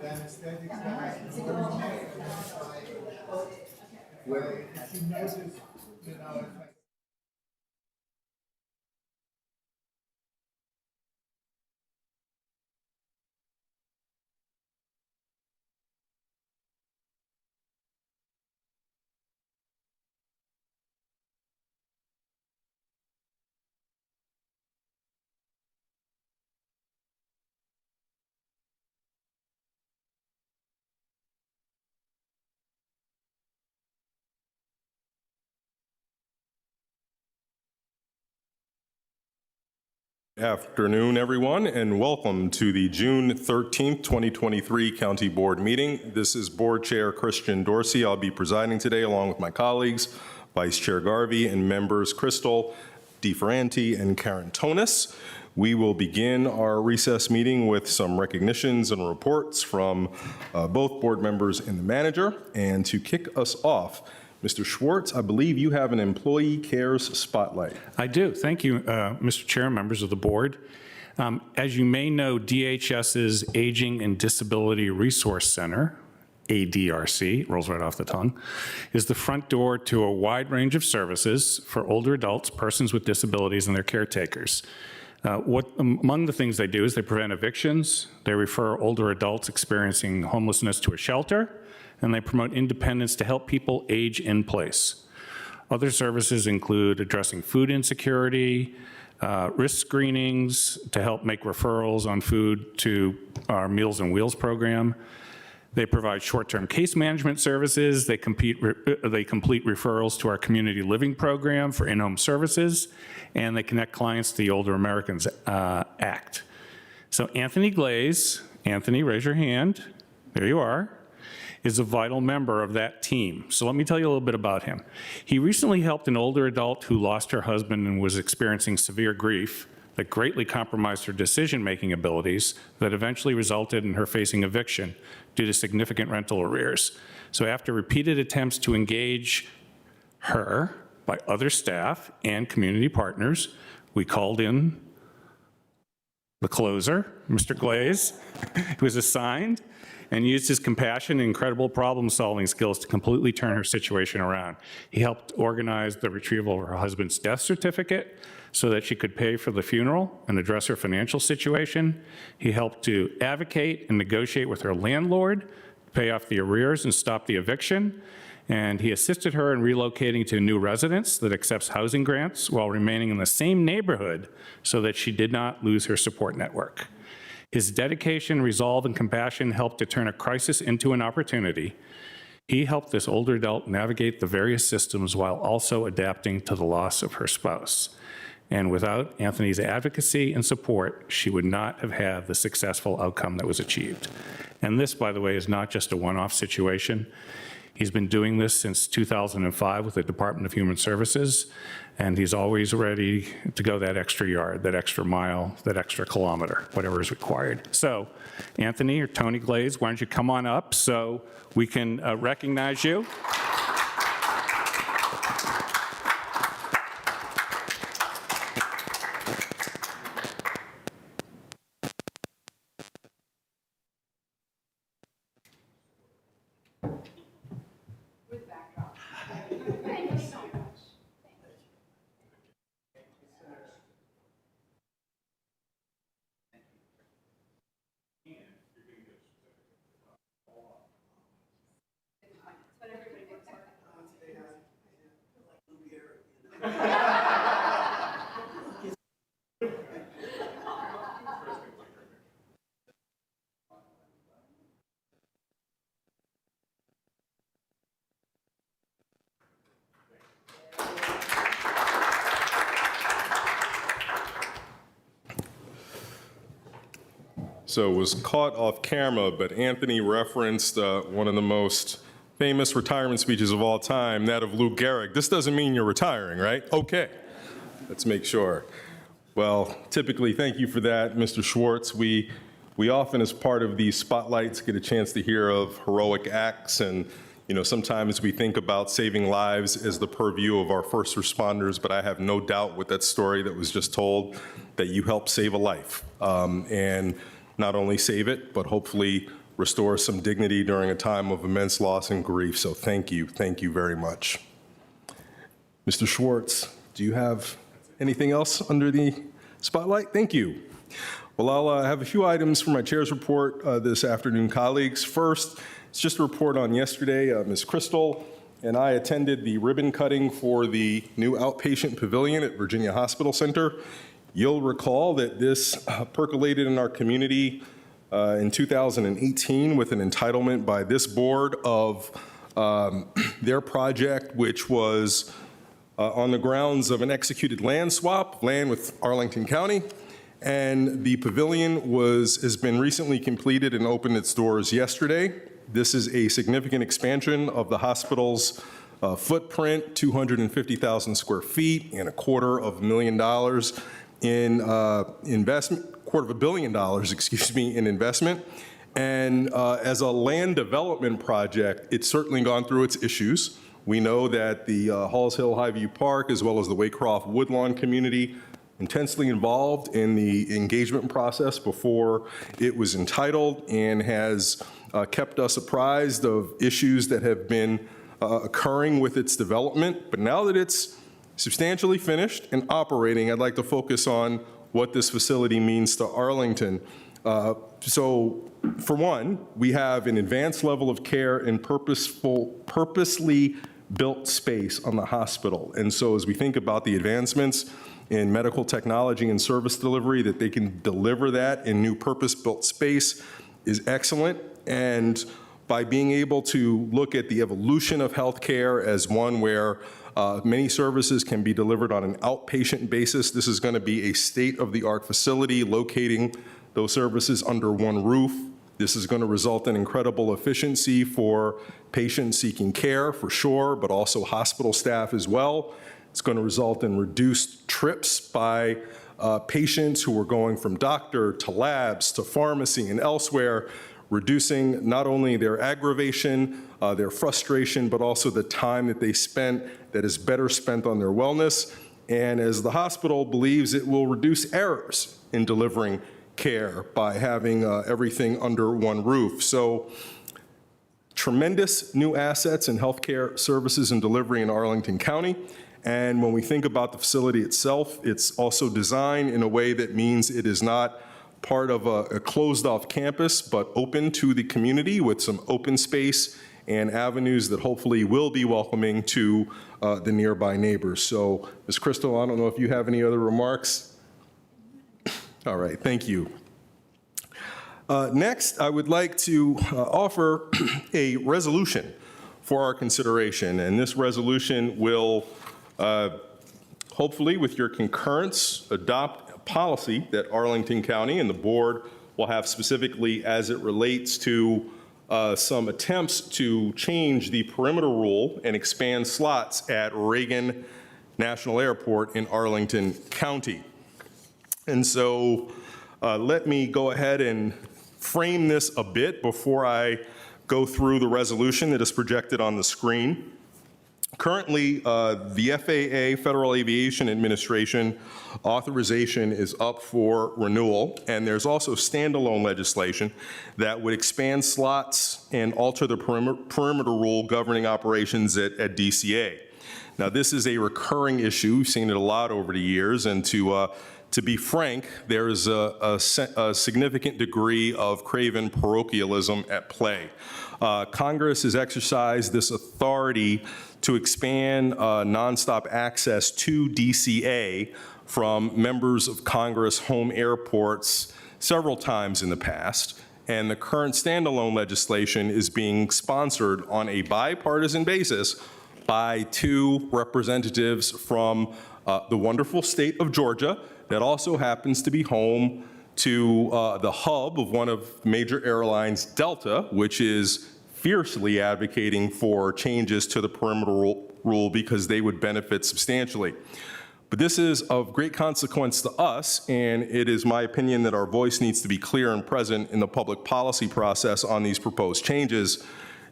then aesthetics has to where if you notice, you know, it's like Afternoon, everyone, and welcome to the June 13th, 2023 County Board meeting. This is Board Chair Christian Dorsey. I'll be presiding today along with my colleagues, Vice Chair Garvey, and members Crystal DeFerranti and Karen Tonis. We will begin our recess meeting with some recognitions and reports from both board members and the manager. And to kick us off, Mr. Schwartz, I believe you have an Employee Cares Spotlight. I do. Thank you, Mr. Chair, members of the board. As you may know, DHS's Aging and Disability Resource Center, ADRC, rolls right off the tongue, is the front door to a wide range of services for older adults, persons with disabilities, and their caretakers. Among the things they do is they prevent evictions, they refer older adults experiencing homelessness to a shelter, and they promote independence to help people age in place. Other services include addressing food insecurity, risk screenings to help make referrals on food to our Meals on Wheels program. They provide short-term case management services. They complete referrals to our community living program for in-home services, and they connect clients to the Older Americans Act. So Anthony Glaze, Anthony, raise your hand. There you are. Is a vital member of that team. So let me tell you a little bit about him. He recently helped an older adult who lost her husband and was experiencing severe grief that greatly compromised her decision-making abilities that eventually resulted in her facing eviction due to significant rental arrears. So after repeated attempts to engage her by other staff and community partners, we called in the closer, Mr. Glaze, who was assigned and used his compassion and incredible problem-solving skills to completely turn her situation around. He helped organize the retrieval of her husband's death certificate so that she could pay for the funeral and address her financial situation. He helped to advocate and negotiate with her landlord, pay off the arrears and stop the eviction. And he assisted her in relocating to a new residence that accepts housing grants while remaining in the same neighborhood so that she did not lose her support network. His dedication, resolve, and compassion helped to turn a crisis into an opportunity. He helped this older adult navigate the various systems while also adapting to the loss of her spouse. And without Anthony's advocacy and support, she would not have had the successful outcome that was achieved. And this, by the way, is not just a one-off situation. He's been doing this since 2005 with the Department of Human Services, and he's always ready to go that extra yard, that extra mile, that extra kilometer, whatever is required. So, Anthony or Tony Glaze, why don't you come on up so we can recognize you. So it was caught off camera, but Anthony referenced one of the most famous retirement speeches of all time, that of Lou Gehrig. This doesn't mean you're retiring, right? Okay, let's make sure. Well, typically, thank you for that, Mr. Schwartz. We often, as part of these spotlights, get a chance to hear of heroic acts, and sometimes we think about saving lives as the purview of our first responders, but I have no doubt with that story that was just told that you helped save a life, and not only save it, but hopefully restore some dignity during a time of immense loss and grief. So thank you very much. Mr. Schwartz, do you have anything else under the spotlight? Thank you. Well, I'll have a few items for my chair's report this afternoon, colleagues. First, it's just a report on yesterday. Ms. Crystal and I attended the ribbon cutting for the new outpatient pavilion at Virginia Hospital Center. You'll recall that this percolated in our community in 2018 with an entitlement by this board of their project, which was on the grounds of an executed land swap, land with Arlington County. And the pavilion has been recently completed and opened its doors yesterday. This is a significant expansion of the hospital's footprint, 250,000 square feet and $250 million in investment, $250 million, in investment. And as a land development project, it's certainly gone through its issues. We know that the Halls Hill Highview Park, as well as the Waycroft Woodlawn community, intensely involved in the engagement process before it was entitled, and has kept us apprised of issues that have been occurring with its development. But now that it's substantially finished and operating, I'd like to focus on what this facility means to Arlington. So for one, we have an advanced level of care and purposely built space on the hospital. And so as we think about the advancements in medical technology and service delivery, that they can deliver that in new purpose-built space is excellent. And by being able to look at the evolution of healthcare as one where many services can be delivered on an outpatient basis, this is going to be a state-of-the-art facility locating those services under one roof. This is going to result in incredible efficiency for patients seeking care, for sure, but also hospital staff as well. It's going to result in reduced trips by patients who are going from doctor to labs to pharmacy and elsewhere, reducing not only their aggravation, their frustration, but also the time that they spent that is better spent on their wellness. And as the hospital believes, it will reduce errors in delivering care by having everything under one roof. So tremendous new assets in healthcare services and delivery in Arlington County. And when we think about the facility itself, it's also designed in a way that means it is not part of a closed-off campus, but open to the community with some open space and avenues that hopefully will be welcoming to the nearby neighbors. So, Ms. Crystal, I don't know if you have any other remarks. All right, thank you. Next, I would like to offer a resolution for our consideration, and this resolution will hopefully, with your concurrence, adopt a policy that Arlington County and the board will have specifically as it relates to some attempts to change the perimeter rule and expand slots at Reagan National Airport in Arlington County. And so let me go ahead and frame this a bit before I go through the resolution that is projected on the screen. Currently, the FAA, Federal Aviation Administration, authorization is up for renewal, and there's also standalone legislation that would expand slots and alter the perimeter rule governing operations at DCA. Now, this is a recurring issue. We've seen it a lot over the years, and to be frank, there is a significant degree of craven parochialism at play. Congress has exercised this authority to expand nonstop access to DCA from members of Congress home airports several times in the past, and the current standalone legislation is being sponsored on a bipartisan basis by two representatives from the wonderful state of Georgia that also happens to be home to the hub of one of major airlines, Delta, which is fiercely advocating for changes to the perimeter rule because they would benefit substantially. But this is of great consequence to us, and it is my opinion that our voice needs to be clear and present in the public policy process on these proposed changes.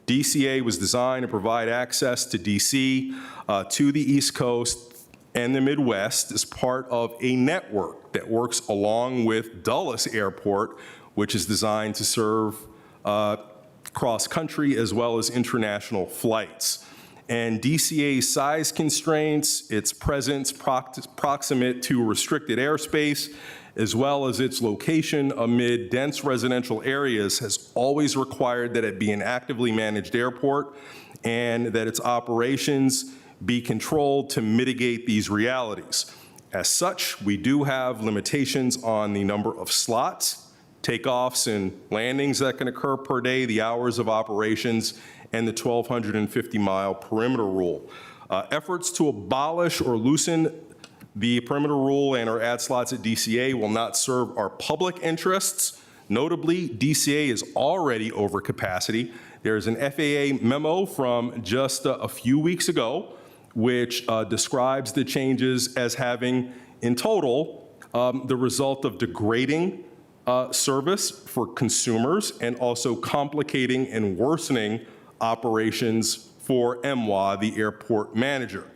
DCA was designed to provide access to DC, to the East Coast and the Midwest as part of a network that works along with Dulles Airport, which is designed to serve cross-country as well as international flights. And DCA's size constraints, its presence proximate to restricted airspace, as well as its location amid dense residential areas, has always required that it be an actively managed airport and that its operations be controlled to mitigate these realities. As such, we do have limitations on the number of slots, takeoffs and landings that can occur per day, the hours of operations, and the 1,250-mile perimeter rule. Efforts to abolish or loosen the perimeter rule and or add slots at DCA will not serve our public interests. Notably, DCA is already over capacity. There's an FAA memo from just a few weeks ago which describes the changes as having, in total, the result of degrading service for consumers and also complicating and worsening operations for MWA, the airport manager.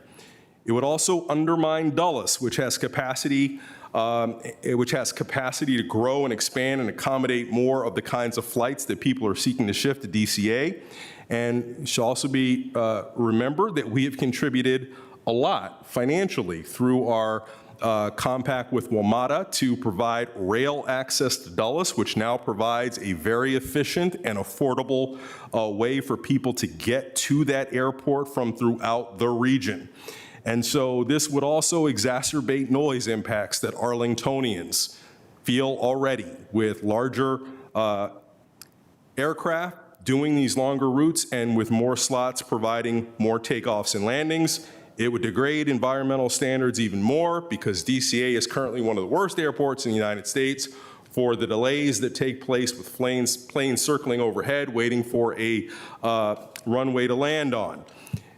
It would also undermine Dulles, which has capacity to grow and expand and accommodate more of the kinds of flights that people are seeking to shift to DCA. And it should also be remembered that we have contributed a lot financially through our compact with WMATA to provide rail access to Dulles, which now provides a very efficient and affordable way for people to get to that airport from throughout the region. And so this would also exacerbate noise impacts that Arlingtonians feel already with larger aircraft doing these longer routes and with more slots providing more takeoffs and landings. It would degrade environmental standards even more because DCA is currently one of the worst airports in the United States for the delays that take place with planes circling overhead waiting for a runway to land on.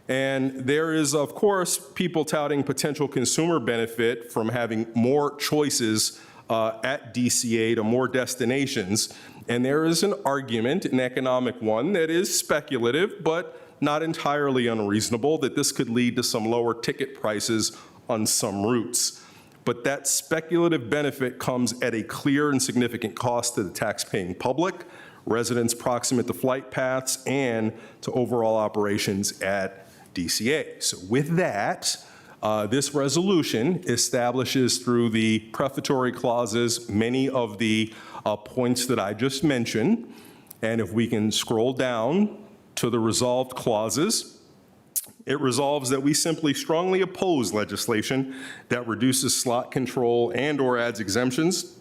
And there is, of course, people touting potential consumer benefit from having more choices at DCA to more destinations. And there is an argument, an economic one, that is speculative, but not entirely unreasonable, that this could lead to some lower ticket prices on some routes. But that speculative benefit comes at a clear and significant cost to the taxpaying public, residents proximate to flight paths, and to overall operations at DCA. So with that, this resolution establishes through the prefatory clauses many of the points that I just mentioned. And if we can scroll down to the resolved clauses, it resolves that we simply strongly oppose legislation that reduces slot control and or adds exemptions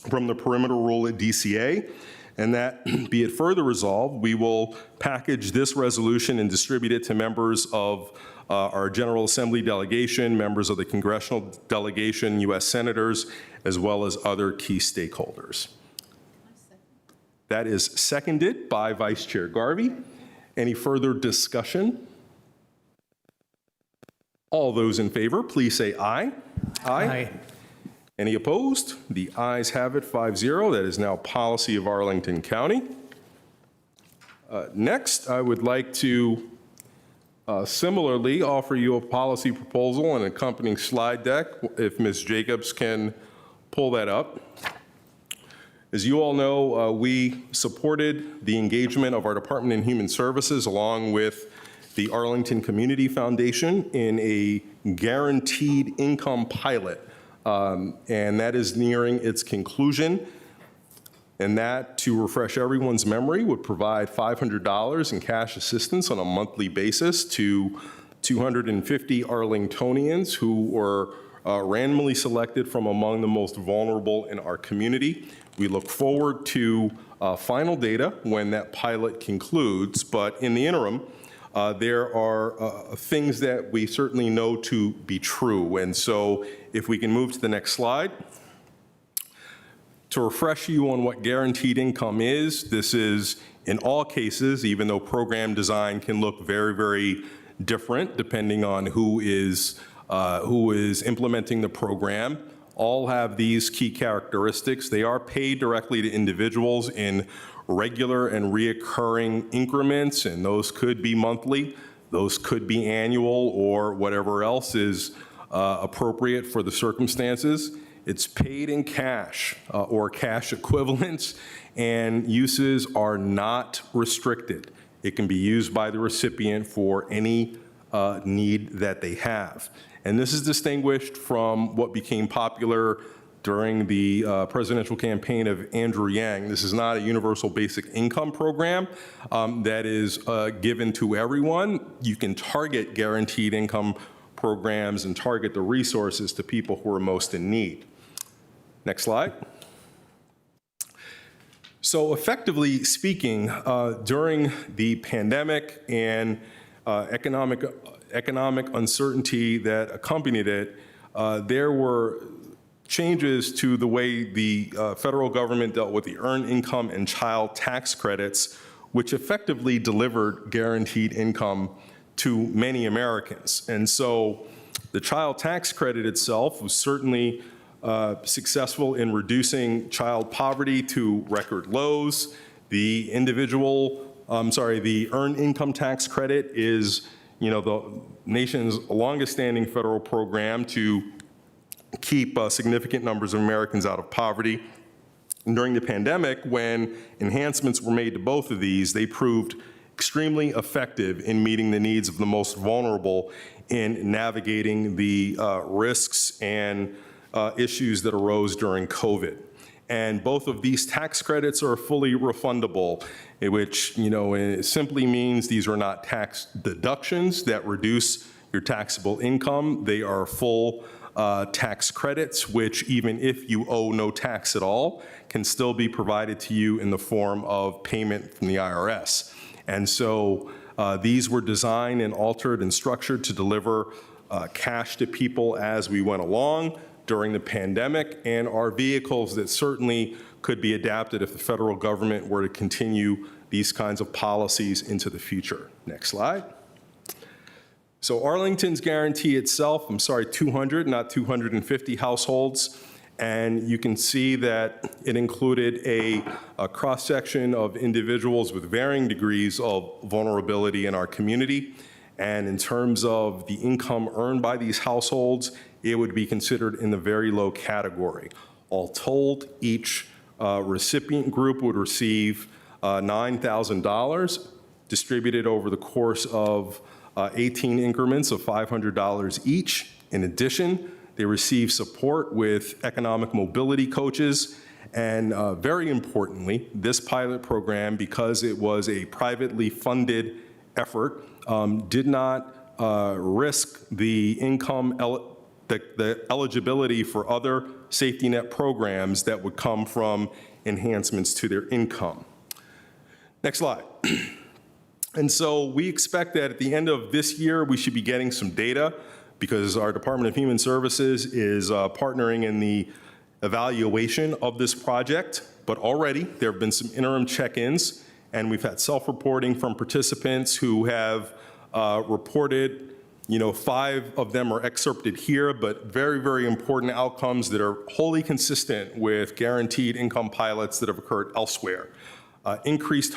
from the perimeter rule at DCA. And that, be it further resolved, we will package this resolution and distribute it to members of our General Assembly delegation, members of the congressional delegation, U.S. senators, as well as other key stakeholders. That is seconded by Vice Chair Garvey. Any further discussion? All those in favor, please say aye. Aye. Any opposed? The ayes have it, 5-0. That is now policy of Arlington County. Next, I would like to similarly offer you a policy proposal and accompanying slide deck, if Ms. Jacobs can pull that up. As you all know, we supported the engagement of our Department of Human Services along with the Arlington Community Foundation in a guaranteed income pilot. And that is nearing its conclusion. And that, to refresh everyone's memory, would provide $500 in cash assistance on a monthly basis to 250 Arlingtonians who were randomly selected from among the most vulnerable in our community. We look forward to final data when that pilot concludes, but in the interim, there are things that we certainly know to be true. And so if we can move to the next slide. To refresh you on what guaranteed income is, this is, in all cases, even though program design can look very, very different depending on who is implementing the program, all have these key characteristics. They are paid directly to individuals in regular and reoccurring increments, and those could be monthly, those could be annual, or whatever else is appropriate for the circumstances. It's paid in cash or cash equivalents, and uses are not restricted. It can be used by the recipient for any need that they have. And this is distinguished from what became popular during the presidential campaign of Andrew Yang. This is not a universal basic income program that is given to everyone. You can target guaranteed income programs and target the resources to people who are most in need. Next slide. So effectively speaking, during the pandemic and economic uncertainty that accompanied it, there were changes to the way the federal government dealt with the earned income and child tax credits, which effectively delivered guaranteed income to many Americans. And so the child tax credit itself was certainly successful in reducing child poverty to record lows. The earned income tax credit is, the nation's longest standing federal program to keep significant numbers of Americans out of poverty. And during the pandemic, when enhancements were made to both of these, they proved extremely effective in meeting the needs of the most vulnerable in navigating the risks and issues that arose during COVID. And both of these tax credits are fully refundable, which it simply means these are not tax deductions that reduce your taxable income. They are full tax credits, which even if you owe no tax at all, can still be provided to you in the form of payment from the IRS. And so these were designed and altered and structured to deliver cash to people as we went along during the pandemic, and are vehicles that certainly could be adapted if the federal government were to continue these kinds of policies into the future. Next slide. So Arlington's guarantee itself, 200, not 250 households. And you can see that it included a cross-section of individuals with varying degrees of vulnerability in our community. And in terms of the income earned by these households, it would be considered in the very low category. All told, each recipient group would receive $9,000 distributed over the course of 18 increments of $500 each. In addition, they receive support with economic mobility coaches. And very importantly, this pilot program, because it was a privately funded effort, did not risk the income, the eligibility for other safety net programs that would come from enhancements to their income. Next slide. And so we expect that at the end of this year, we should be getting some data, because our Department of Human Services is partnering in the evaluation of this project. But already there have been some interim check-ins, and we've had self-reporting from participants who have reported, 5 of them are excerpted here, but very, very important outcomes that are wholly consistent with guaranteed income pilots that have occurred elsewhere. Increased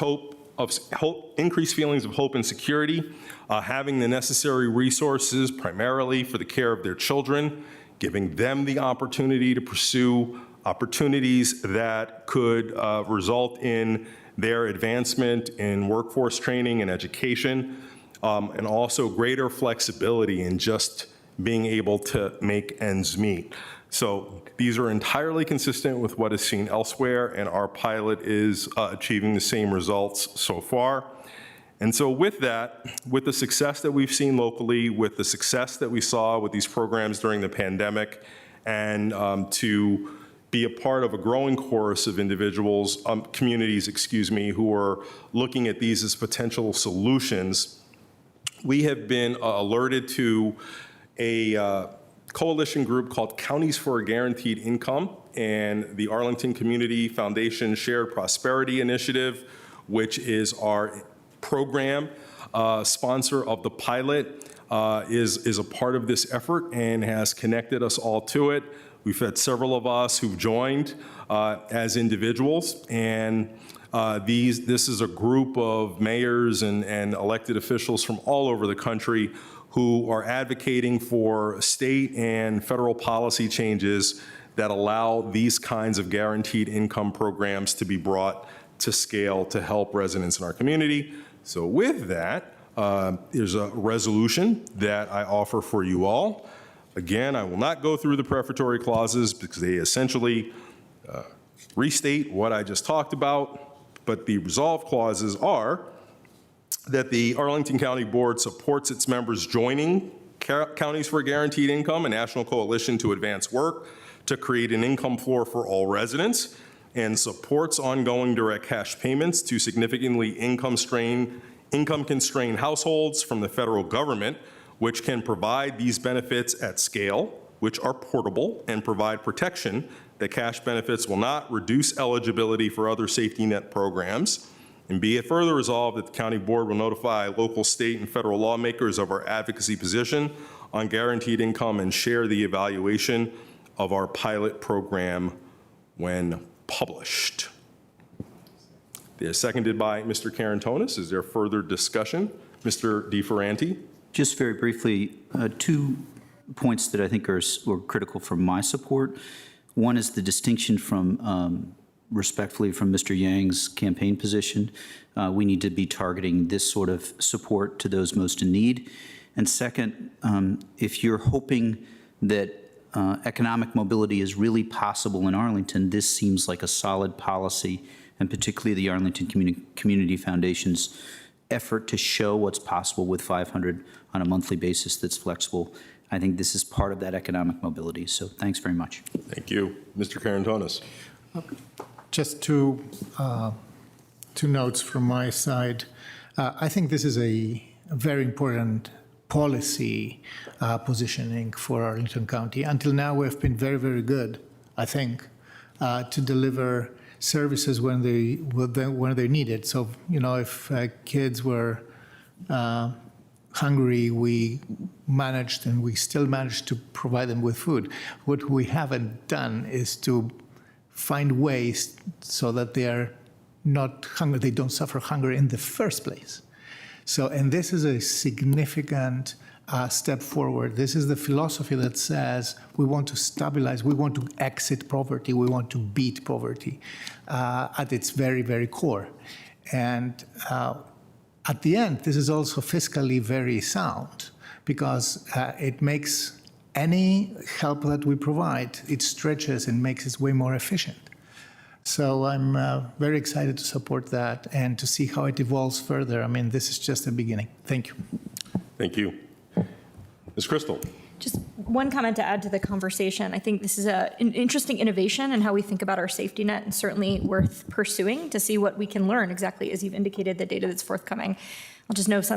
feelings of hope and security, having the necessary resources primarily for the care of their children, giving them the opportunity to pursue opportunities that could result in their advancement in workforce training and education, and also greater flexibility in just being able to make ends meet. So these are entirely consistent with what is seen elsewhere, and our pilot is achieving the same results so far. And so with that, with the success that we've seen locally, with the success that we saw with these programs during the pandemic, and to be a part of a growing chorus of individuals, communities, who are looking at these as potential solutions, we have been alerted to a coalition group called Counties for a Guaranteed Income and the Arlington Community Foundation Shared Prosperity Initiative, which is our program sponsor of the pilot, is a part of this effort and has connected us all to it. We've had several of us who've joined as individuals, and this is a group of mayors and elected officials from all over the country who are advocating for state and federal policy changes that allow these kinds of guaranteed income programs to be brought to scale to help residents in our community. So with that, there's a resolution that I offer for you all. Again, I will not go through the prefatory clauses because they essentially restate what I just talked about, but the resolve clauses are that the Arlington County Board supports its members joining Counties for Guaranteed Income, a national coalition to advance work to create an income floor for all residents, and supports ongoing direct cash payments to significantly income-constrained households from the federal government, which can provide these benefits at scale, which are portable, and provide protection that cash benefits will not reduce eligibility for other safety net programs. And be it further resolved that the county board will notify local, state, and federal lawmakers of our advocacy position on guaranteed income and share the evaluation of our pilot program when published. They're seconded by Mr. Karantonis. Is there further discussion? Mr. DeFerranti? Just very briefly, 2 points that I think were critical for my support. One is the distinction from, respectfully, from Mr. Yang's campaign position. We need to be targeting this sort of support to those most in need. And second, if you're hoping that economic mobility is really possible in Arlington, this seems like a solid policy, and particularly the Arlington Community Foundation's effort to show what's possible with 500 on a monthly basis that's flexible. I think this is part of that economic mobility. So thanks very much. Thank you. Mr. Karantonis. Just two notes from my side. I think this is a very important policy positioning for Arlington County. Until now, we've been very, very good, I think, to deliver services when they're needed. So, you know, if kids were hungry, we managed, and we still managed to provide them with food. What we haven't done is to find ways so that they are not hungry, they don't suffer hunger in the first place. So, and this is a significant step forward. This is the philosophy that says we want to stabilize, we want to exit poverty, we want to beat poverty at its very, very core. And at the end, this is also fiscally very sound because it makes any help that we provide, it stretches and makes it way more efficient. So I'm very excited to support that and to see how it evolves further. I mean, this is just the beginning. Thank you. Thank you. Ms. Crystal. Just one comment to add to the conversation. I think this is an interesting innovation in how we think about our safety net, and certainly worth pursuing to see what we can learn, exactly as you've indicated, the data that's forthcoming. I'll just note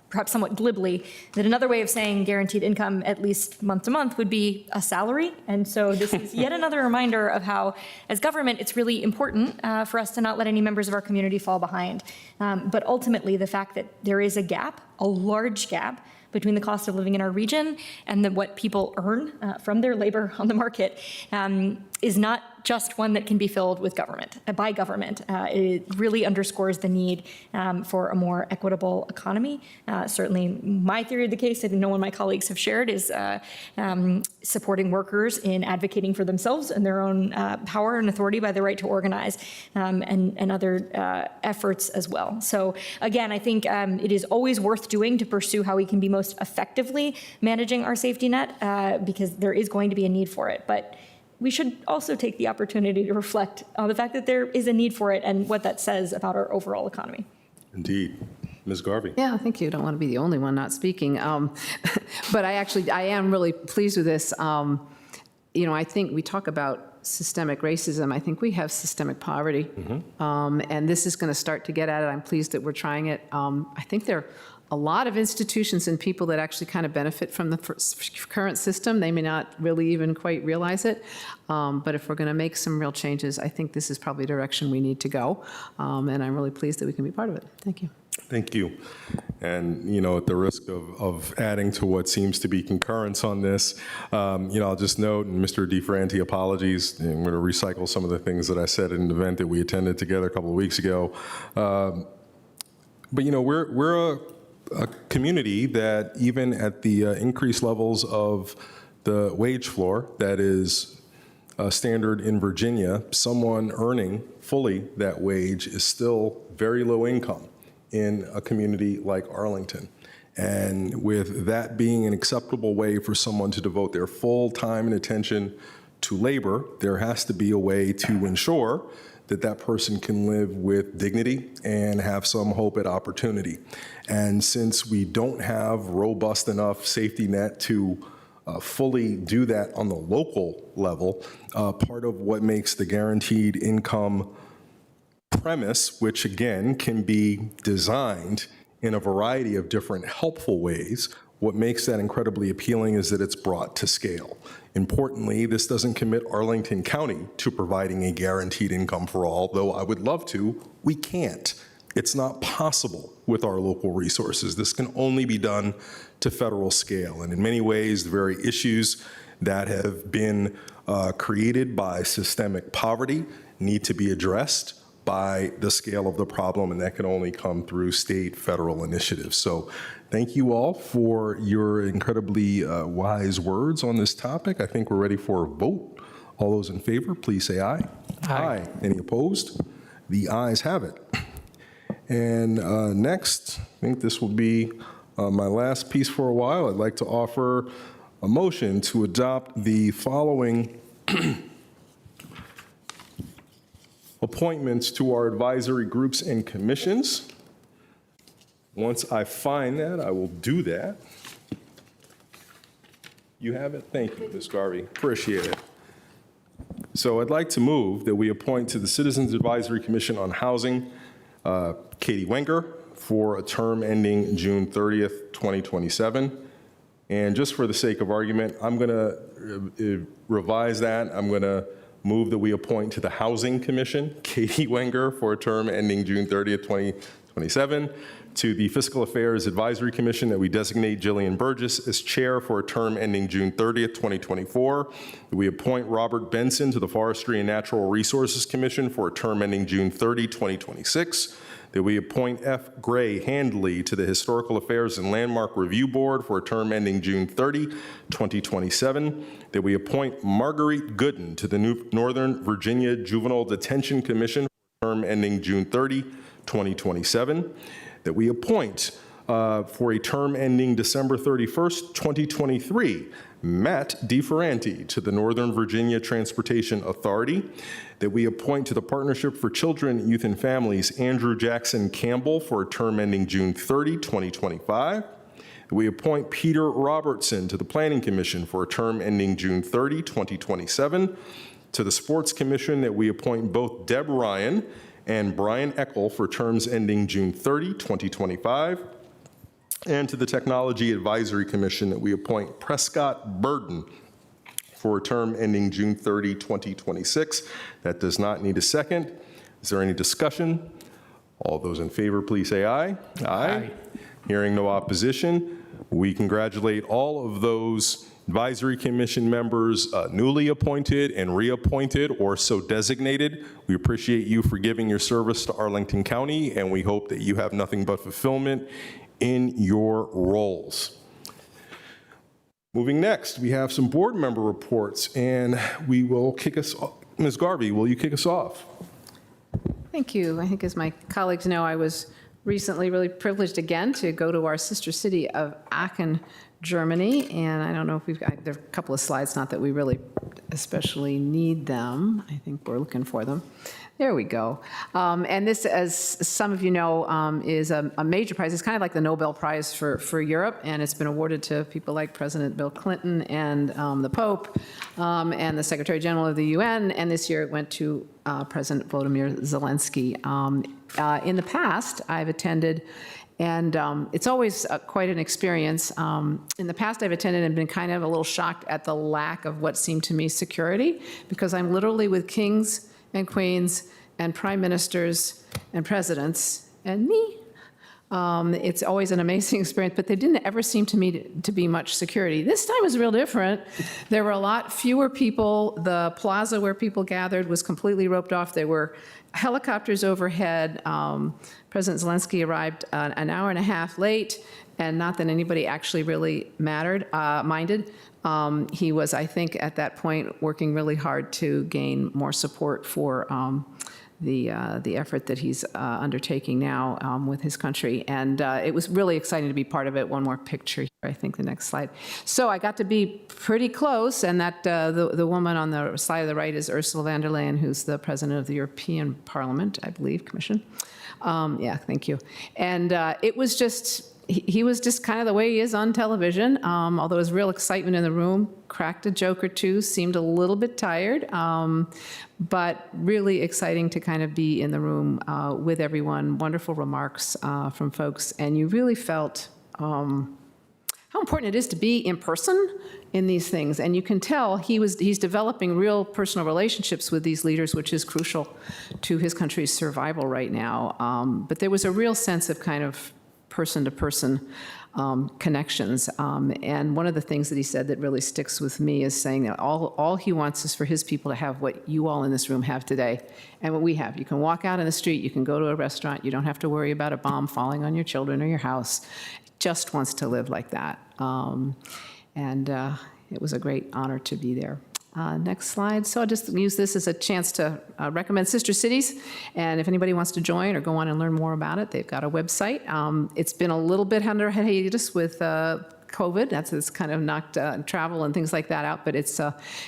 perhaps somewhat glibly, that another way of saying guaranteed income, at least month to month, would be a salary. And so this is yet another reminder of how, as government, it's really important for us to not let any members of our community fall behind. But ultimately, the fact that there is a gap, a large gap, between the cost of living in our region and what people earn from their labor on the market is not just one that can be filled with government, by government. It really underscores the need for a more equitable economy. Certainly my theory of the case, that no one of my colleagues have shared, is supporting workers in advocating for themselves and their own power and authority by the right to organize, and other efforts as well. So again, I think it is always worth doing to pursue how we can be most effectively managing our safety net, because there is going to be a need for it. But we should also take the opportunity to reflect on the fact that there is a need for it and what that says about our overall economy. Indeed. Ms. Garvey. Yeah, I think you don't want to be the only one not speaking. But I am really pleased with this. I think we talk about systemic racism. I think we have systemic poverty. Mm-hmm. And this is going to start to get at it. I'm pleased that we're trying it. I think there are a lot of institutions and people that actually kind of benefit from the current system. They may not really even quite realize it. But if we're going to make some real changes, I think this is probably the direction we need to go. And I'm really pleased that we can be part of it. Thank you. Thank you. And, at the risk of adding to what seems to be concurrence on this, I'll just note, and Mr. DeFerranti, apologies, I'm going to recycle some of the things that I said at an event that we attended together a couple of weeks ago. But, we're a community that even at the increased levels of the wage floor that is standard in Virginia, someone earning fully that wage is still very low income in a community like Arlington. And with that being an acceptable way for someone to devote their full time and attention to labor, there has to be a way to ensure that that person can live with dignity and have some hope at opportunity. And since we don't have robust enough safety net to fully do that on the local level, part of what makes the guaranteed income premise, which again can be designed in a variety of different helpful ways, what makes that incredibly appealing is that it's brought to scale. Importantly, this doesn't commit Arlington County to providing a guaranteed income for all, though I would love to. We can't. It's not possible with our local resources. This can only be done to federal scale. And in many ways, the very issues that have been created by systemic poverty need to be addressed by the scale of the problem, and that can only come through state, federal initiatives. So thank you all for your incredibly wise words on this topic. I think we're ready for a vote. All those in favor, please say aye. Aye. Any opposed? The ayes have it. And next, I think this will be my last piece for a while. I'd like to offer a motion to adopt the following appointments to our advisory groups and commissions. Once I find that, I will do that. You have it? Thank you, Ms. Garvey. Appreciate it. So I'd like to move that we appoint to the Citizens Advisory Commission on Housing, Katie Wenger, for a term ending June 30th, 2027. And just for the sake of argument, I'm going to revise that. I'm going to move that we appoint to the Housing Commission, Katie Wenger, for a term ending June 30th, 2027. To the Fiscal Affairs Advisory Commission, that we designate Jillian Burgess as chair for a term ending June 30th, 2024. That we appoint Robert Benson to the Forestry and Natural Resources Commission for a term ending June 30, 2026. That we appoint F. Gray Handley to the Historical Affairs and Landmark Review Board for a term ending June 30, 2027. That we appoint Marguerite Gooden to the Northern Virginia Juvenile Detention Commission for a term ending June 30, 2027. That we appoint for a term ending December 31st, 2023, Matt DeFerranti to the Northern Virginia Transportation Authority. That we appoint to the Partnership for Children, Youth, and Families, Andrew Jackson Campbell for a term ending June 30, 2025. That we appoint Peter Robertson to the Planning Commission for a term ending June 30, 2027. To the Sports Commission, that we appoint both Deb Ryan and Brian Eckel for terms ending June 30, 2025. And to the Technology Advisory Commission, that we appoint Prescott Burden for a term ending June 30, 2026. That does not need a second. Is there any discussion? All those in favor, please say aye. Aye. Hearing no opposition, we congratulate all of those Advisory Commission members newly appointed and reappointed or so designated. We appreciate you for giving your service to Arlington County, and we hope that you have nothing but fulfillment in your roles. Moving next, we have some board member reports, and we will kick us off. Ms. Garvey, will you kick us off? Thank you. I think as my colleagues know, I was recently really privileged again to go to our sister city of Aachen, Germany, and I don't know if we've got, there are a couple of slides, not that we really especially need them. I think we're looking for them. There we go. And this, as some of you know, is a major prize. It's kind of like the Nobel Prize for Europe, and it's been awarded to people like President Bill Clinton and the Pope and the Secretary General of the UN, and this year it went to President Volodymyr Zelensky. In the past, I've attended, and it's always quite an experience. In the past, I've attended and been kind of a little shocked at the lack of what seemed to me security, because I'm literally with kings and queens and prime ministers and presidents and me It's always an amazing experience, but there didn't ever seem to me to be much security. This time was real different. There were a lot fewer people. The plaza where people gathered was completely roped off. There were helicopters overhead. President Zelensky arrived an hour and a half late, and not that anybody actually really minded. He was, I think, at that point, working really hard to gain more support for the effort that he's undertaking now with his country. And it was really exciting to be part of it. One more picture here, I think the next slide. So I got to be pretty close, and that the woman on the side of the right is Ursula von der Leyen, who's the president of the European Parliament, I believe, Commission. Yeah, thank you. And it was just, he was just kind of the way he is on television, although there was real excitement in the room, cracked a joke or two, seemed a little bit tired, but really exciting to kind of be in the room with everyone, wonderful remarks from folks, and you really felt how important it is to be in person in these things. And you can tell he's developing real personal relationships with these leaders, which is crucial to his country's survival right now. But there was a real sense of kind of person-to-person connections. And one of the things that he said that really sticks with me is saying that all he wants is for his people to have what you all in this room have today and what we have. You can walk out in the street, you can go to a restaurant, you don't have to worry about a bomb falling on your children or your house. Just wants to live like that. And it was a great honor to be there. Next slide. So I'll just use this as a chance to recommend Sister Cities. And if anybody wants to join or go on and learn more about it, they've got a website. It's been a little bit under hiatus with COVID. It's kind of knocked travel and things like that out, but it's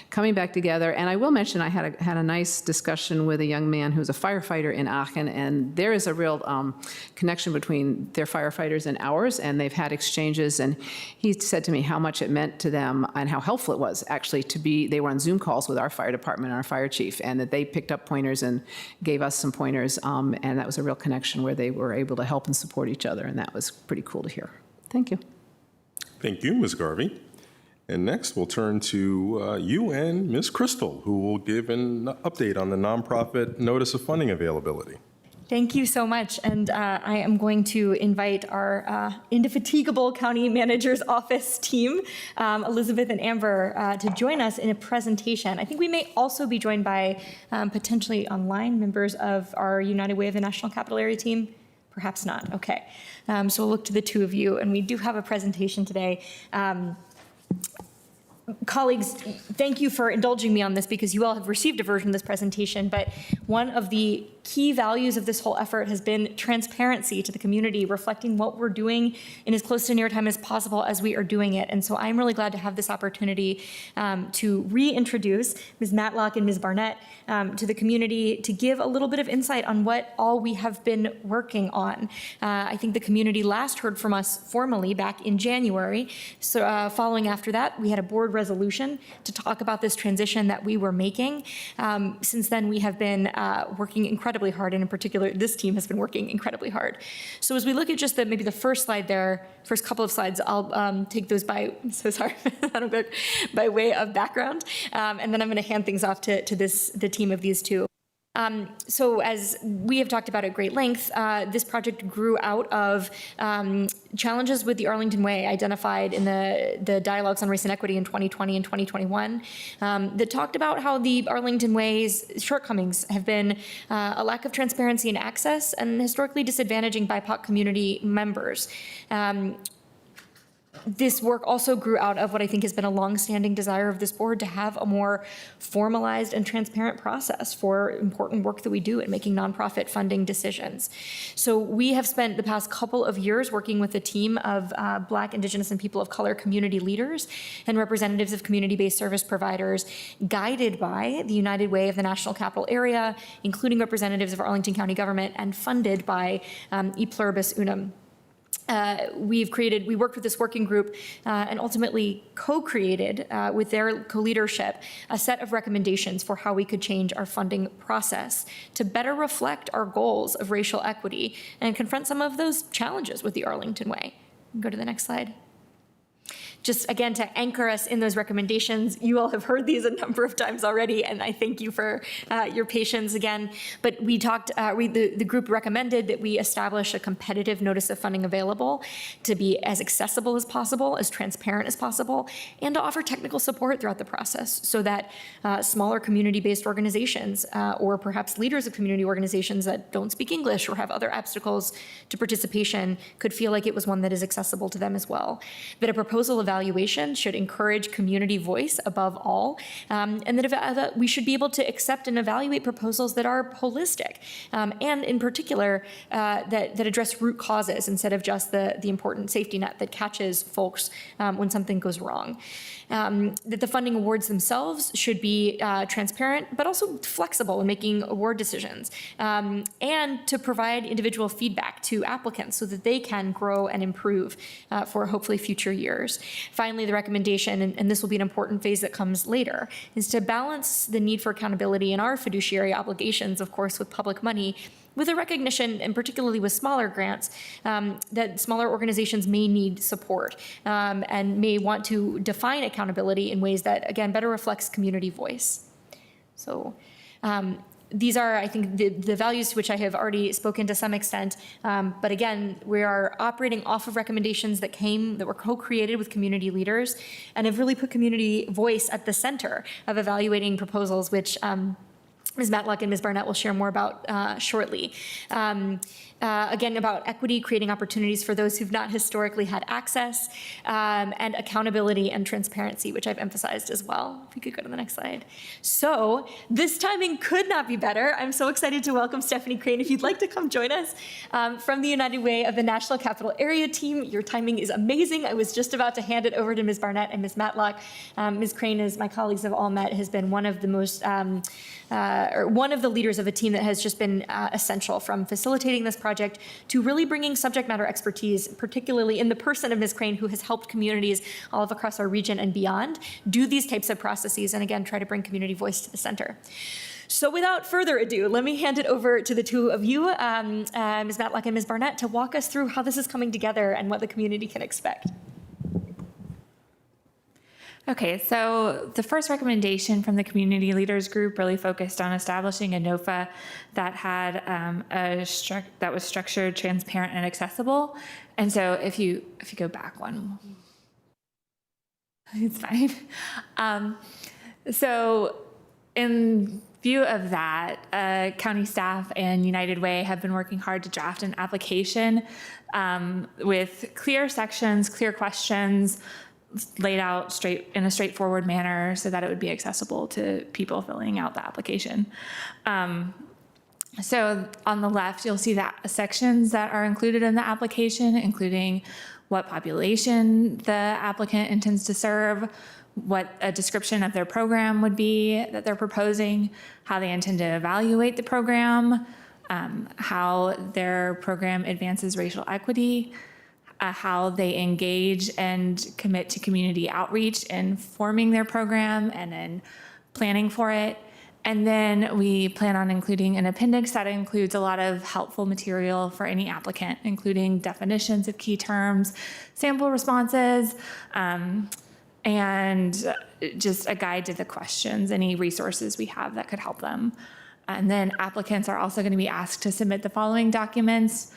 coming back together. And I will mention I had a nice discussion with a young man who's a firefighter in Aachen, and there is a real connection between their firefighters and ours, and they've had exchanges. And he said to me how much it meant to them and how helpful it was actually they were on Zoom calls with our fire department and our fire chief, and that they picked up pointers and gave us some pointers, and that was a real connection where they were able to help and support each other, and that was pretty cool to hear. Thank you. Thank you, Ms. Garvey. And next, we'll turn to you and Ms. Crystal, who will give an update on the nonprofit notice of funding availability. Thank you so much. And I am going to invite our indefatigable county manager's office team, Elizabeth and Amber, to join us in a presentation. I think we may also be joined by potentially online members of our United Way of the National Capital Area team. Perhaps not. Okay. So we'll look to the two of you, and we do have a presentation today. Colleagues, thank you for indulging me on this because you all have received a version of this presentation, but one of the key values of this whole effort has been transparency to the community, reflecting what we're doing in as close to near time as possible as we are doing it. And so I'm really glad to have this opportunity to reintroduce Ms. Matlock and Ms. Barnett to the community to give a little bit of insight on what all we have been working on. I think the community last heard from us formally back in January. So following after that, we had a board resolution to talk about this transition that we were making. Since then, we have been working incredibly hard, and in particular, this team has been working incredibly hard. So as we look at just maybe the first slide there, first couple of slides, I'll take those by way of background, and then I'm going to hand things off to the team of these two. So as we have talked about at great length, this project grew out of challenges with the Arlington Way identified in the dialogues on race and equity in 2020 and 2021 that talked about how the Arlington Way's shortcomings have been a lack of transparency and access and historically disadvantaging BIPOC community members. This work also grew out of what I think has been a longstanding desire of this board to have a more formalized and transparent process for important work that we do in making nonprofit funding decisions. So we have spent the past couple of years working with a team of Black, Indigenous, and people of color community leaders and representatives of community-based service providers, guided by the United Way of the National Capital Area, including representatives of Arlington County government, and funded by E Pluribus Unum. We worked with this working group and ultimately co-created with their co-leadership a set of recommendations for how we could change our funding process to better reflect our goals of racial equity and confront some of those challenges with the Arlington Way. Go to the next slide. just again, to anchor us in those recommendations, you all have heard these a number of times already, and I thank you for your patience again. But we talked, the group recommended that we establish a competitive notice of funding available to be as accessible as possible, as transparent as possible, and to offer technical support throughout the process so that smaller community-based organizations or perhaps leaders of community organizations that don't speak English or have other obstacles to participation could feel like it was one that is accessible to them as well. That a proposal evaluation should encourage community voice above all, and that we should be able to accept and evaluate proposals that are holistic, and in particular, that address root causes instead of just the important safety net that catches folks when something goes wrong. That the funding awards themselves should be transparent, but also flexible in making award decisions, and to provide individual feedback to applicants so that they can grow and improve for hopefully future years. Finally, the recommendation, and this will be an important phase that comes later, is to balance the need for accountability in our fiduciary obligations, of course, with public money, with a recognition, and particularly with smaller grants, that smaller organizations may need support and may want to define accountability in ways that, again, better reflects community voice. So these are, I think, the values to which I have already spoken to some extent. But again, we are operating off of recommendations that were co-created with community leaders and have really put community voice at the center of evaluating proposals, which Ms. Matlock and Ms. Barnett will share more about shortly. Again, about equity, creating opportunities for those who've not historically had access, and accountability and transparency, which I've emphasized as well. If we could go to the next slide. So this timing could not be better. I'm so excited to welcome Stephanie Crane. If you'd like to come join us from the United Way of the National Capital Area team, your timing is amazing. I was just about to hand it over to Ms. Barnett and Ms. Matlock. Ms. Crane, as my colleagues have all met, has been one of the most, or one of the leaders of a team that has just been essential, from facilitating this project to really bringing subject matter expertise, particularly in the person of Ms. Crane, who has helped communities all across our region and beyond do these types of processes, and again, try to bring community voice to the center. So without further ado, let me hand it over to the two of you, Ms. Matlock and Ms. Barnett, to walk us through how this is coming together and what the community can expect. Okay, so the first recommendation from the community leaders group really focused on establishing a NOFA that had that was structured, transparent, and accessible. And so if you go back one, it's fine. So in view of that, county staff and United Way have been working hard to draft an application with clear sections, clear questions, laid out in a straightforward manner so that it would be accessible to people filling out the application. So on the left, you'll see that sections that are included in the application, including what population the applicant intends to serve, what a description of their program would be that they're proposing, how they intend to evaluate the program, how their program advances racial equity, how they engage and commit to community outreach in forming their program and in planning for it. And then we plan on including an appendix that includes a lot of helpful material for any applicant, including definitions of key terms, sample responses, and just a guide to the questions, any resources we have that could help them. And then applicants are also going to be asked to submit the following documents,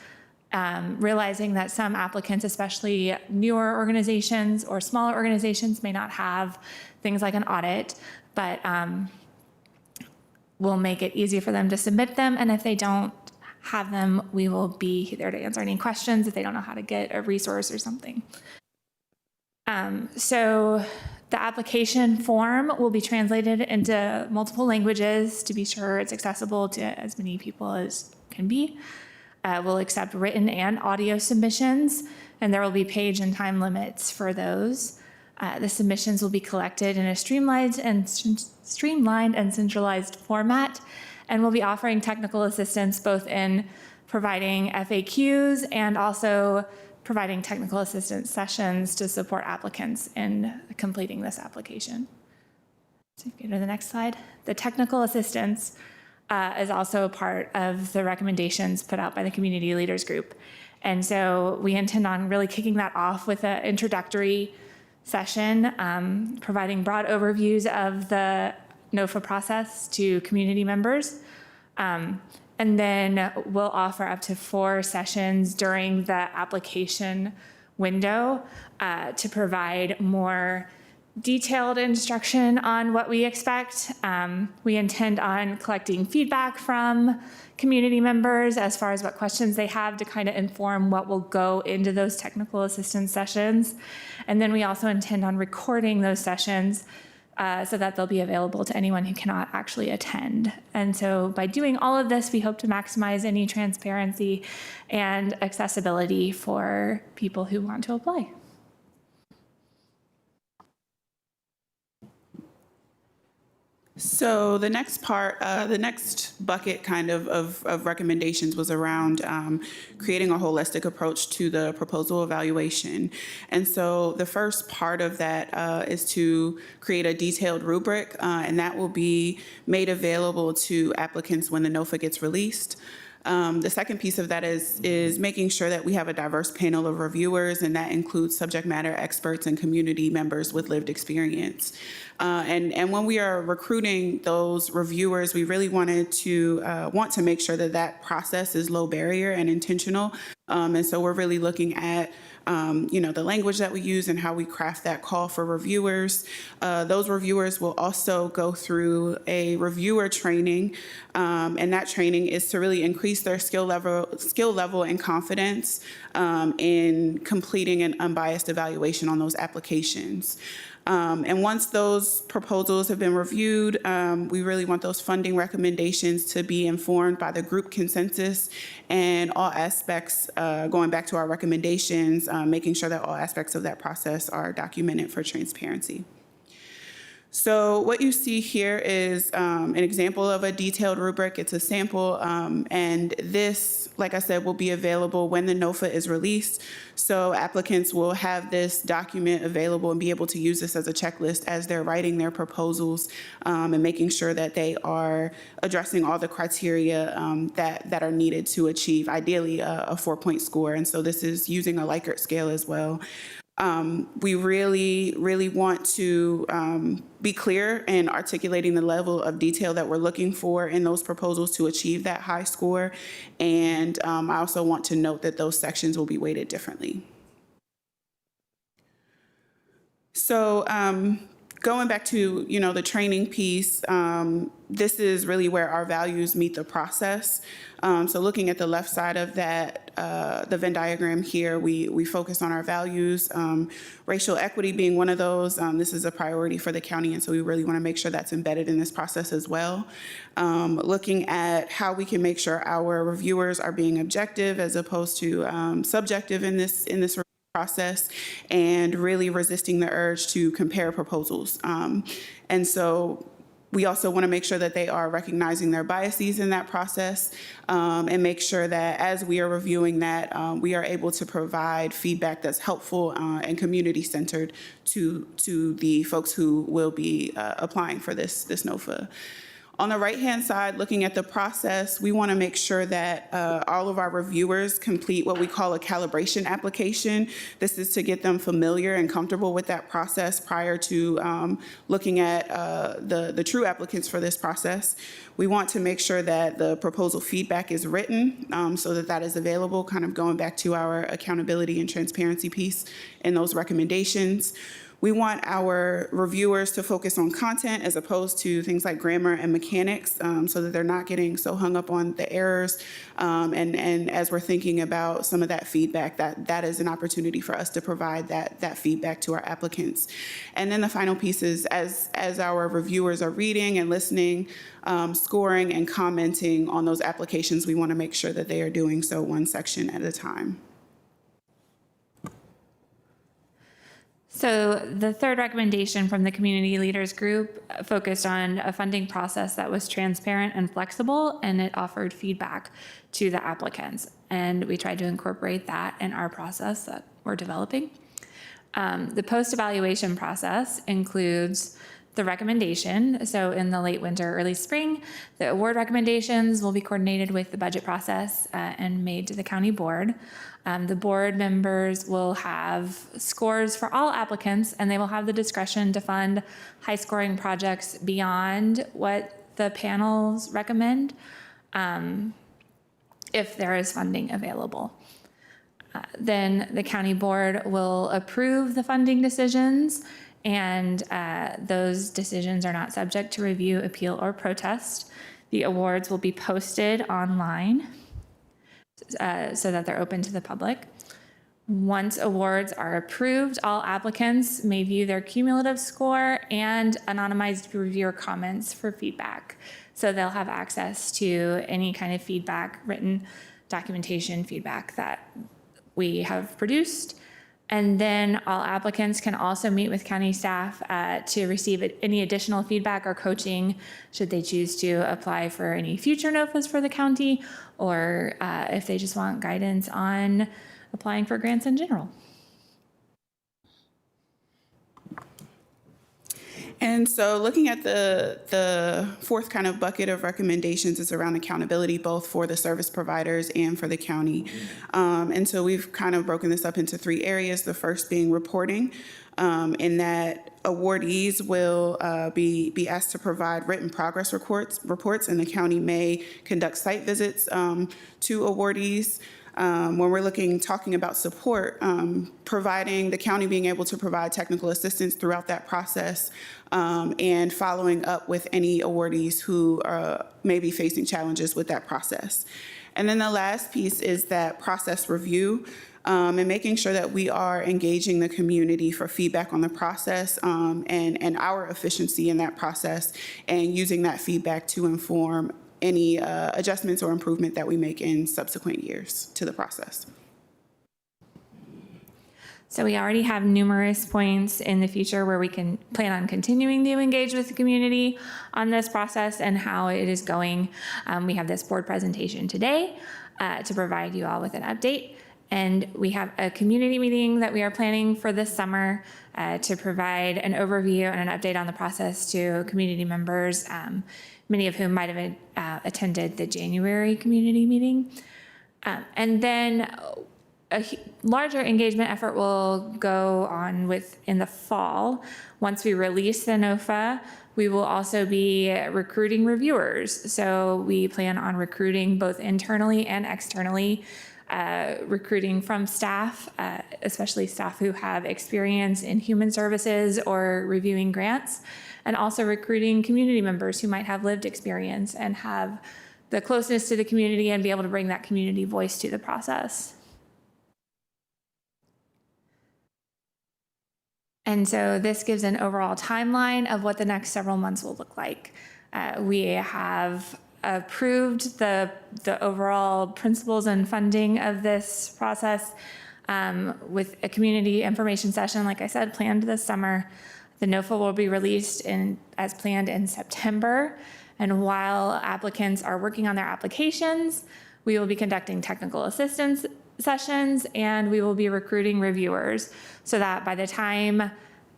realizing that some applicants, especially newer organizations or smaller organizations, may not have things like an audit, but we'll make it easy for them to submit them. And if they don't have them, we will be there to answer any questions if they don't know how to get a resource or something. So the application form will be translated into multiple languages to be sure it's accessible to as many people as can be. We'll accept written and audio submissions, and there will be page and time limits for those. The submissions will be collected in a streamlined and centralized format, and we'll be offering technical assistance both in providing FAQs and also providing technical assistance sessions to support applicants in completing this application. So if you go to the next slide. The technical assistance is also a part of the recommendations put out by the community leaders group. And so we intend on really kicking that off with an introductory session, providing broad overviews of the NOFA process to community members. And then we'll offer up to 4 sessions during the application window to provide more detailed instruction on what we expect. We intend on collecting feedback from community members as far as what questions they have to kind of inform what will go into those technical assistance sessions. And then we also intend on recording those sessions so that they'll be available to anyone who cannot actually attend. And so by doing all of this, we hope to maximize any transparency and accessibility for people who want to apply. So the next part, the next bucket kind of recommendations was around creating a holistic approach to the proposal evaluation. And so the first part of that is to create a detailed rubric, and that will be made available to applicants when the NOFA gets released. The second piece of that is making sure that we have a diverse panel of reviewers, and that includes subject matter experts and community members with lived experience. And when we are recruiting those reviewers, we really want to make sure that that process is low barrier and intentional. And so we're really looking at the language that we use and how we craft that call for reviewers. Those reviewers will also go through a reviewer training, and that training is to really increase their skill level and confidence in completing an unbiased evaluation on those applications. And once those proposals have been reviewed, we really want those funding recommendations to be informed by the group consensus and all aspects, going back to our recommendations, making sure that all aspects of that process are documented for transparency. So what you see here is an example of a detailed rubric. It's a sample, and this, like I said, will be available when the NOFA is released. So applicants will have this document available and be able to use this as a checklist as they're writing their proposals, and making sure that they are addressing all the criteria that are needed to achieve, ideally, a 4-point score. And so this is using a Likert scale as well. We really want to be clear in articulating the level of detail that we're looking for in those proposals to achieve that high score. And I also want to note that those sections will be weighted differently. So going back to, the training piece, this is really where our values meet the process. So looking at the left side of that, the Venn diagram here, we focus on our values, racial equity being one of those. This is a priority for the county, and so we really want to make sure that's embedded in this process as well. Looking at how we can make sure our reviewers are being objective as opposed to subjective in this process, and really resisting the urge to compare proposals. And so we also want to make sure that they are recognizing their biases in that process, and make sure that as we are reviewing that, we are able to provide feedback that's helpful and community-centered to the folks who will be applying for this NOFA. On the right-hand side, looking at the process, we want to make sure that all of our reviewers complete what we call a calibration application. This is to get them familiar and comfortable with that process prior to looking at the true applicants for this process. We want to make sure that the proposal feedback is written so that is available, kind of going back to our accountability and transparency piece in those recommendations. We want our reviewers to focus on content as opposed to things like grammar and mechanics, so that they're not getting so hung up on the errors. And as we're thinking about some of that feedback, that is an opportunity for us to provide that feedback to our applicants. And then the final piece is as our reviewers are reading and listening, scoring and commenting on those applications, we want to make sure that they are doing so one section at a time. So the third recommendation from the community leaders group focused on a funding process that was transparent and flexible, and it offered feedback to the applicants. And we tried to incorporate that in our process that we're developing. The post-evaluation process includes the recommendation. So in the late winter, early spring, the award recommendations will be coordinated with the budget process and made to the county board. The board members will have scores for all applicants, and they will have the discretion to fund high-scoring projects beyond what the panels recommend if there is funding available. Then the county board will approve the funding decisions, and those decisions are not subject to review, appeal, or protest. The awards will be posted online so that they're open to the public. Once awards are approved, all applicants may view their cumulative score and anonymized reviewer comments for feedback. So they'll have access to any kind of feedback, written documentation feedback that we have produced. And then all applicants can also meet with county staff to receive any additional feedback or coaching should they choose to apply for any future NOFAs for the county, or if they just want guidance on applying for grants in general. And so looking at the fourth kind of bucket of recommendations is around accountability, both for the service providers and for the county. And so we've kind of broken this up into 3 areas, the first being reporting, in that awardees will be asked to provide written progress reports, and the county may conduct site visits to awardees. When we're talking about support, providing the county being able to provide technical assistance throughout that process, and following up with any awardees who may be facing challenges with that process. And then the last piece is that process review, and making sure that we are engaging the community for feedback on the process and our efficiency in that process, and using that feedback to inform any adjustments or improvement that we make in subsequent years to the process. So we already have numerous points in the future where we can plan on continuing to engage with the community on this process and how it is going. We have this board presentation today to provide you all with an update. And we have a community meeting that we are planning for this summer to provide an overview and an update on the process to community members, many of whom might have attended the January community meeting. And then a larger engagement effort will go on in the fall. Once we release the NOFA, we will also be recruiting reviewers. So we plan on recruiting both internally and externally, recruiting from staff, especially staff who have experience in human services or reviewing grants, and also recruiting community members who might have lived experience and have the closeness to the community and be able to bring that community voice to the process. And so this gives an overall timeline of what the next several months will look like. We have approved the overall principles and funding of this process with a community information session, like I said, planned this summer. The NOFA will be released as planned in September. And while applicants are working on their applications, we will be conducting technical assistance sessions, and we will be recruiting reviewers so that by the time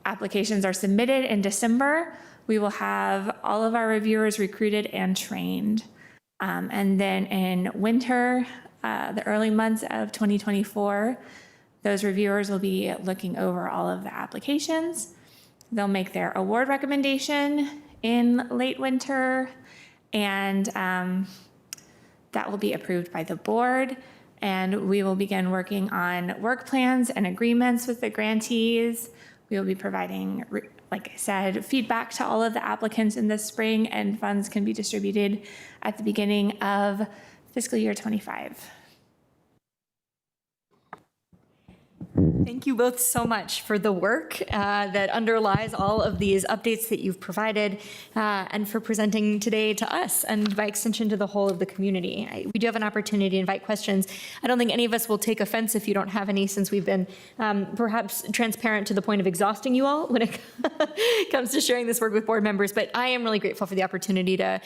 applications are submitted in December, we will have all of our reviewers recruited and trained. And then in winter, the early months of 2024, those reviewers will be looking over all of the applications. They'll make their award recommendation in late winter, and that will be approved by the board. And we will begin working on work plans and agreements with the grantees. We will be providing, like I said, feedback to all of the applicants in the spring, and funds can be distributed at the beginning of fiscal year 25. Thank you both so much for the work that underlies all of these updates that you've provided and for presenting today to us and by extension to the whole of the community. We do have an opportunity to invite questions. I don't think any of us will take offense if you don't have any, since we've been perhaps transparent to the point of exhausting you all when it comes to sharing this work with board members. But I am really grateful for the opportunity to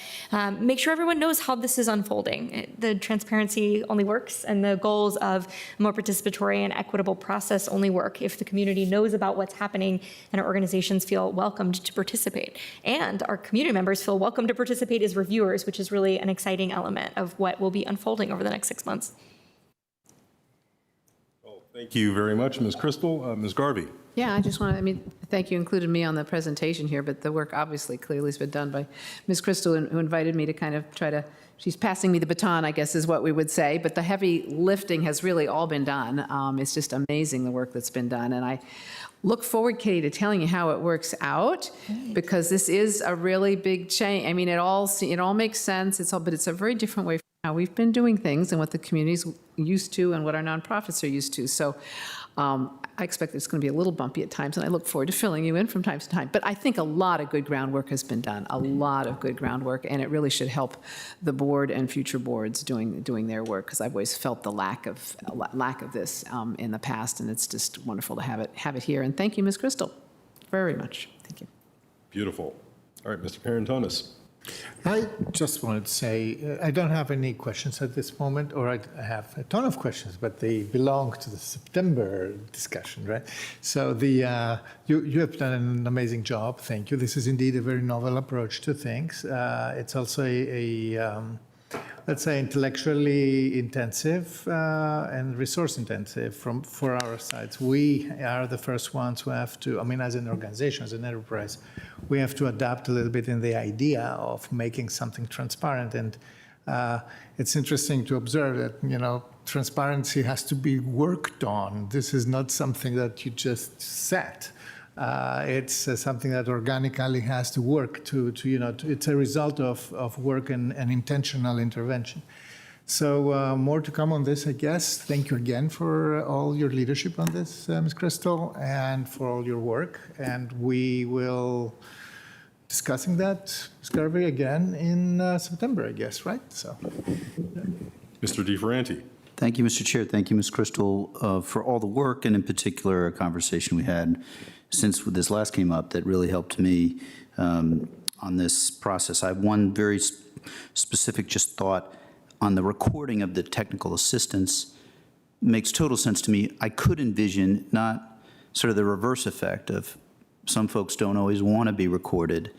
make sure everyone knows how this is unfolding. The transparency only works, and the goals of a more participatory and equitable process only work if the community knows about what's happening and our organizations feel welcomed to participate. And our community members feel welcome to participate as reviewers, which is really an exciting element of what will be unfolding over the next 6 months. Well, thank you very much, Ms. Crystal. Ms. Garvey. Yeah, I just want to, thank you, included me on the presentation here, but the work obviously clearly has been done by Ms. Crystal, who invited me to kind of try to, she's passing me the baton, I guess is what we would say, but the heavy lifting has really all been done. It's just amazing the work that's been done, and I look forward, Katie, to telling you how it works out, because this is a really big change. I mean, it all makes sense, but it's a very different way from how we've been doing things and what the community's used to and what our nonprofits are used to. So I expect it's going to be a little bumpy at times, and I look forward to filling you in from time to time. But I think a lot of good groundwork has been done, a lot of good groundwork, and it really should help the board and future boards doing their work, because I've always felt the lack of this in the past, and it's just wonderful to have it here. And thank you, Ms. Crystal, very much. Thank you. Beautiful. All right, Mr. Parentonis. I just wanted to say, I don't have any questions at this moment, or I have a ton of questions, but they belong to the September discussion, right? So you have done an amazing job. Thank you. This is indeed a very novel approach to things. It's also let's say, intellectually intensive and resource intensive for our sides. We are the first ones who have to, as an organization, as an enterprise, we have to adapt a little bit in the idea of making something transparent. And it's interesting to observe that, transparency has to be worked on. This is not something that you just set. It's something that organically has to work it's a result of work and intentional intervention. So more to come on this, I guess. Thank you again for all your leadership on this, Ms. Crystal, and for all your work. And we will discussing that, Ms. Garvey, again in September, I guess, right? So, Mr. DeFerranti. Thank you, Mr. Chair. Thank you, Ms. Crystal, for all the work, and in particular, a conversation we had since this last came up that really helped me on this process. I have one very specific just thought on the recording of the technical assistance. Makes total sense to me. I could envision not sort of the reverse effect of some folks don't always want to be recorded,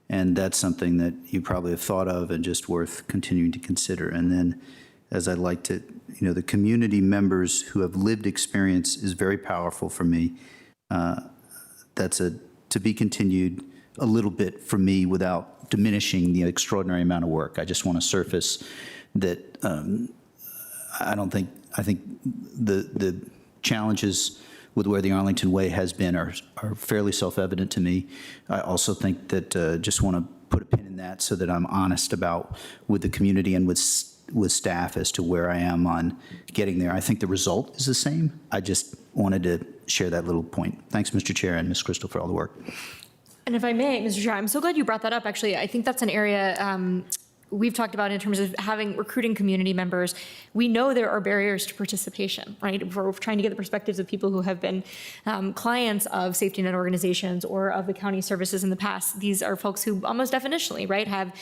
and that's something that you probably have thought of and just worth continuing to consider. And then, as I like to, the community members who have lived experience is very powerful for me. That's to be continued a little bit for me without diminishing the extraordinary amount of work. I just want to surface that I think the challenges with where the Arlington Way has been are fairly self-evident to me. I also think that just want to put a pin in that so that I'm honest about with the community and with staff as to where I am on getting there. I think the result is the same. I just wanted to share that little point. Thanks, Mr. Chair, and Ms. Crystal, for all the work. And if I may, Mr. Chair, I'm so glad you brought that up. Actually, I think that's an area we've talked about in terms of recruiting community members. We know there are barriers to participation, right? We're trying to get the perspectives of people who have been clients of safety net organizations or of the county services in the past. These are folks who almost definitionally, right, have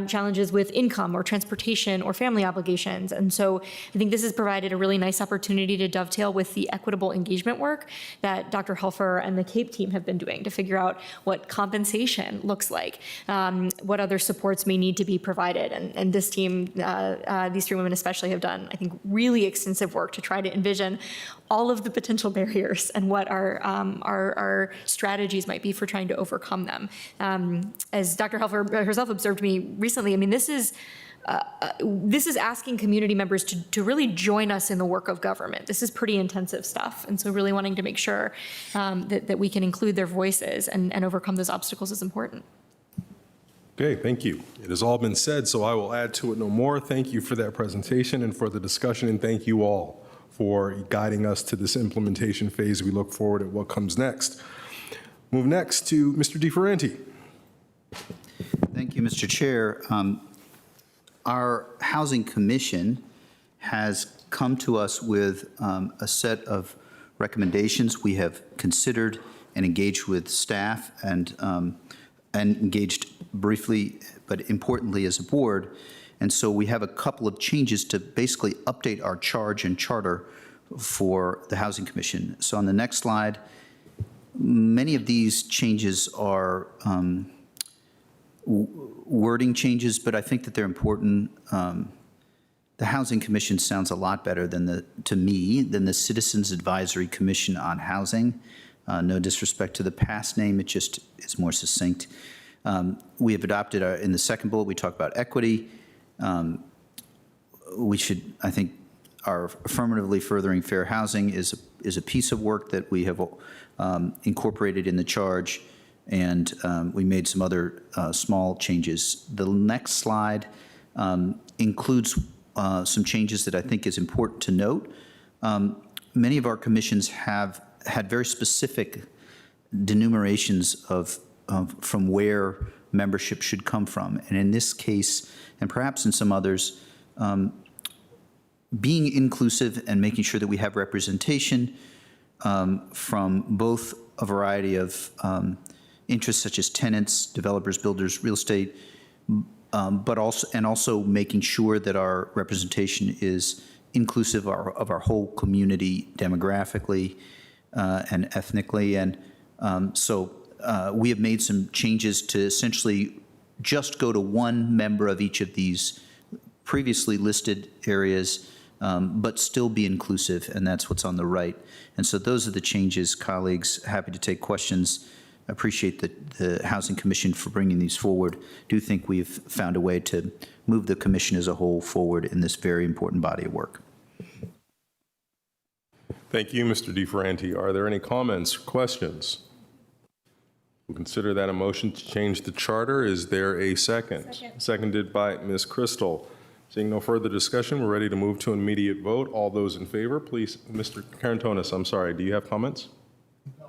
challenges with income or transportation or family obligations. And so I think this has provided a really nice opportunity to dovetail with the equitable engagement work that Dr. Helfer and the CAPE team have been doing to figure out what compensation looks like, what other supports may need to be provided. And this team, these three women especially, have done, I think, really extensive work to try to envision all of the potential barriers and what our strategies might be for trying to overcome them. As Dr. Helfer herself observed me recently, this is asking community members to really join us in the work of government. This is pretty intensive stuff. And so really wanting to make sure that we can include their voices and overcome those obstacles is important. Okay, thank you. It has all been said, so I will add to it no more. Thank you for that presentation and for the discussion, and thank you all for guiding us to this implementation phase. We look forward at what comes next. Move next to Mr. DeFerranti. Thank you, Mr. Chair. Our Housing Commission has come to us with a set of recommendations. We have considered and engaged with staff and engaged briefly, but importantly as a board. And so we have a couple of changes to basically update our charge and charter for the Housing Commission. So on the next slide, many of these changes are wording changes, but I think that they're important. The Housing Commission sounds a lot better to me than the Citizens Advisory Commission on Housing. No disrespect to the past name, it just is more succinct. We have adopted, in the second bullet, we talk about equity. We should, I think, our affirmatively furthering fair housing is a piece of work that we have incorporated in the charge, and we made some other small changes. The next slide includes some changes that I think is important to note. Many of our commissions have had very specific denumerations of from where membership should come from. And in this case, and perhaps in some others, being inclusive and making sure that we have representation from both a variety of interests such as tenants, developers, builders, real estate, but also making sure that our representation is inclusive of our whole community demographically and ethnically. And so we have made some changes to essentially just go to one member of each of these previously listed areas, but still be inclusive, and that's what's on the right. And so those are the changes, colleagues. Happy to take questions. I appreciate the Housing Commission for bringing these forward. Do think we've found a way to move the commission as a whole forward in this very important body of work. Thank you, Mr. DeFerranti. Are there any comments or questions? We'll consider that a motion to change the charter. Is there a second? Seconded by Ms. Crystal. Seeing no further discussion, we're ready to move to an immediate vote. All those in favor, please. Mr. Karantonis, I'm sorry, do you have comments?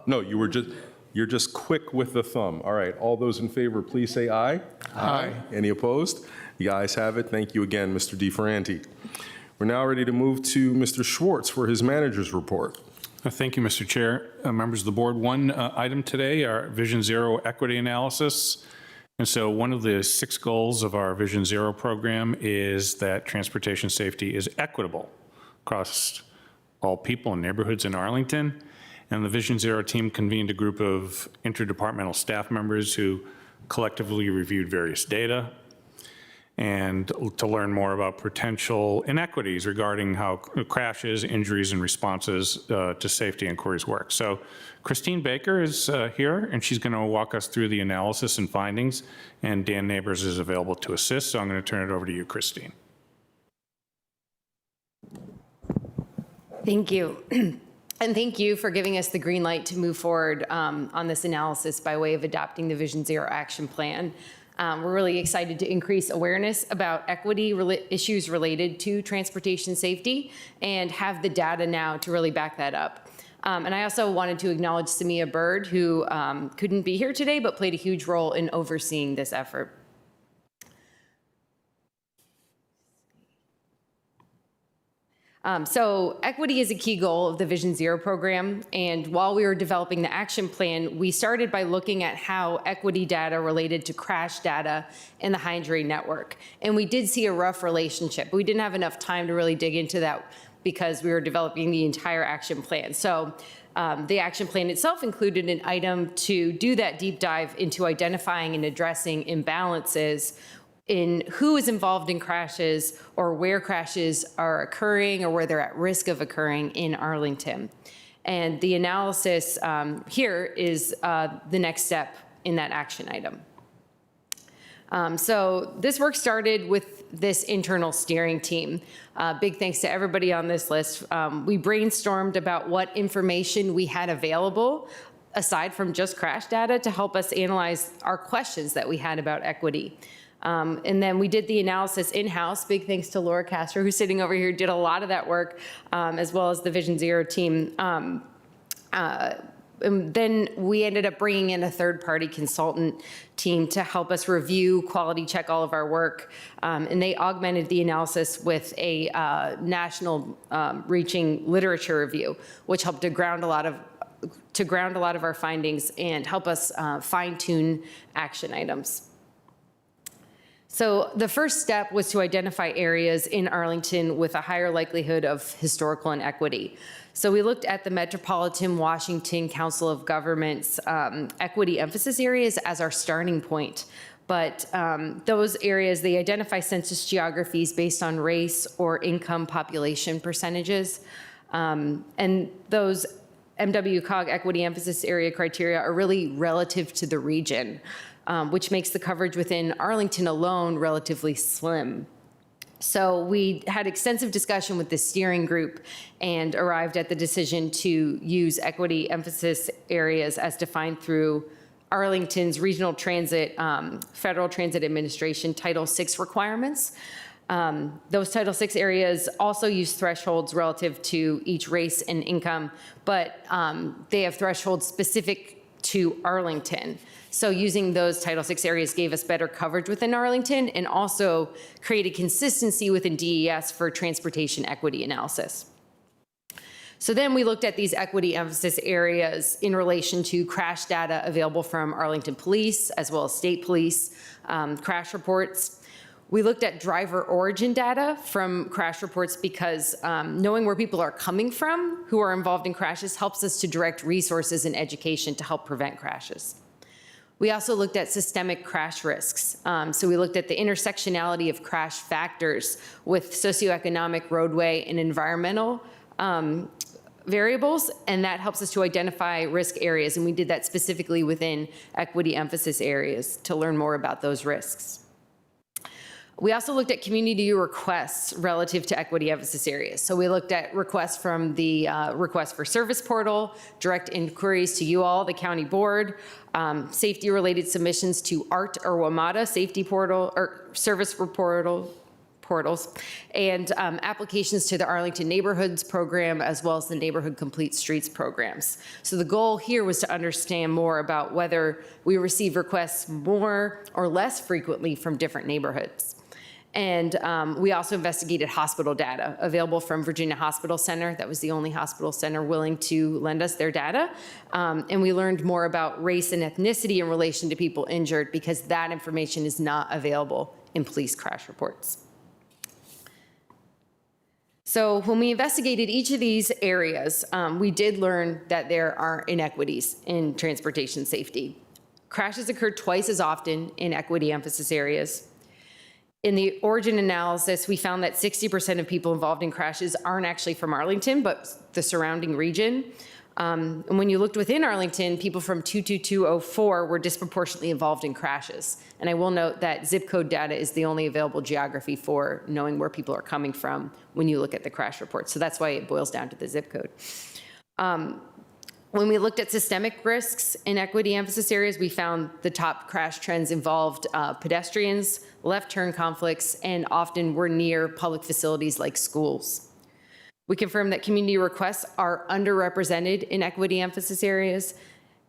No, you're just quick with the thumb. All right, all those in favor, please say aye. Aye. Any opposed? The ayes have it. Thank you again, Mr. DeFerranti. We're now ready to move to Mr. Schwartz for his manager's report. Thank you, Mr. Chair. Members of the board, one item today, our Vision Zero equity analysis. And so one of the 6 goals of our Vision Zero program is that transportation safety is equitable across all people and neighborhoods in Arlington. And the Vision Zero team convened a group of interdepartmental staff members who collectively reviewed various data and to learn more about potential inequities regarding how crashes, injuries, and responses to safety inquiries work. So Christine Baker is here, and she's going to walk us through the analysis and findings, and Dan Neighbors is available to assist. So I'm going to turn it over to you, Christine. Thank you. And thank you for giving us the green light to move forward on this analysis by way of adopting the Vision Zero action plan. We're really excited to increase awareness about equity issues related to transportation safety and have the data now to really back that up. And I also wanted to acknowledge Samia Bird, who couldn't be here today, but played a huge role in overseeing this effort. So equity is a key goal of the Vision Zero program. And while we were developing the action plan, we started by looking at how equity data related to crash data in the high injury network. And we did see a rough relationship. We didn't have enough time to really dig into that because we were developing the entire action plan. So the action plan itself included an item to do that deep dive into identifying and addressing imbalances in who is involved in crashes or where crashes are occurring or where they're at risk of occurring in Arlington. And the analysis here is the next step in that action item. So this work started with this internal steering team. Big thanks to everybody on this list. We brainstormed about what information we had available aside from just crash data to help us analyze our questions that we had about equity. And then we did the analysis in-house. Big thanks to Laura Castro, who's sitting over here, did a lot of that work, as well as the Vision Zero team. And then we ended up bringing in a third-party consultant team to help us review, quality check all of our work. And they augmented the analysis with a national reaching literature review, which helped to ground a lot of our findings and help us fine-tune action items. So the first step was to identify areas in Arlington with a higher likelihood of historical inequity. So we looked at the Metropolitan Washington Council of Governments equity emphasis areas as our starting point. But those areas, they identify census geographies based on race or income population percentages. And those MWCOG equity emphasis area criteria are really relative to the region, which makes the coverage within Arlington alone relatively slim. So we had extensive discussion with the steering group and arrived at the decision to use equity emphasis areas as defined through Arlington's Regional Transit, Federal Transit Administration Title VI requirements. Those Title VI areas also use thresholds relative to each race and income, but they have thresholds specific to Arlington. So using those Title VI areas gave us better coverage within Arlington and also created consistency within DES for transportation equity analysis. So then we looked at these equity emphasis areas in relation to crash data available from Arlington Police as well as state police crash reports. We looked at driver origin data from crash reports because knowing where people are coming from who are involved in crashes helps us to direct resources and education to help prevent crashes. We also looked at systemic crash risks. So we looked at the intersectionality of crash factors with socioeconomic, roadway, and environmental variables, and that helps us to identify risk areas, and we did that specifically within equity emphasis areas to learn more about those risks. We also looked at community requests relative to equity emphasis areas. So we looked at requests from the Request for Service portal, direct inquiries to you all, the county board, safety-related submissions to ART or WMATA safety portal or service portals, and applications to the Arlington Neighborhoods program as well as the Neighborhood Complete Streets programs. So the goal here was to understand more about whether we receive requests more or less frequently from different neighborhoods. And we also investigated hospital data available from Virginia Hospital Center. That was the only hospital center willing to lend us their data. And we learned more about race and ethnicity in relation to people injured because that information is not available in police crash reports. So when we investigated each of these areas, we did learn that there are inequities in transportation safety. Crashes occur twice as often in equity emphasis areas. In the origin analysis, we found that 60% of people involved in crashes aren't actually from Arlington, but the surrounding region. And when you looked within Arlington, people from 22204 were disproportionately involved in crashes. And I will note that zip code data is the only available geography for knowing where people are coming from when you look at the crash reports. So that's why it boils down to the zip code. When we looked at systemic risks in equity emphasis areas, we found the top crash trends involved pedestrians, left turn conflicts, and often were near public facilities like schools. We confirmed that community requests are underrepresented in equity emphasis areas,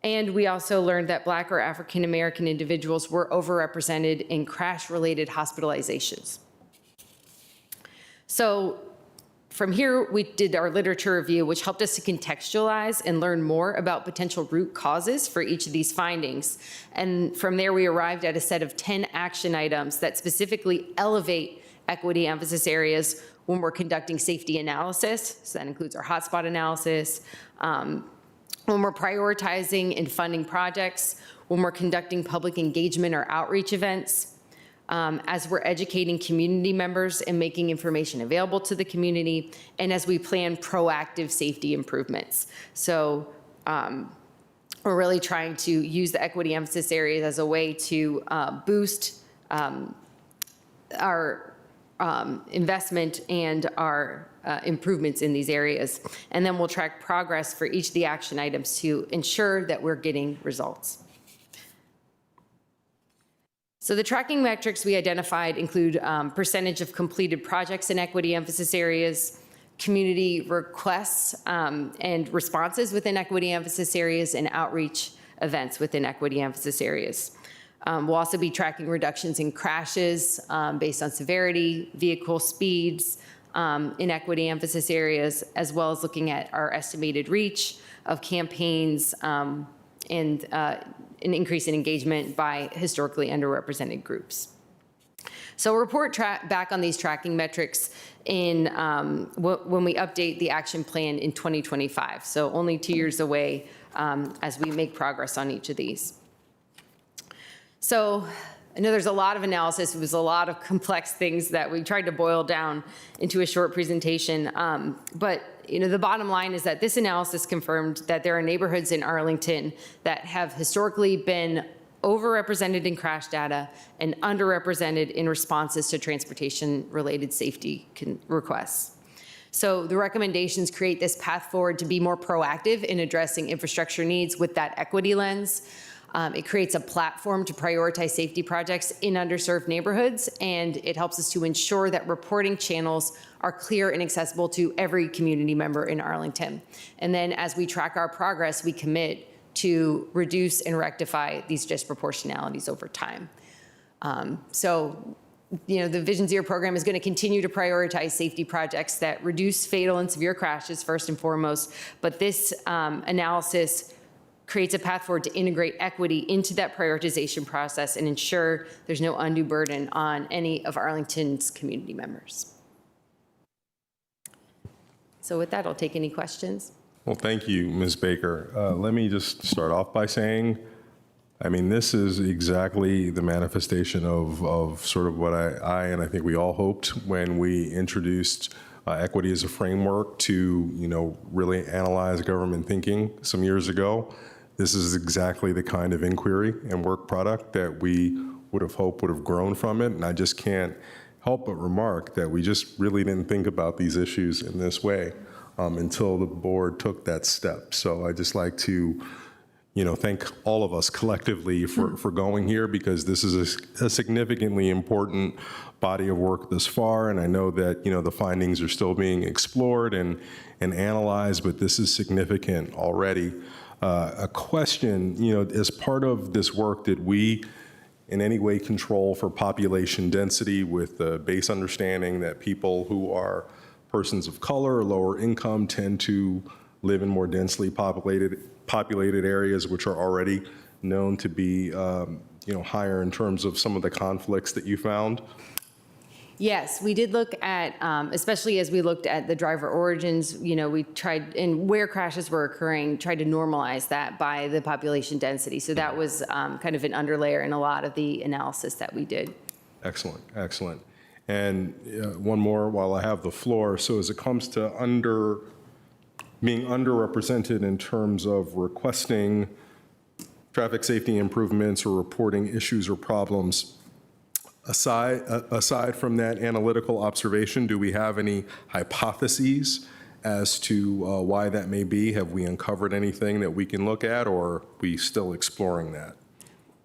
and we also learned that Black or African American individuals were overrepresented in crash-related hospitalizations. So from here, we did our literature review, which helped us to contextualize and learn more about potential root causes for each of these findings. And from there, we arrived at a set of 10 action items that specifically elevate equity emphasis areas when we're conducting safety analysis. So that includes our hotspot analysis, when we're prioritizing and funding projects, when we're conducting public engagement or outreach events, as we're educating community members and making information available to the community, and as we plan proactive safety improvements. So we're really trying to use the equity emphasis areas as a way to boost our investment and our improvements in these areas. And then we'll track progress for each of the action items to ensure that we're getting results. So the tracking metrics we identified include percentage of completed projects in equity emphasis areas, community requests and responses within equity emphasis areas, and outreach events within equity emphasis areas. We'll also be tracking reductions in crashes based on severity, vehicle speeds in equity emphasis areas, as well as looking at our estimated reach of campaigns and an increase in engagement by historically underrepresented groups. So we'll report back on these tracking metrics in when we update the action plan in 2025. So only 2 years away as we make progress on each of these. So I know there's a lot of analysis. It was a lot of complex things that we tried to boil down into a short presentation. But the bottom line is that this analysis confirmed that there are neighborhoods in Arlington that have historically been overrepresented in crash data and underrepresented in responses to transportation-related safety requests. So the recommendations create this path forward to be more proactive in addressing infrastructure needs with that equity lens. It creates a platform to prioritize safety projects in underserved neighborhoods, and it helps us to ensure that reporting channels are clear and accessible to every community member in Arlington. And then as we track our progress, we commit to reduce and rectify these disproportionalities over time. The Vision Zero program is going to continue to prioritize safety projects that reduce fatal and severe crashes first and foremost, but this analysis creates a path forward to integrate equity into that prioritization process and ensure there's no undue burden on any of Arlington's community members. So with that, I'll take any questions. Well, thank you, Ms. Baker. Let me just start off by saying, I mean, this is exactly the manifestation of sort of what I and I think we all hoped when we introduced equity as a framework to, really analyze government thinking some years ago. This is exactly the kind of inquiry and work product that we would have hoped would have grown from it. And I just can't help but remark that we just really didn't think about these issues in this way until the board took that step. So I'd just like to, thank all of us collectively for going here, because this is a significantly important body of work thus far. And I know that, the findings are still being explored and analyzed, but this is significant already. A question, as part of this work, did we in any way control for population density with the base understanding that people who are persons of color or lower income tend to live in more densely populated areas, which are already known to be, higher in terms of some of the conflicts that you found? Yes, we did look at, especially as we looked at the driver origins, we tried, and where crashes were occurring, tried to normalize that by the population density. So that was kind of an underlayer in a lot of the analysis that we did. Excellent, excellent. And one more while I have the floor. So as it comes to being underrepresented in terms of requesting traffic safety improvements or reporting issues or problems, aside from that analytical observation, do we have any hypotheses as to why that may be? Have we uncovered anything that we can look at, or are we still exploring that?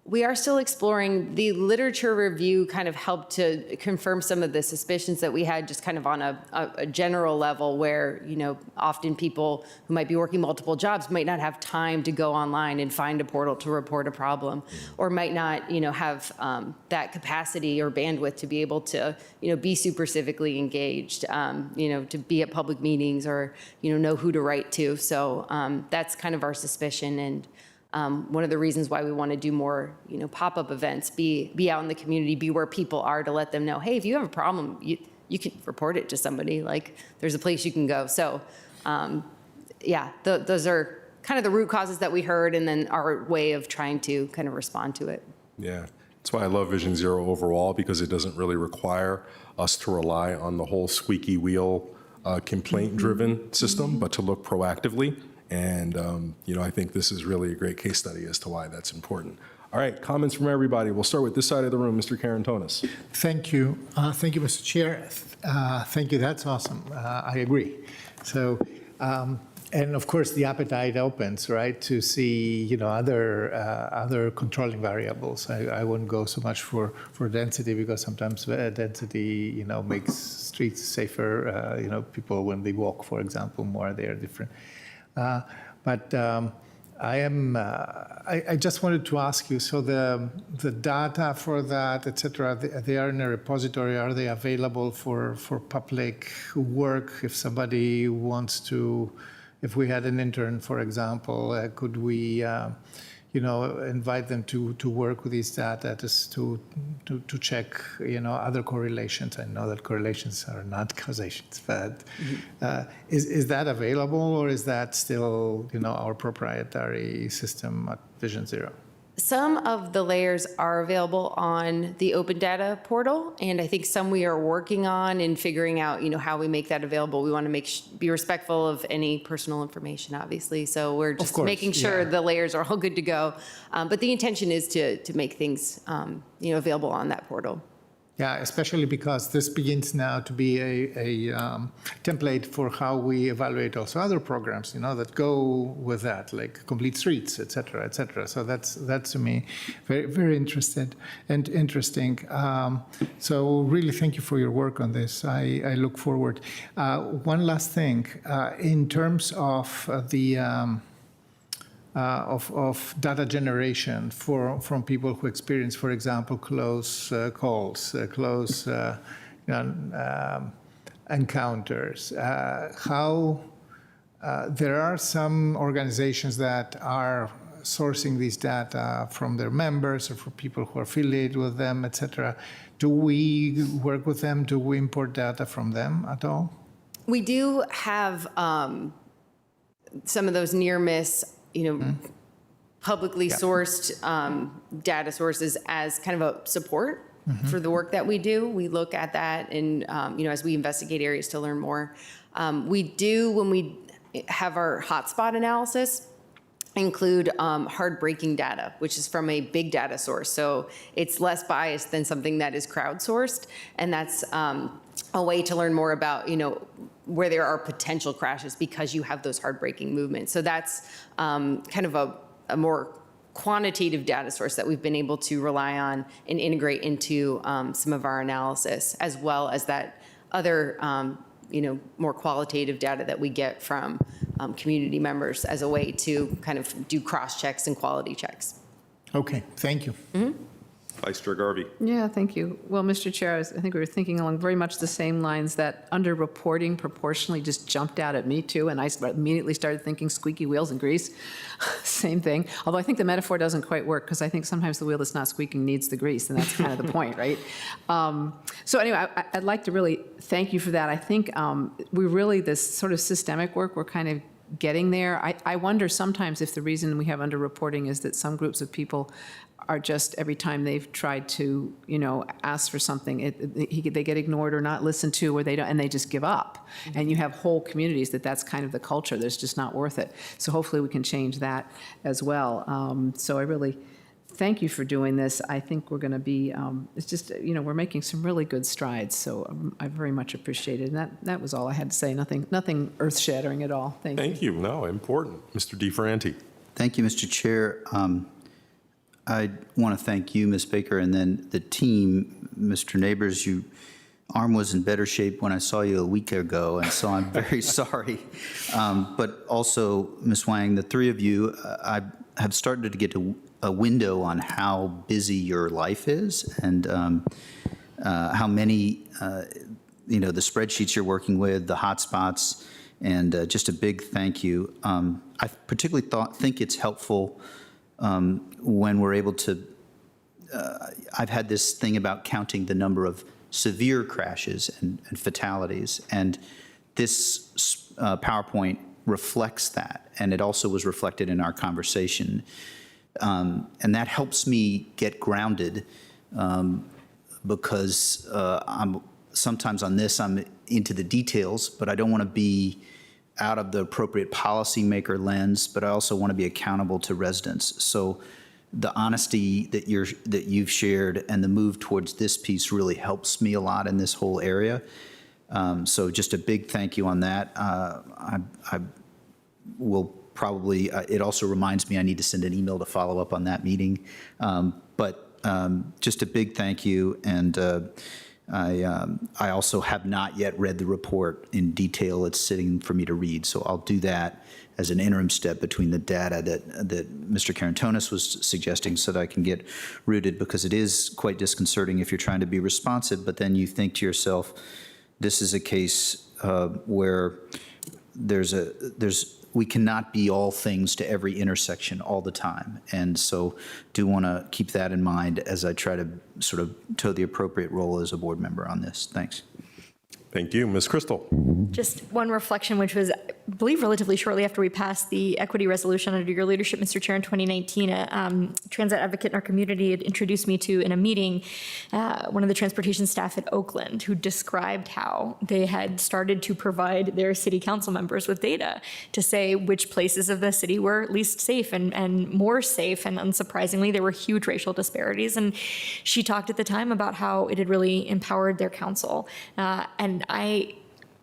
We are still exploring. The literature review kind of helped to confirm some of the suspicions that we had, just kind of on a general level, where, often people who might be working multiple jobs might not have time to go online and find a portal to report a problem, or might not, have that capacity or bandwidth to be able to, be super civically engaged, to be at public meetings or, know who to write to. So that's kind of our suspicion. And one of the reasons why we want to do more, pop-up events, be out in the community, be where people are, to let them know, hey, if you have a problem, you can report it to somebody. Like, there's a place you can go. So, those are kind of the root causes that we heard, and then our way of trying to kind of respond to it. Yeah, that's why I love Vision Zero overall, because it doesn't really require us to rely on the whole squeaky wheel complaint-driven system, but to look proactively. And, I think this is really a great case study as to why that's important. All right, comments from everybody. We'll start with this side of the room, Mr. Karantonis. Thank you. Thank you, Mr. Chair. Thank you. That's awesome. I agree. So, and of course, the appetite opens, right, to see, other controlling variables. I wouldn't go so much for density, because sometimes density, makes streets safer. People, when they walk, for example, more, they are different. But I just wanted to ask you, so the data for that, et cetera, they are in a repository. Are they available for public work? If somebody wants to, if we had an intern, for example, could we, invite them to work with these data to check, other correlations. I know that correlations are not causations, but is that available, or is that still, our proprietary system at Vision Zero? Some of the layers are available on the open data portal, and I think some we are working on and figuring out, how we make that available. We want to be respectful of any personal information, obviously. So we're just making sure the layers are all good to go. But the intention is to make things, available on that portal. Yeah, especially because this begins now to be a template for how we evaluate also other programs, that go with that, like Complete Streets, et cetera, et cetera. So that's to me very, very interesting. So really thank you for your work on this. I look forward. One last thing, in terms of the of data generation from people who experience, for example, close calls, close encounters. How there are some organizations that are sourcing these data from their members or for people who are affiliated with them, et cetera. Do we work with them? Do we import data from them at all? We do have some of those near miss, publicly sourced data sources as kind of a support for the work that we do. We look at that and, as we investigate areas to learn more. We do, when we have our hotspot analysis, include hard-breaking data, which is from a big data source. So it's less biased than something that is crowdsourced. And that's a way to learn more about, where there are potential crashes because you have those hard-breaking movements. So that's kind of a more quantitative data source that we've been able to rely on and integrate into some of our analysis, as well as that other more qualitative data that we get from community members as a way to kind of do cross-checks and quality checks. Okay, thank you. Vice Chair Garvey. Yeah, thank you. Well, Mr. Chair, I think we were thinking along very much the same lines, that under-reporting proportionally just jumped out at me, too, and I immediately started thinking squeaky wheels and grease. Same thing. Although I think the metaphor doesn't quite work, because I think sometimes the wheel that's not squeaking needs the grease, and that's kind of the point, right? So anyway, I'd like to really thank you for that. I think we really, this sort of systemic work, we're kind of getting there. I wonder sometimes if the reason we have under-reporting is that some groups of people are just, every time they've tried to, ask for something, they get ignored or not listened to, or they don't, and they just give up. And you have whole communities that's kind of the culture. That's just not worth it. So hopefully we can change that as well. So I really thank you for doing this. I think we're going to be, it's just, we're making some really good strides. So I very much appreciate it. And that was all I had to say. Nothing earth-shattering at all. Thank you. Thank you. No, important. Mr. DeFerranti. Thank you, Mr. Chair. I want to thank you, Ms. Baker, and then the team. Mr. Neighbors, your arm was in better shape when I saw you a week ago, and so I'm very sorry. But also, Ms. Wang, the three of you, I have started to get a window on how busy your life is, and how many, the spreadsheets you're working with, the hotspots, and just a big thank you. I particularly think it's helpful when we're able to, I've had this thing about counting the number of severe crashes and fatalities, and this PowerPoint reflects that, and it also was reflected in our conversation. And that helps me get grounded, because sometimes on this I'm into the details, but I don't want to be out of the appropriate policymaker lens, but I also want to be accountable to residents. So the honesty that you've shared and the move towards this piece really helps me a lot in this whole area. So just a big thank you on that. I will probably, it also reminds me I need to send an email to follow up on that meeting. But just a big thank you. And I also have not yet read the report in detail. It's sitting for me to read, so I'll do that as an interim step between the data that Mr. Karantonis was suggesting, so that I can get rooted, because it is quite disconcerting if you're trying to be responsive, but then you think to yourself, this is a case where there's we cannot be all things to every intersection all the time. And so do want to keep that in mind as I try to sort of toe the appropriate role as a board member on this. Thanks. Thank you. Ms. Crystal. Just one reflection, which was, I believe, relatively shortly after we passed the equity resolution under your leadership, Mr. Chair, in 2019, a transit advocate in our community had introduced me to, in a meeting, one of the transportation staff at Oakland, who described how they had started to provide their city council members with data to say which places of the city were least safe and more safe. And unsurprisingly, there were huge racial disparities. And she talked at the time about how it had really empowered their council. And I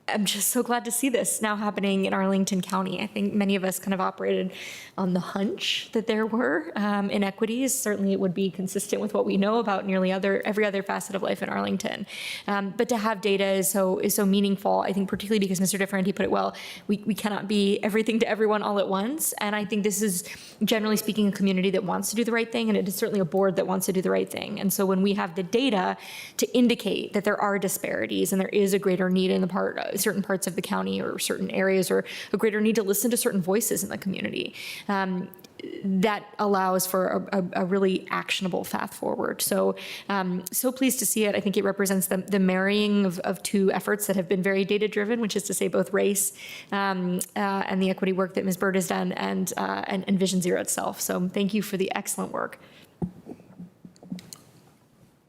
am just so glad to see this now happening in Arlington County. I think many of us kind of operated on the hunch that there were inequities. Certainly it would be consistent with what we know about nearly every other facet of life in Arlington. But to have data is so meaningful, I think, particularly because Mr. DeFerranti put it well, we cannot be everything to everyone all at once. And I think this is, generally speaking, a community that wants to do the right thing, and it is certainly a board that wants to do the right thing. And so when we have the data to indicate that there are disparities and there is a greater need in certain parts of the county or certain areas, or a greater need to listen to certain voices in the community, that allows for a really actionable path forward. So, so pleased to see it. I think it represents the marrying of two efforts that have been very data-driven, which is to say both race and the equity work that Ms. Bird has done, and Vision Zero itself. So thank you for the excellent work.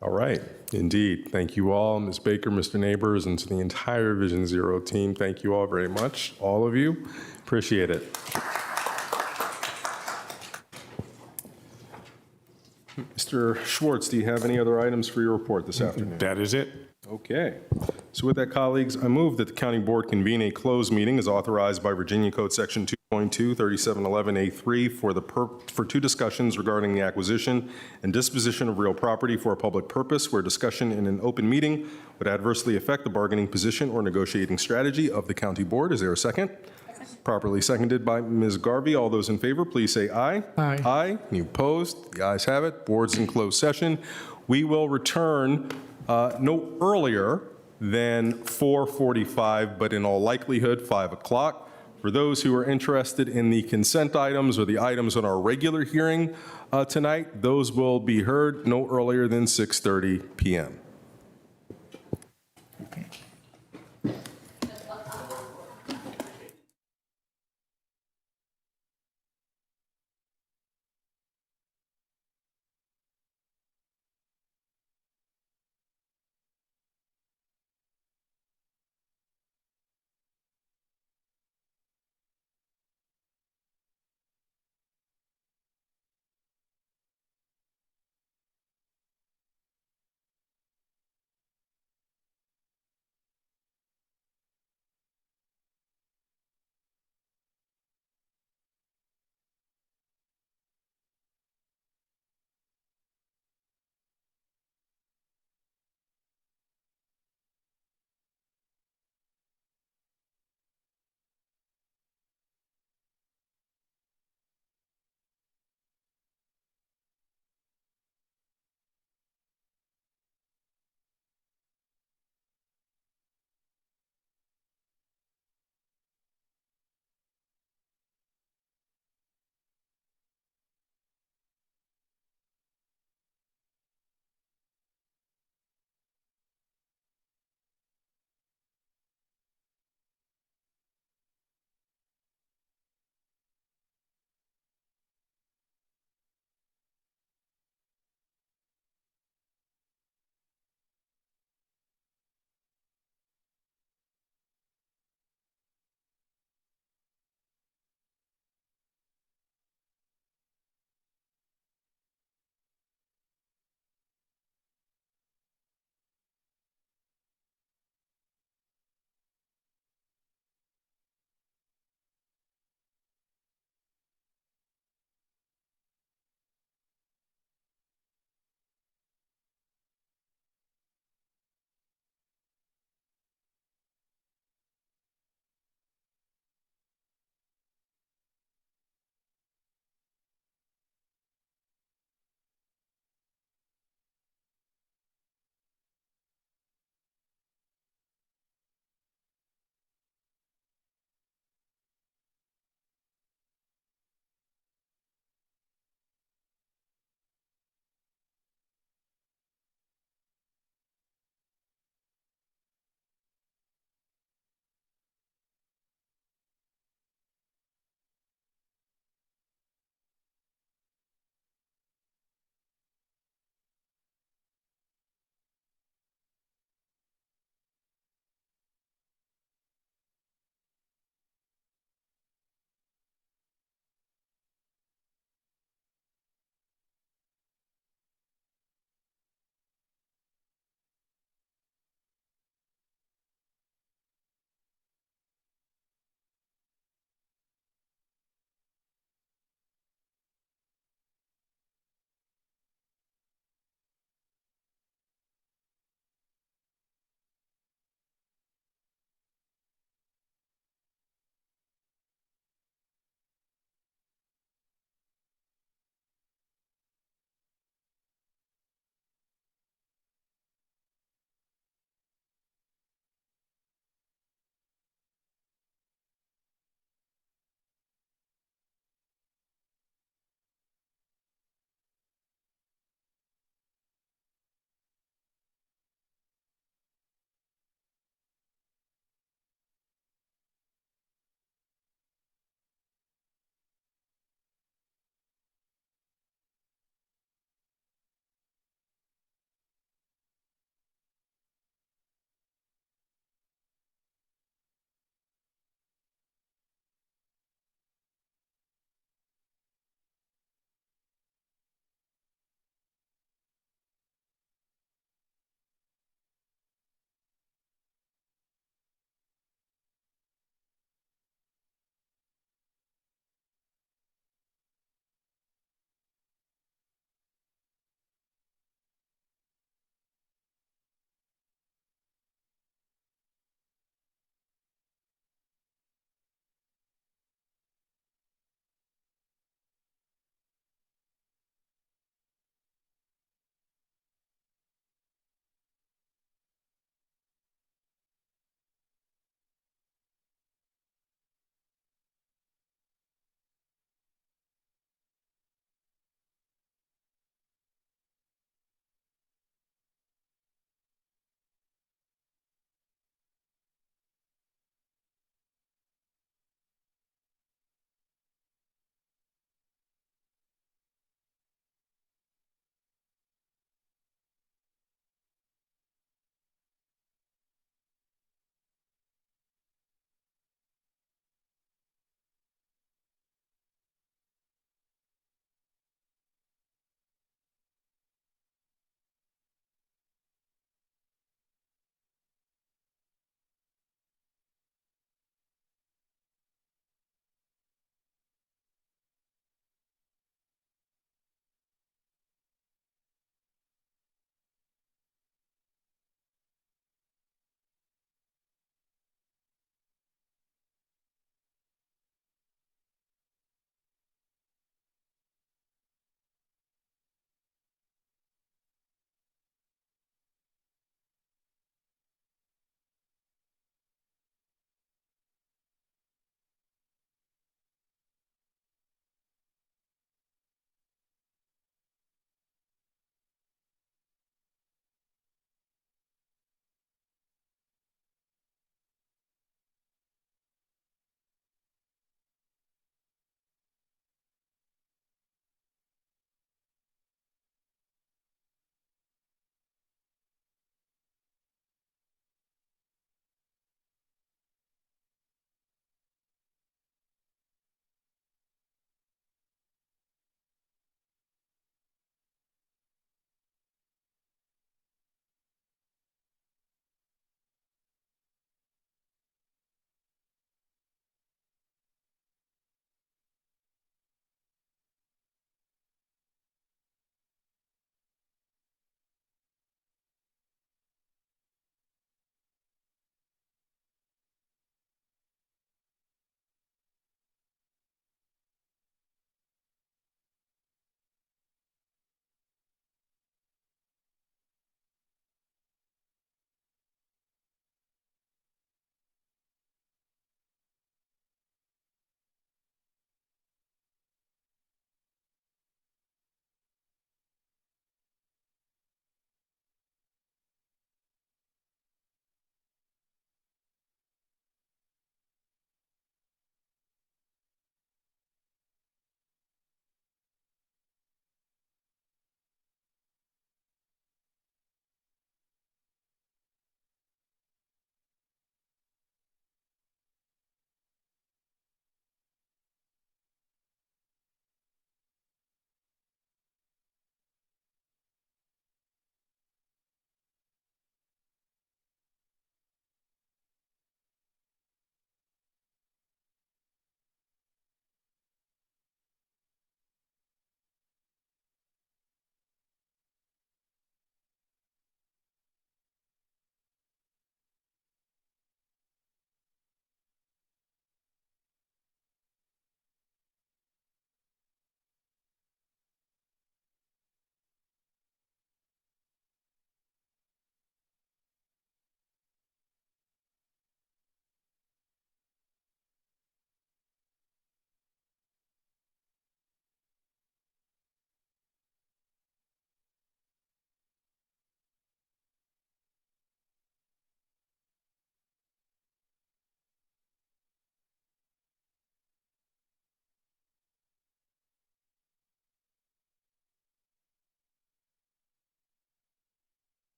All right, indeed. Thank you all, Ms. Baker, Mr. Neighbors, and to the entire Vision Zero team. Thank you all very much, all of you. Appreciate it. Mr. Schwartz, do you have any other items for your report this afternoon? That is it. Okay. So with that, colleagues, I move that the county board convene a closed meeting as authorized by Virginia Code Section 2.2, 3711A3 for two discussions regarding the acquisition and disposition of real property for a public purpose where discussion in an open meeting would adversely affect the bargaining position or negotiating strategy of the county board. Is there a second? Properly seconded by Ms. Garvey. All those in favor, please say aye. Aye. Aye. Any opposed? The ayes have it. Board's in closed session. We will return no earlier than 4:45, but in all likelihood, 5 o'clock. For those who are interested in the consent items or the items on our regular hearing tonight, those will be heard no earlier than 6:30 p.m.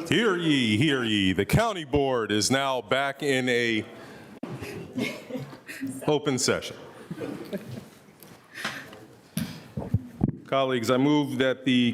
Hear ye, hear ye. The county board is now back in a open session. Colleagues, I move that the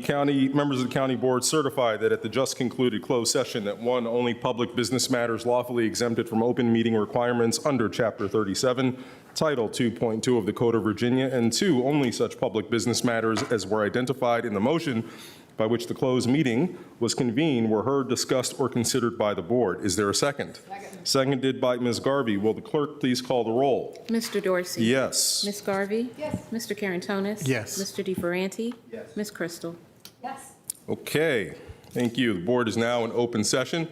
members of the county board certify that at the just concluded closed session that one, only public business matters lawfully exempted from open meeting requirements under Chapter 37, Title 2.2 of the Code of Virginia, and two, only such public business matters as were identified in the motion by which the closed meeting was convened were heard, discussed, or considered by the board. Is there a second? Seconded by Ms. Garvey. Will the clerk please call the roll? Mr. Dorsey? Yes. Ms. Garvey? Yes. Mr. Carantonis? Yes. Mr. DeFerranti? Yes. Ms. Crystal? Yes. Okay, thank you. The board is now in open session.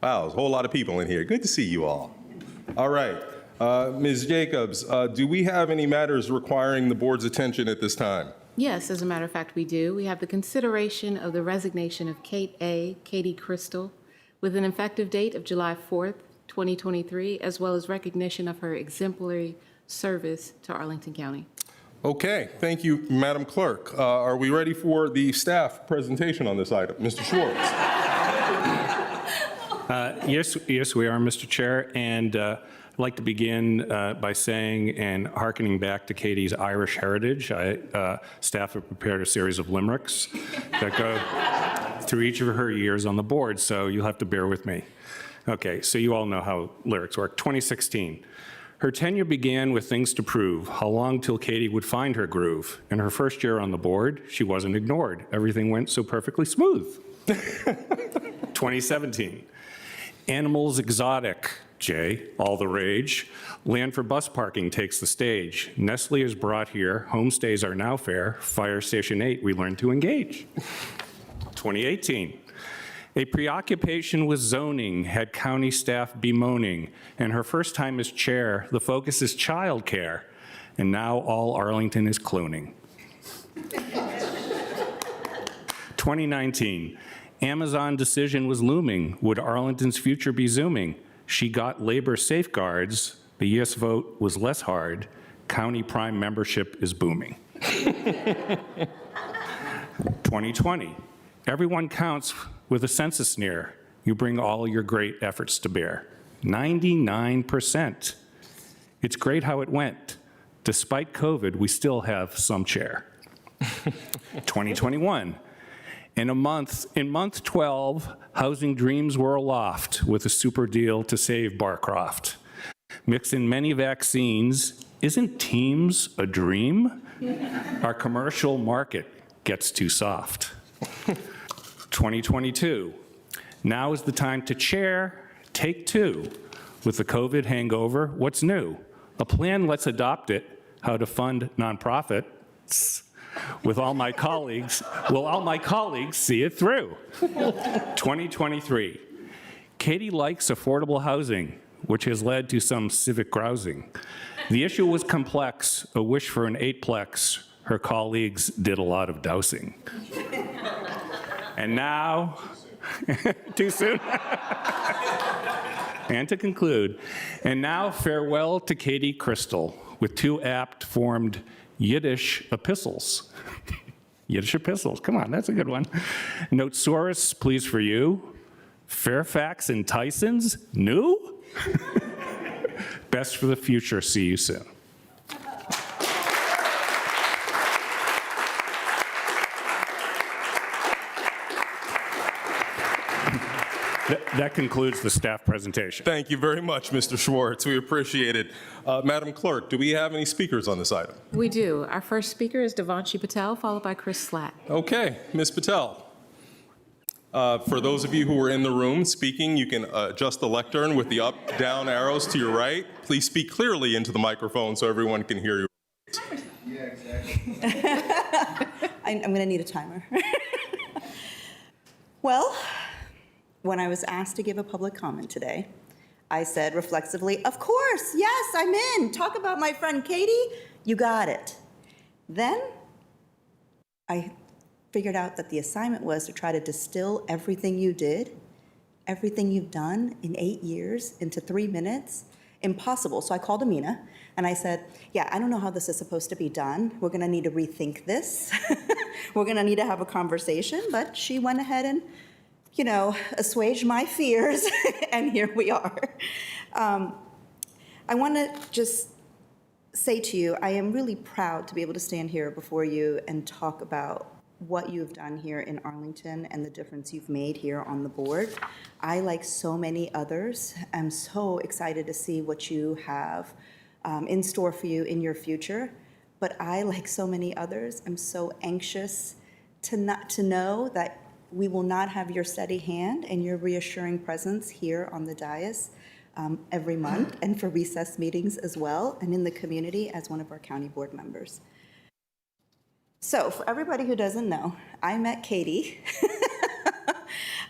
Wow, there's a whole lot of people in here. Good to see you all. All right, Ms. Jacobs, do we have any matters requiring the board's attention at this time? Yes, as a matter of fact, we do. We have the consideration of the resignation of Katie Crystal, with an effective date of July 4th, 2023, as well as recognition of her exemplary service to Arlington County. Okay, thank you, Madam Clerk. Are we ready for the staff presentation on this item? Mr. Schwartz. Yes, we are, Mr. Chair, and I'd like to begin by saying and hearkening back to Katie's Irish heritage. Staff have prepared a series of limericks that go through each of her years on the board, so you'll have to bear with me. Okay, so you all know how lyrics work. 2016. Her tenure began with things to prove, how long till Katie would find her groove. In her first year on the board, she wasn't ignored. Everything went so perfectly smooth. 2017. Animals exotic, Jay, all the rage. Land for bus parking takes the stage. Nestle is brought here. Homestays are now fair. Fire Station 8, we learned to engage. 2018. A preoccupation with zoning had county staff bemoaning. And her first time as chair, the focus is childcare. And now all Arlington is cloning. 2019. Amazon decision was looming. Would Arlington's future be zooming? She got labor safeguards. The yes vote was less hard. County Prime membership is booming. 2020. Everyone counts with a census near. You bring all your great efforts to bear. 99%. It's great how it went. Despite COVID, we still have some chair. 2021. In month 12, housing dreams were aloft with a super deal to save Barcroft. Mix in many vaccines. Isn't Teams a dream? Our commercial market gets too soft. 2022. Now is the time to chair, take two. With the COVID hangover, what's new? A plan, let's adopt it. How to fund nonprofits. With all my colleagues, will all my colleagues see it through? 2023. Katie likes affordable housing, which has led to some civic grousing. The issue was complex, a wish for an 8-plex. Her colleagues did a lot of dousing. And now, too soon? And to conclude, and now farewell to Katie Crystal with two apt formed Yiddish epistles. Yiddish epistles, come on, that's a good one. Notesaurus, please for you. Fairfax and Tyson's, new? Best for the future, see you soon. That concludes the staff presentation. Thank you very much, Mr. Schwartz. We appreciate it. Madam Clerk, do we have any speakers on this item? We do. Our first speaker is Devanshi Patel, followed by Chris Slatt. Okay, Ms. Patel. For those of you who are in the room speaking, you can adjust the lectern with the up, down arrows to your right. Please speak clearly into the microphone so everyone can hear you. Yeah, exactly. I'm going to need a timer. Well, when I was asked to give a public comment today, I said reflexively, of course, yes, I'm in. Talk about my friend Katie. You got it. Then I figured out that the assignment was to try to distill everything you did, everything you've done in 8 years into 3 minutes. Impossible. So I called Amina and I said, yeah, I don't know how this is supposed to be done. We're going to need to rethink this. We're going to need to have a conversation. But she went ahead and assuage my fears, and here we are. I want to just say to you, I am really proud to be able to stand here before you and talk about what you've done here in Arlington and the difference you've made here on the board. I, like so many others, am so excited to see what you have in store for you in your future. But I, like so many others, am so anxious to know that we will not have your steady hand and your reassuring presence here on the dais every month, and for recess meetings as well, and in the community as one of our county board members. So for everybody who doesn't know, I met Katie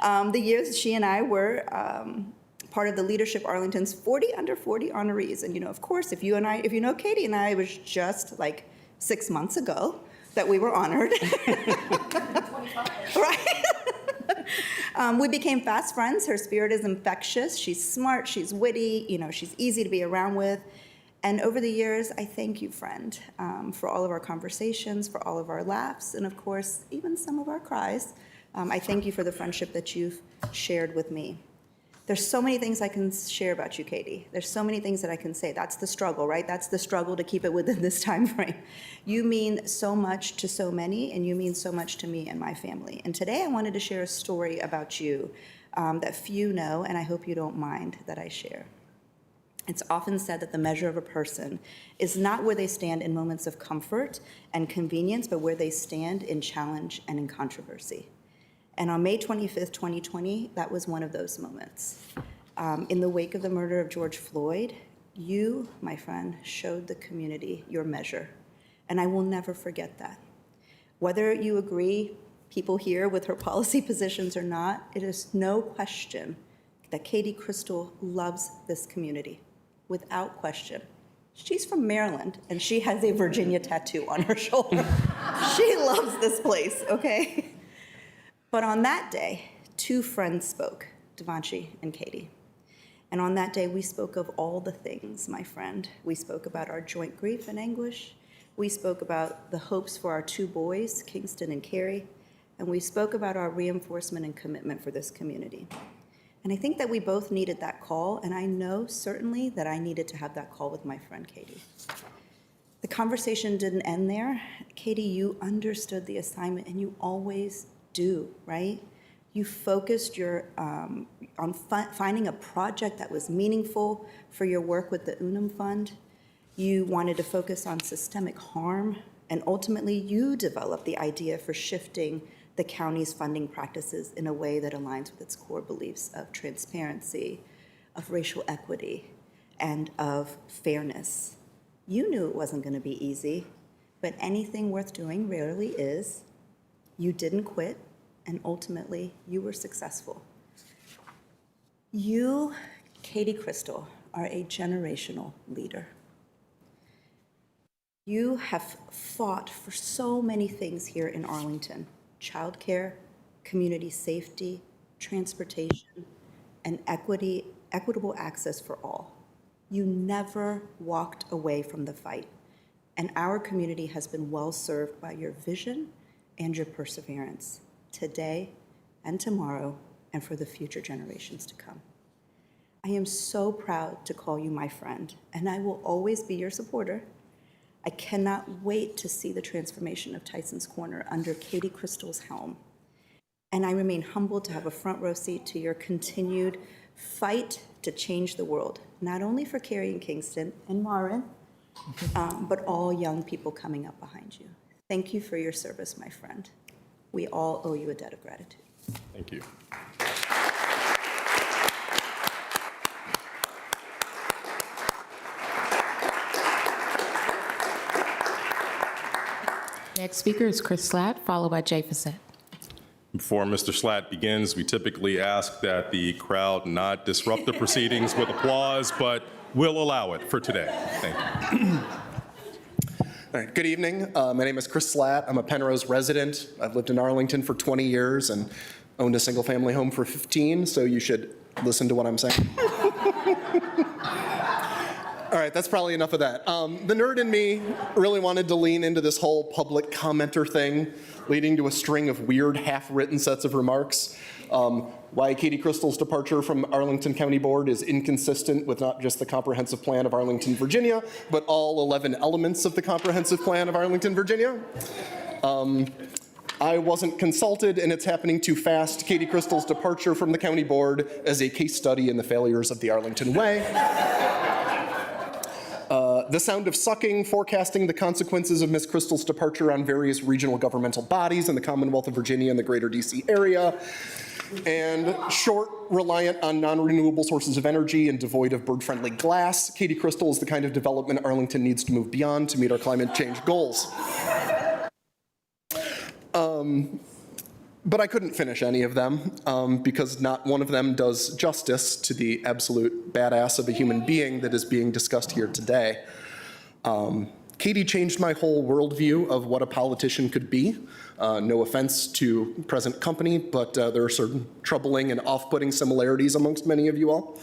the years she and I were part of the Leadership Arlington's 40 Under 40 honorees. And of course, if you know Katie and I, it was just like 6 months ago that we were honored. 25. Right? We became fast friends. Her spirit is infectious. She's smart. She's witty. She's easy to be around with. And over the years, I thank you, friend, for all of our conversations, for all of our laughs, and of course, even some of our cries. I thank you for the friendship that you've shared with me. There's so many things I can share about you, Katie. There's so many things that I can say. That's the struggle, right? That's the struggle to keep it within this time frame. You mean so much to so many, and you mean so much to me and my family. And today I wanted to share a story about you that few know, and I hope you don't mind that I share. It's often said that the measure of a person is not where they stand in moments of comfort and convenience, but where they stand in challenge and in controversy. And on May 25th, 2020, that was one of those moments. In the wake of the murder of George Floyd, you, my friend, showed the community your measure. And I will never forget that. Whether you agree, people here, with her policy positions or not, it is no question that Katie Crystal loves this community, without question. She's from Maryland, and she has a Virginia tattoo on her shoulder. She loves this place, okay? But on that day, two friends spoke, Devanshi and Katie. And on that day, we spoke of all the things, my friend. We spoke about our joint grief and anguish. We spoke about the hopes for our two boys, Kingston and Carrie. And we spoke about our reinforcement and commitment for this community. And I think that we both needed that call, and I know certainly that I needed to have that call with my friend Katie. The conversation didn't end there. Katie, you understood the assignment, and you always do, right? You focused on finding a project that was meaningful for your work with the Unum Fund. You wanted to focus on systemic harm, and ultimately you developed the idea for shifting the county's funding practices in a way that aligns with its core beliefs of transparency, of racial equity, and of fairness. You knew it wasn't going to be easy, but anything worth doing rarely is. You didn't quit, and ultimately, you were successful. You, Katie Crystal, are a generational leader. You have fought for so many things here in Arlington: childcare, community safety, transportation, and equitable access for all. You never walked away from the fight, and our community has been well served by your vision and your perseverance, today and tomorrow, and for the future generations to come. I am so proud to call you my friend, and I will always be your supporter. I cannot wait to see the transformation of Tyson's Corner under Katie Crystal's helm. And I remain humbled to have a front row seat to your continued fight to change the world, not only for Carrie and Kingston and Marin, but all young people coming up behind you. Thank you for your service, my friend. We all owe you a debt of gratitude. Thank you. Next speaker is Chris Slatt, followed by Jay Fassett. Before Mr. Slatt begins, we typically ask that the crowd not disrupt the proceedings with applause, but we'll allow it for today. Thank you. All right, good evening. My name is Chris Slatt. I'm a Penrose resident. I've lived in Arlington for 20 years and owned a single-family home for 15, so you should listen to what I'm saying. All right, that's probably enough of that. The nerd in me really wanted to lean into this whole public commenter thing leading to a string of weird half-written sets of remarks. Why Katie Crystal's departure from Arlington County Board is inconsistent with not just the comprehensive plan of Arlington, Virginia, but all 11 elements of the comprehensive plan of Arlington, Virginia. I wasn't consulted, and it's happening too fast. Katie Crystal's departure from the county board as a case study in the failures of the Arlington Way. The sound of sucking, forecasting the consequences of Ms. Crystal's departure on various regional governmental bodies in the Commonwealth of Virginia and the greater DC area. And short, reliant on non-renewable sources of energy and devoid of bird-friendly glass, Katie Crystal is the kind of development Arlington needs to move beyond to meet our climate change goals. But I couldn't finish any of them because not one of them does justice to the absolute badass of a human being that is being discussed here today. Katie changed my whole worldview of what a politician could be. No offense to present company, but there are certain troubling and off-putting similarities amongst many of you all.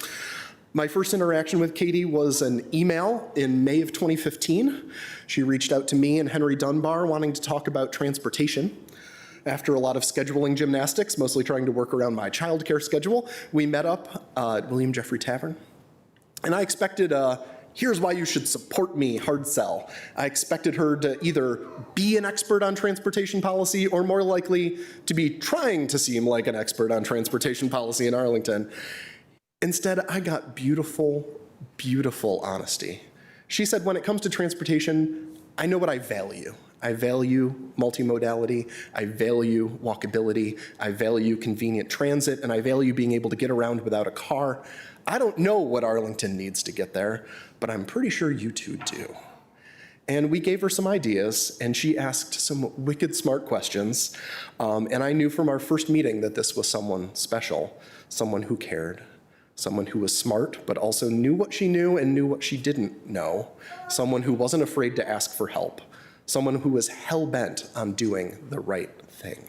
My first interaction with Katie was an email in May of 2015. She reached out to me and Henry Dunbar wanting to talk about transportation. After a lot of scheduling gymnastics, mostly trying to work around my childcare schedule, we met up at William Jeffrey Tavern. And I expected here's why you should support me hard sell. I expected her to either be an expert on transportation policy or more likely to be trying to seem like an expert on transportation policy in Arlington. Instead, I got beautiful, beautiful honesty. She said, when it comes to transportation, I know what I value. I value multimodality, I value walkability, I value convenient transit, and I value being able to get around without a car. I don't know what Arlington needs to get there, but I'm pretty sure you two do. And we gave her some ideas, and she asked some wicked smart questions. And I knew from our first meeting that this was someone special, someone who cared, someone who was smart, but also knew what she knew and knew what she didn't know, someone who wasn't afraid to ask for help, someone who was hell-bent on doing the right thing.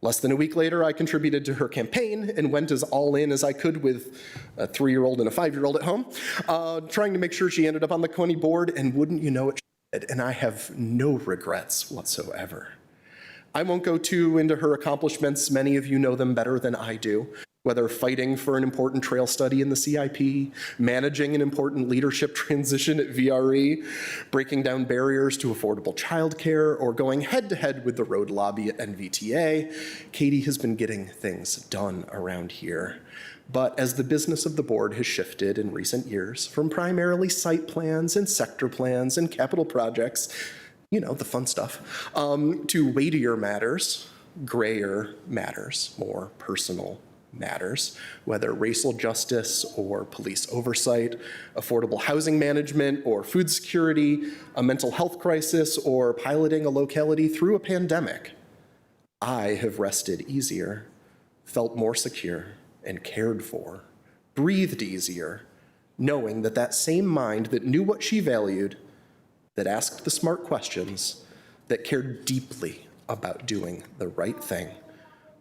Less than a week later, I contributed to her campaign and went as all in as I could with a 3-year-old and a 5-year-old at home, trying to make sure she ended up on the county board, and wouldn't you know it, she did, and I have no regrets whatsoever. I won't go too into her accomplishments. Many of you know them better than I do. Whether fighting for an important trail study in the CIP, managing an important leadership transition at VRE, breaking down barriers to affordable childcare, or going head-to-head with the road lobby at NVTA, Katie has been getting things done around here. But as the business of the board has shifted in recent years from primarily site plans and sector plans and capital projects, you know, the fun stuff, to weightier matters, grayer matters, more personal matters, whether racial justice or police oversight, affordable housing management or food security, a mental health crisis, or piloting a locality through a pandemic, I have rested easier, felt more secure and cared for, breathed easier, knowing that that same mind that knew what she valued, that asked the smart questions, that cared deeply about doing the right thing,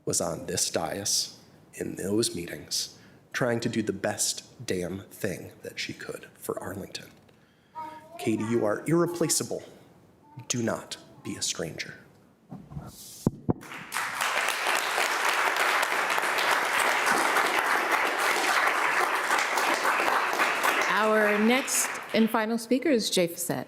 was on this dais in those meetings, trying to do the best damn thing that she could for Arlington. Katie, you are irreplaceable. Do not be a stranger. Our next and final speaker is Jay Fassett.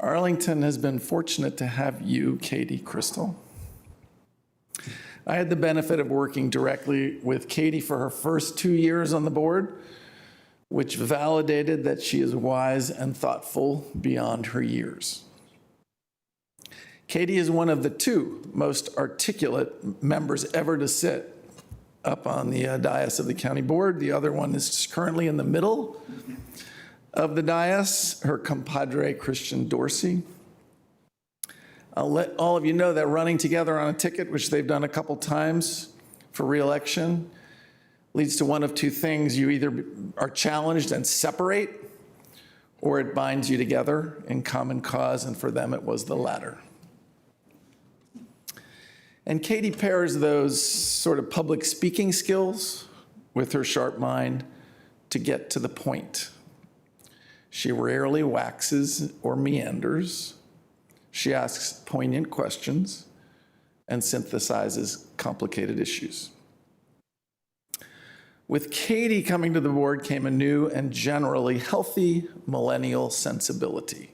Arlington has been fortunate to have you, Katie Crystal. I had the benefit of working directly with Katie for her first 2 years on the board, which validated that she is wise and thoughtful beyond her years. Katie is one of the 2 most articulate members ever to sit up on the dais of the county board. The other one is currently in the middle of the dais, her compadre, Christian Dorsey. I'll let all of you know that running together on a ticket, which they've done a couple times for re-election, leads to one of 2 things. You either are challenged and separate, or it binds you together in common cause, and for them it was the latter. And Katie pairs those sort of public speaking skills with her sharp mind to get to the point. She rarely waxes or meanders. She asks poignant questions and synthesizes complicated issues. With Katie coming to the board came a new and generally healthy millennial sensibility.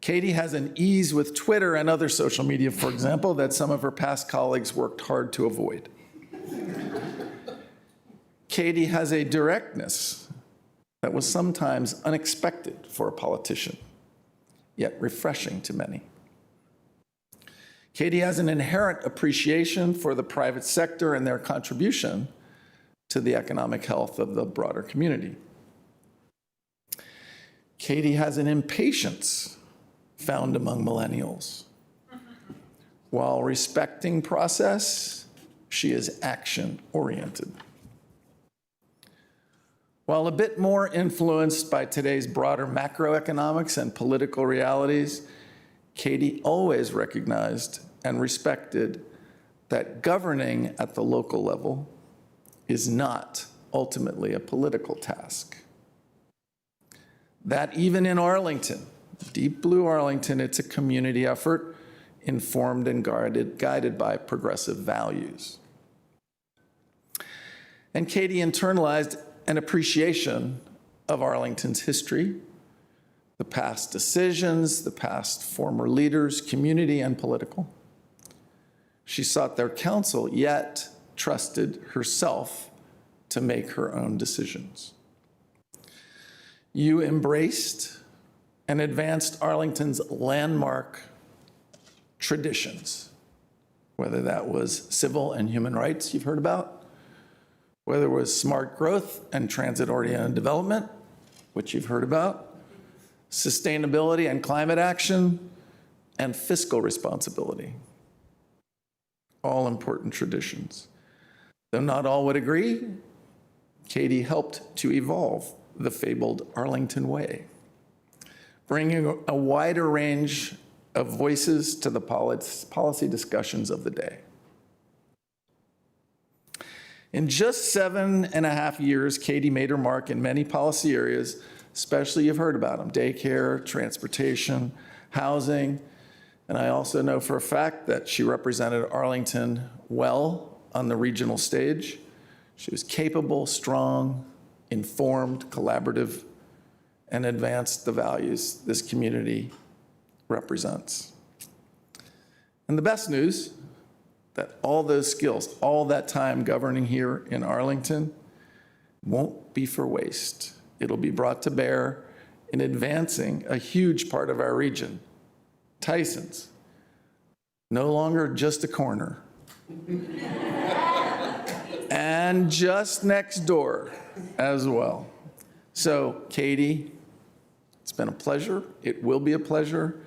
Katie has an ease with Twitter and other social media, for example, that some of her past colleagues worked hard to avoid. Katie has a directness that was sometimes unexpected for a politician, yet refreshing to many. Katie has an inherent appreciation for the private sector and their contribution to the economic health of the broader community. Katie has an impatience found among millennials. While respecting process, she is action-oriented. While a bit more influenced by today's broader macroeconomics and political realities, Katie always recognized and respected that governing at the local level is not ultimately a political task. That even in Arlington, deep blue Arlington, it's a community effort informed and guided by progressive values. And Katie internalized an appreciation of Arlington's history, the past decisions, the past former leaders, community and political. She sought their counsel, yet trusted herself to make her own decisions. You embraced and advanced Arlington's landmark traditions, whether that was civil and human rights you've heard about, whether it was smart growth and transit-oriented development, which you've heard about, sustainability and climate action, and fiscal responsibility. All important traditions. Though not all would agree, Katie helped to evolve the fabled Arlington Way, bringing a wider range of voices to the policy discussions of the day. In just 7.5 years, Katie made her mark in many policy areas, especially you've heard about them, daycare, transportation, housing, and I also know for a fact that she represented Arlington well on the regional stage. She was capable, strong, informed, collaborative, and advanced the values this community represents. And the best news, that all those skills, all that time governing here in Arlington won't be for waste. It'll be brought to bear in advancing a huge part of our region, Tyson's, no longer just a corner. And just next door as well. So, Katie, it's been a pleasure. It will be a pleasure.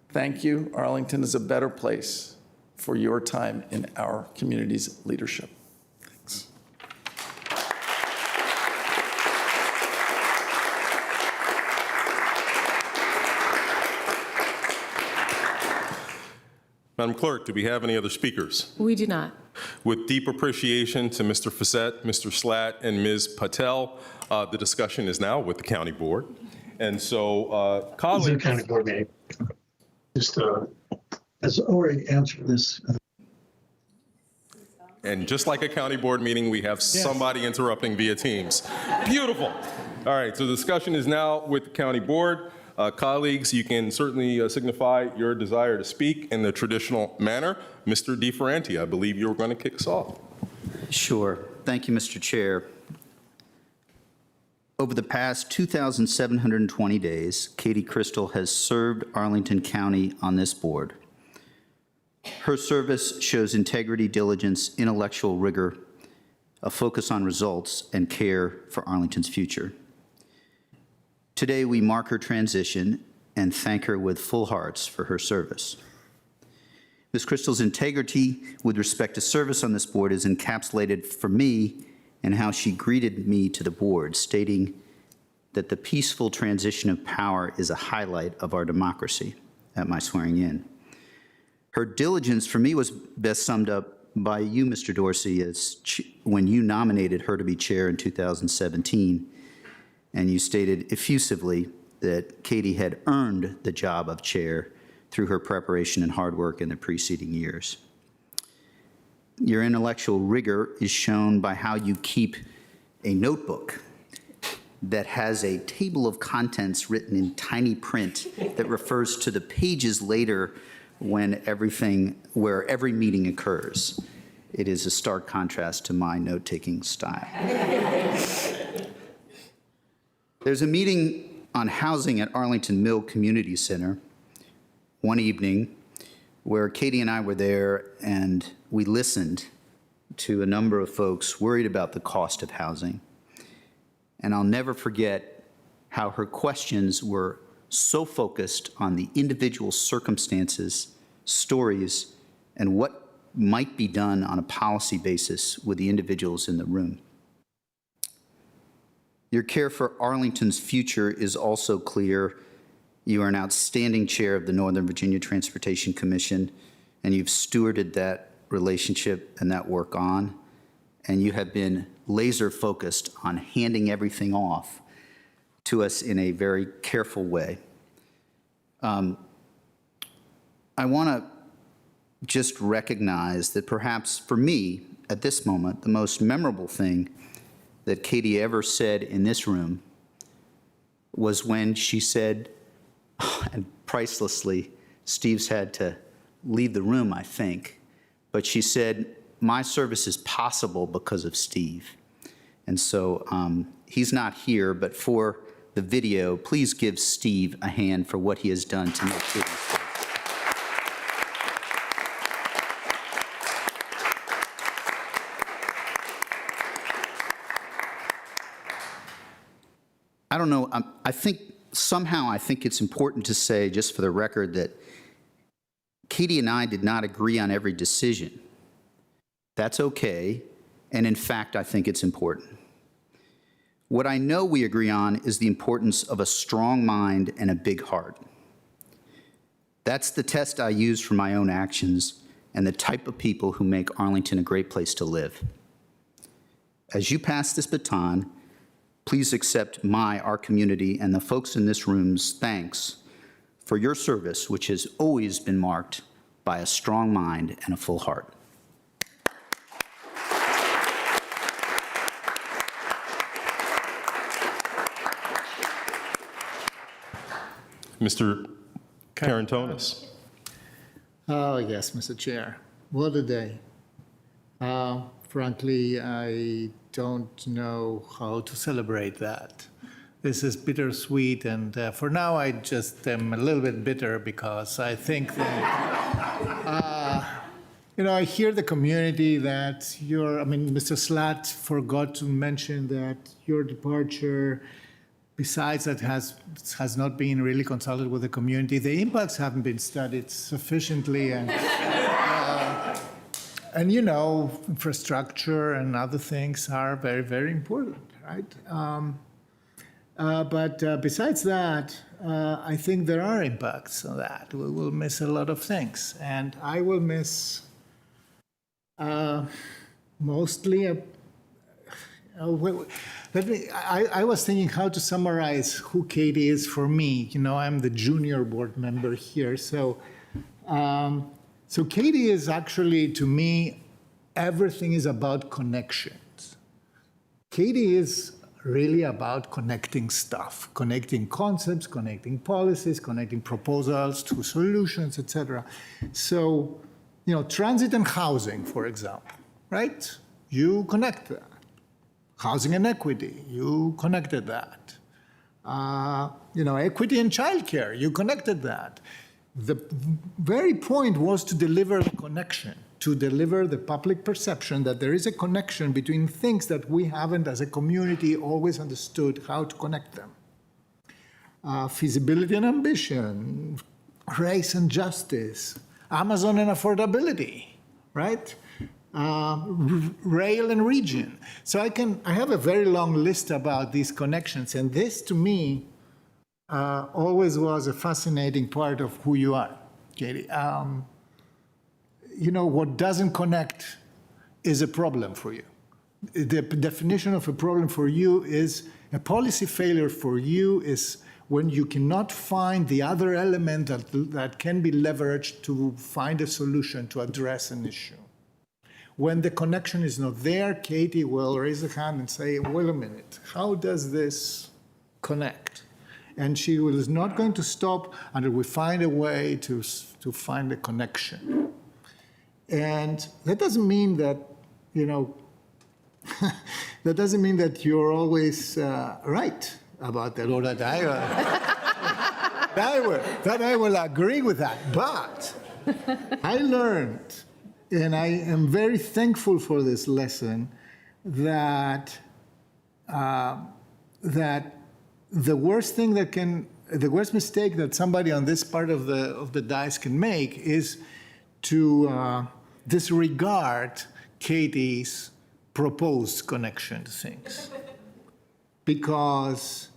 Thank you. Arlington is a better place for your time in our community's leadership. Thanks. Madam Clerk, do we have any other speakers? We do not. With deep appreciation to Mr. Facette, Mr. Slatt, and Ms. Patel, the discussion is now with the County Board. And so, colleagues. County Board meeting. Just has already answered this. And just like a County Board meeting, we have somebody interrupting via Teams. Beautiful. All right, so the discussion is now with the County Board. Colleagues, you can certainly signify your desire to speak in the traditional manner. Mr. DeFerranti, I believe you were going to kick us off. Sure. Thank you, Mr. Chair. Over the past 2,720 days, Katie Crystal has served Arlington County on this board. Her service shows integrity, diligence, intellectual rigor, a focus on results, and care for Arlington's future. Today, we mark her transition and thank her with full hearts for her service. Ms. Crystal's integrity with respect to service on this board is encapsulated for me in how she greeted me to the board, stating that the peaceful transition of power is a highlight of our democracy at my swearing in. Her diligence for me was best summed up by you, Mr. Dorsey, as when you nominated her to be chair in 2017, and you stated effusively that Katie had earned the job of chair through her preparation and hard work in the preceding years. Your intellectual rigor is shown by how you keep a notebook that has a table of contents written in tiny print that refers to the pages later where every meeting occurs. It is a stark contrast to my note-taking style. There's a meeting on housing at Arlington Mill Community Center one evening where Katie and I were there, and we listened to a number of folks worried about the cost of housing. And I'll never forget how her questions were so focused on the individual circumstances, stories, and what might be done on a policy basis with the individuals in the room. Your care for Arlington's future is also clear. You are an outstanding chair of the Northern Virginia Transportation Commission, and you've stewarded that relationship and that work on, and you have been laser focused on handing everything off to us in a very careful way. I want to just recognize that perhaps for me, at this moment, the most memorable thing that Katie ever said in this room was when she said, and pricelessly, Steve's had to leave the room, I think, but she said, "My service is possible because of Steve." And so he's not here, but for the video, please give Steve a hand for what he has done to make Katie safe. I don't know, I think it's important to say, just for the record, that Katie and I did not agree on every decision. That's okay, and in fact, I think it's important. What I know we agree on is the importance of a strong mind and a big heart. That's the test I use for my own actions and the type of people who make Arlington a great place to live. As you pass this baton, please accept our community, and the folks in this room's thanks for your service, which has always been marked by a strong mind and a full heart. Mr. Karantonis. Oh, yes, Mr. Chair. What a day. Frankly, I don't know how to celebrate that. This is bittersweet, and for now, I just am a little bit bitter because I think that, I hear the community that Mr. Slatt forgot to mention that your departure, besides that, has not been really consulted with the community. The impacts haven't been studied sufficiently, and infrastructure and other things are very, very important, right? But besides that, I think there are impacts on that. We will miss a lot of things, and I will miss mostly. I was thinking how to summarize who Katie is for me. I'm the junior board member here, so Katie is actually, to me, everything is about connections. Katie is really about connecting stuff, connecting concepts, connecting policies, connecting proposals to solutions, etc. So, transit and housing, for example, right? You connect that. Housing and equity, you connected that. Equity and childcare, you connected that. The very point was to deliver the connection, to deliver the public perception that there is a connection between things that we haven't, as a community, always understood how to connect them. Feasibility and ambition, race and justice, Amazon and affordability, right? Rail and region. So I have a very long list about these connections, and this, to me, always was a fascinating part of who you are, Katie. what doesn't connect is a problem for you. The definition of a problem for you is a policy failure for you is when you cannot find the other element that can be leveraged to find a solution to address an issue. When the connection is not there, Katie will raise a hand and say, wait a minute, how does this connect? And she is not going to stop until we find a way to find a connection. And that doesn't mean that, that doesn't mean that you're always right about that, or that I will agree with that. But I learned, and I am very thankful for this lesson, that the worst mistake that somebody on this part of the dais can make is to disregard Katie's proposed connection to things, because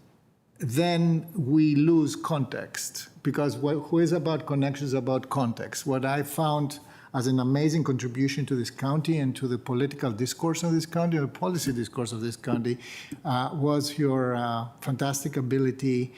then we lose context. Because who is about connection is about context. What I found as an amazing contribution to this county and to the political discourse of this county, or policy discourse of this county, was your fantastic ability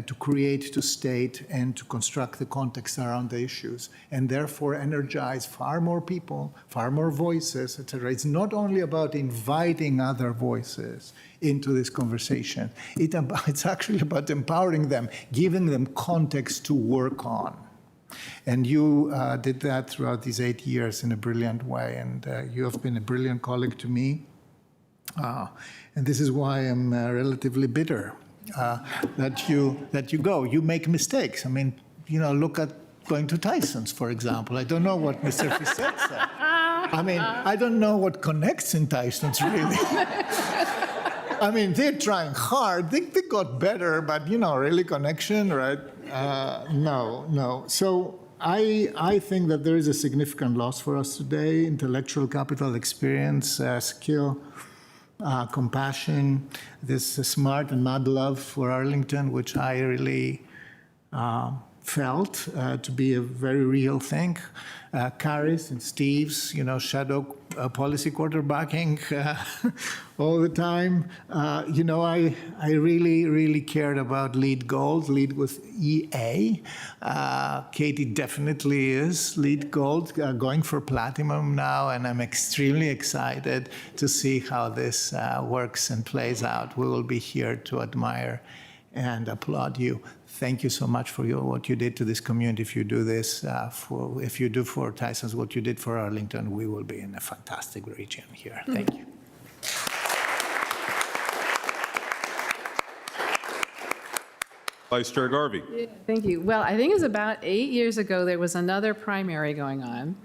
to create, to state, and to construct the context around the issues, and therefore energize far more people, far more voices, etc. It's not only about inviting other voices into this conversation. It's actually about empowering them, giving them context to work on. And you did that throughout these 8 years in a brilliant way, and you have been a brilliant colleague to me. And this is why I'm relatively bitter that you go. You make mistakes. I mean, look at going to Tyson's, for example. I don't know what Mr. Fissette said. I mean, I don't know what connects in Tyson's, really. I mean, they're trying hard. They got better, but, really connection, right? No. So I think that there is a significant loss for us today: intellectual capital, experience, skill, compassion, this smart and mad love for Arlington, which I really felt to be a very real thing. Carrie's and Steve's, shadow policy quarterbacking all the time. I really, really cared about LEED Gold, LEED with EA. Katie definitely is LEED Gold, going for platinum now, and I'm extremely excited to see how this works and plays out. We will be here to admire and applaud you. Thank you so much for what you did to this community. If you do this, if you do for Tyson's what you did for Arlington, we will be in a fantastic region here. Thank you. Vice Chair Garvey. Yeah, thank you. Well, I think it was about 8 years ago, there was another primary going on,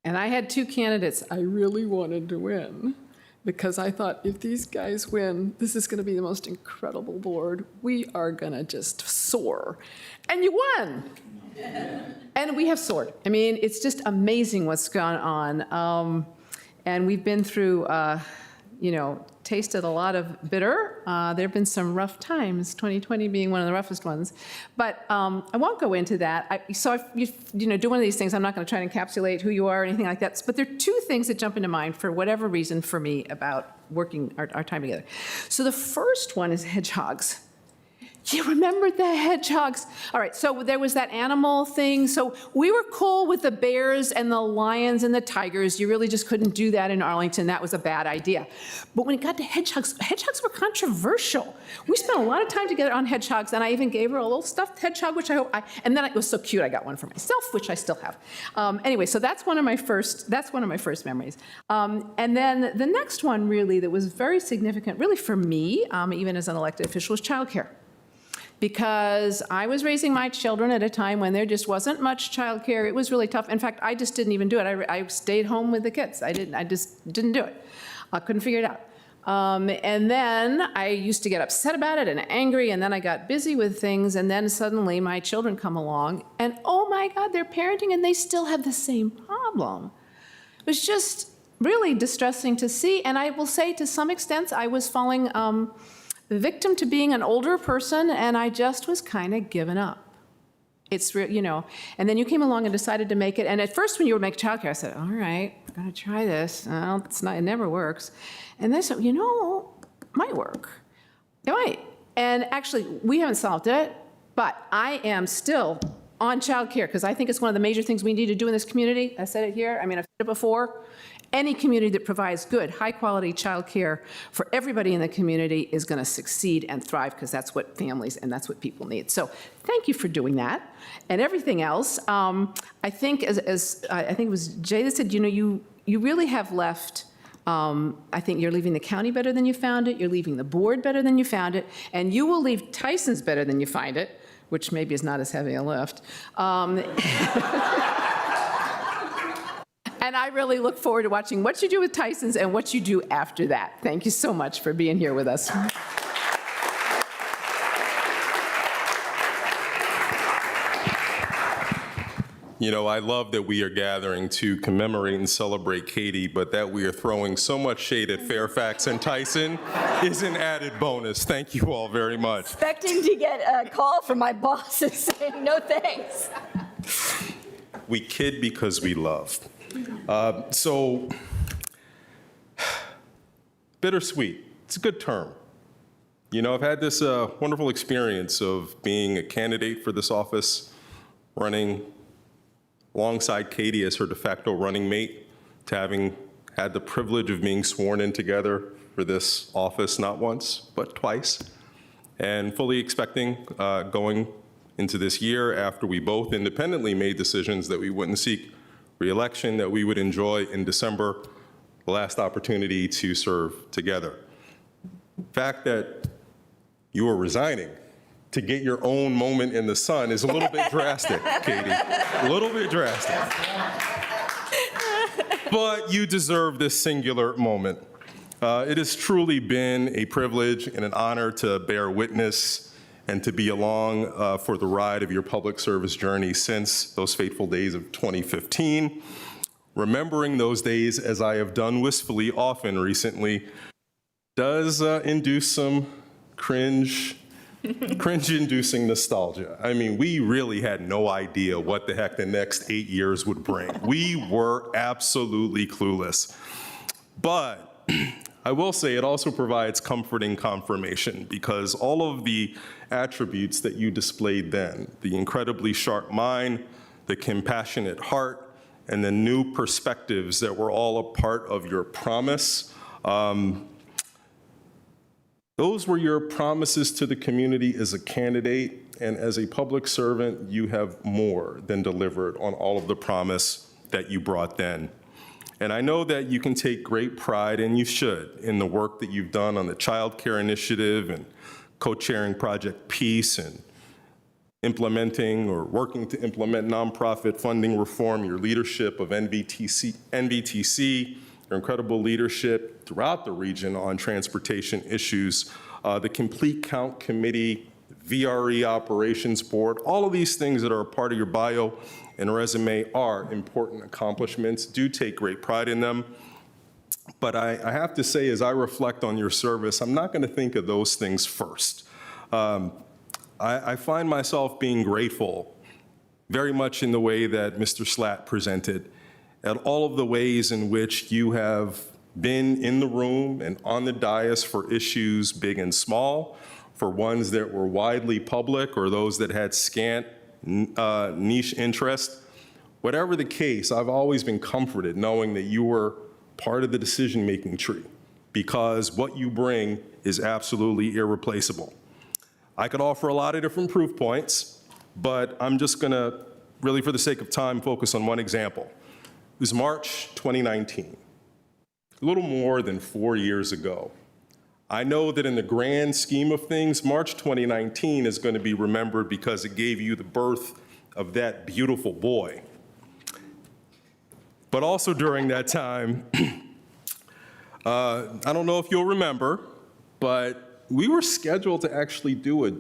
and I had two candidates I really wanted to win, because I thought, if these guys win, this is going to be the most incredible board. We are going to just soar. And you won. And we have soared. I mean, it's just amazing what's gone on. And we've been through, tasted a lot of bitter. There have been some rough times, 2020 being one of the roughest ones. But I won't go into that. So if you do one of these things, I'm not going to try and encapsulate who you are or anything like that. But there are two things that jump into mind for whatever reason for me about working our time together. So the first one is hedgehogs. You remember the hedgehogs? All right, so there was that animal thing. So we were cool with the bears and the lions and the tigers. You really just couldn't do that in Arlington. That was a bad idea. But when it got to hedgehogs, hedgehogs were controversial. We spent a lot of time together on hedgehogs, and I even gave her a little stuffed hedgehog, which and then it was so cute, I got one for myself, which I still have. Anyway, so that's one of my first memories. And then the next one really that was very significant, really for me, even as an elected official, was childcare. Because I was raising my children at a time when there just wasn't much childcare. It was really tough. In fact, I just didn't even do it. I stayed home with the kids. I just didn't do it. I couldn't figure it out. And then I used to get upset about it and angry, and then I got busy with things, and then suddenly my children come along, and oh my God, they're parenting, and they still have the same problem. It was just really distressing to see, and I will say to some extent I was falling victim to being an older person, and I just was kind of given up. It's real, and then you came along and decided to make it. And at first, when you were making childcare, I said, all right, we're going to try this. Well, it never works. And then, might work. It might. And actually, we haven't solved it, but I am still on childcare because I think it's one of the major things we need to do in this community. I said it here. I've said it before. Any community that provides good, high-quality childcare for everybody in the community is going to succeed and thrive because that's what families and that's what people need. So thank you for doing that. And everything else, I think, as I think it was Jay that said, you really have left. I think you're leaving the county better than you found it. You're leaving the board better than you found it, and you will leave Tyson's better than you find it, which maybe is not as heavy a lift. And I really look forward to watching what you do with Tyson's and what you do after that. Thank you so much for being here with us. I love that we are gathering to commemorate and celebrate Katie, but that we are throwing so much shade at Fairfax and Tyson is an added bonus. Thank you all very much. Expecting to get a call from my bosses saying no thanks. We kid because we love. So, bittersweet. It's a good term. I've had this wonderful experience of being a candidate for this office, running alongside Katie as her de facto running mate, to having had the privilege of being sworn in together for this office not once, but twice, and fully expecting going into this year after we both independently made decisions that we wouldn't seek re-election, that we would enjoy in December the last opportunity to serve together. The fact that you are resigning to get your own moment in the sun is a little bit drastic, Katie. A little bit drastic. But you deserve this singular moment. It has truly been a privilege and an honor to bear witness and to be along for the ride of your public service journey since those fateful days of 2015. Remembering those days, as I have done wistfully often recently, does induce some cringe-inducing nostalgia. We really had no idea what the heck the next 8 years would bring. We were absolutely clueless. But I will say it also provides comforting confirmation, because all of the attributes that you displayed then, the incredibly sharp mind, the compassionate heart, and the new perspectives that were all a part of your promise, those were your promises to the community as a candidate, and as a public servant, you have more than delivered on all of the promise that you brought then. And I know that you can take great pride, and you should, in the work that you've done on the child care initiative and co-chairing Project Peace and implementing or working to implement nonprofit funding reform, your leadership of NVTC, your incredible leadership throughout the region on transportation issues, the Complete Count Committee, VRE Operations Board, all of these things that are a part of your bio and resume are important accomplishments. Do take great pride in them. But I have to say, as I reflect on your service, I'm not going to think of those things first. I find myself being grateful, very much in the way that Mr. Slatt presented, at all of the ways in which you have been in the room and on the dais for issues big and small, for ones that were widely public or those that had scant niche interest. Whatever the case, I've always been comforted knowing that you were part of the decision-making tree, because what you bring is absolutely irreplaceable. I could offer a lot of different proof points, but I'm just going to, really for the sake of time, focus on one example. It was March 2019, a little more than 4 years ago. I know that in the grand scheme of things, March 2019 is going to be remembered because it gave you the birth of that beautiful boy. But also during that time, I don't know if you'll remember, but we were scheduled to actually do a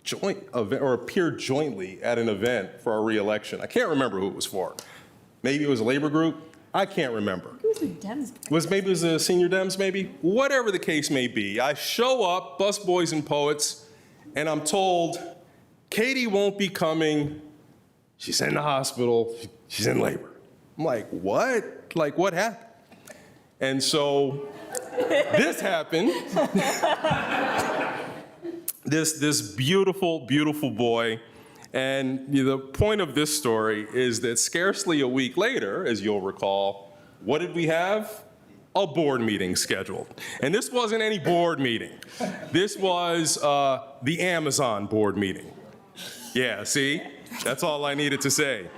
joint event or appear jointly at an event for our reelection. I can't remember who it was for. Maybe it was a labor group. I can't remember. It was a Dems. Maybe it was a senior Dems, maybe? Whatever the case may be, I show up, Busboys and Poets, and I'm told, Katie won't be coming She's in the hospital. She's in labor. I'm like, what? Like, what happened? And so this happened. This beautiful, beautiful boy. And the point of this story is that scarcely a week later, as you'll recall, what did we have? A board meeting scheduled. And this wasn't any board meeting. This was the Amazon board meeting. Yeah, see? That's all I needed to say.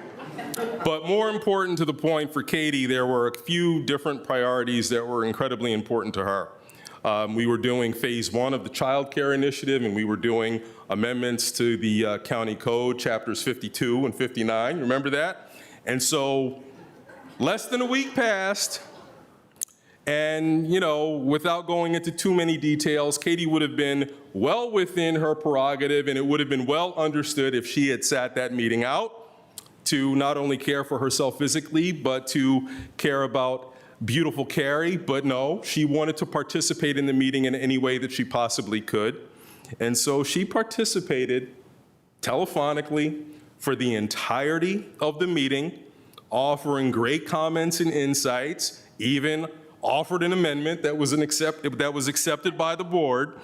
But more important to the point for Katie, there were a few different priorities that were incredibly important to her. We were doing phase 1 of the child care initiative, and we were doing amendments to the county code, chapters 52 and 59. Remember that? And so less than a week passed, and, without going into too many details, Katie would have been well within her prerogative, and it would have been well understood if she had sat that meeting out to not only care for herself physically, but to care about beautiful Carrie. But no, she wanted to participate in the meeting in any way that she possibly could. And so she participated telephonically for the entirety of the meeting, offering great comments and insights, even offered an amendment that was accepted by the board.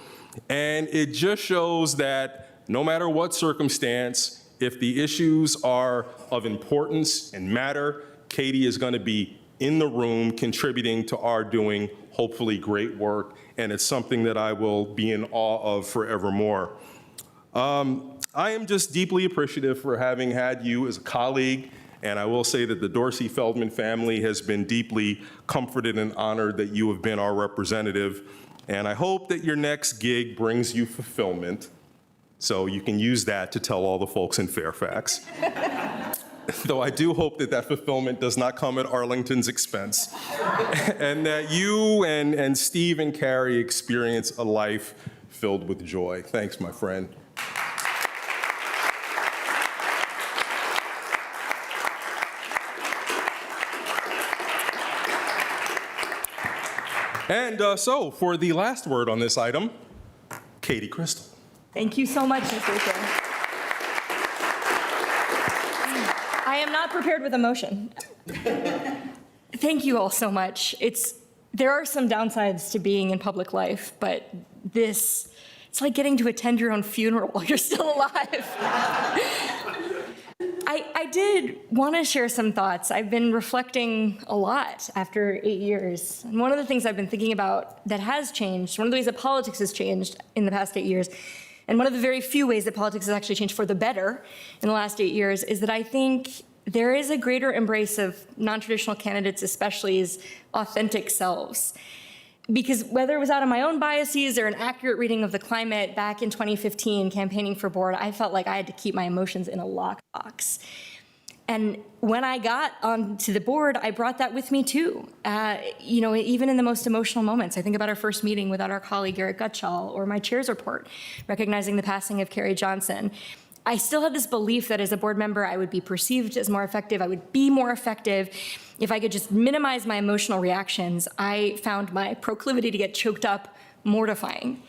And it just shows that no matter what circumstance, if the issues are of importance and matter, Katie is going to be in the room contributing to our doing hopefully great work, and it's something that I will be in awe of forevermore. I am just deeply appreciative for having had you as a colleague, and I will say that the Dorsey-Feldman family has been deeply comforted and honored that you have been our representative, and I hope that your next gig brings you fulfillment, so you can use that to tell all the folks in Fairfax. Though I do hope that that fulfillment does not come at Arlington's expense, and that you and Steve and Carrie experience a life filled with joy. Thanks, my friend. And so, for the last word on this item, Katie Crystal. Thank you so much, Mr. Chair. I am not prepared with a motion. Thank you all so much. There are some downsides to being in public life, but it's like getting to attend your own funeral while you're still alive. I did want to share some thoughts. I've been reflecting a lot after 8 years. And one of the things I've been thinking about that has changed, one of the ways that politics has changed in the past 8 years, and one of the very few ways that politics has actually changed for the better in the last 8 years, is that I think there is a greater embrace of non-traditional candidates, especially as authentic selves. Because whether it was out of my own biases or an accurate reading of the climate back in 2015, campaigning for board, I felt like I had to keep my emotions in a lockbox. And when I got onto the board, I brought that with me too. Even in the most emotional moments. I think about our first meeting without our colleague Garrett Gutschall, or my chair's report, recognizing the passing of Carrie Johnson. I still had this belief that as a board member, I would be perceived as more effective. I would be more effective if I could just minimize my emotional reactions. I found my proclivity to get choked up mortifying.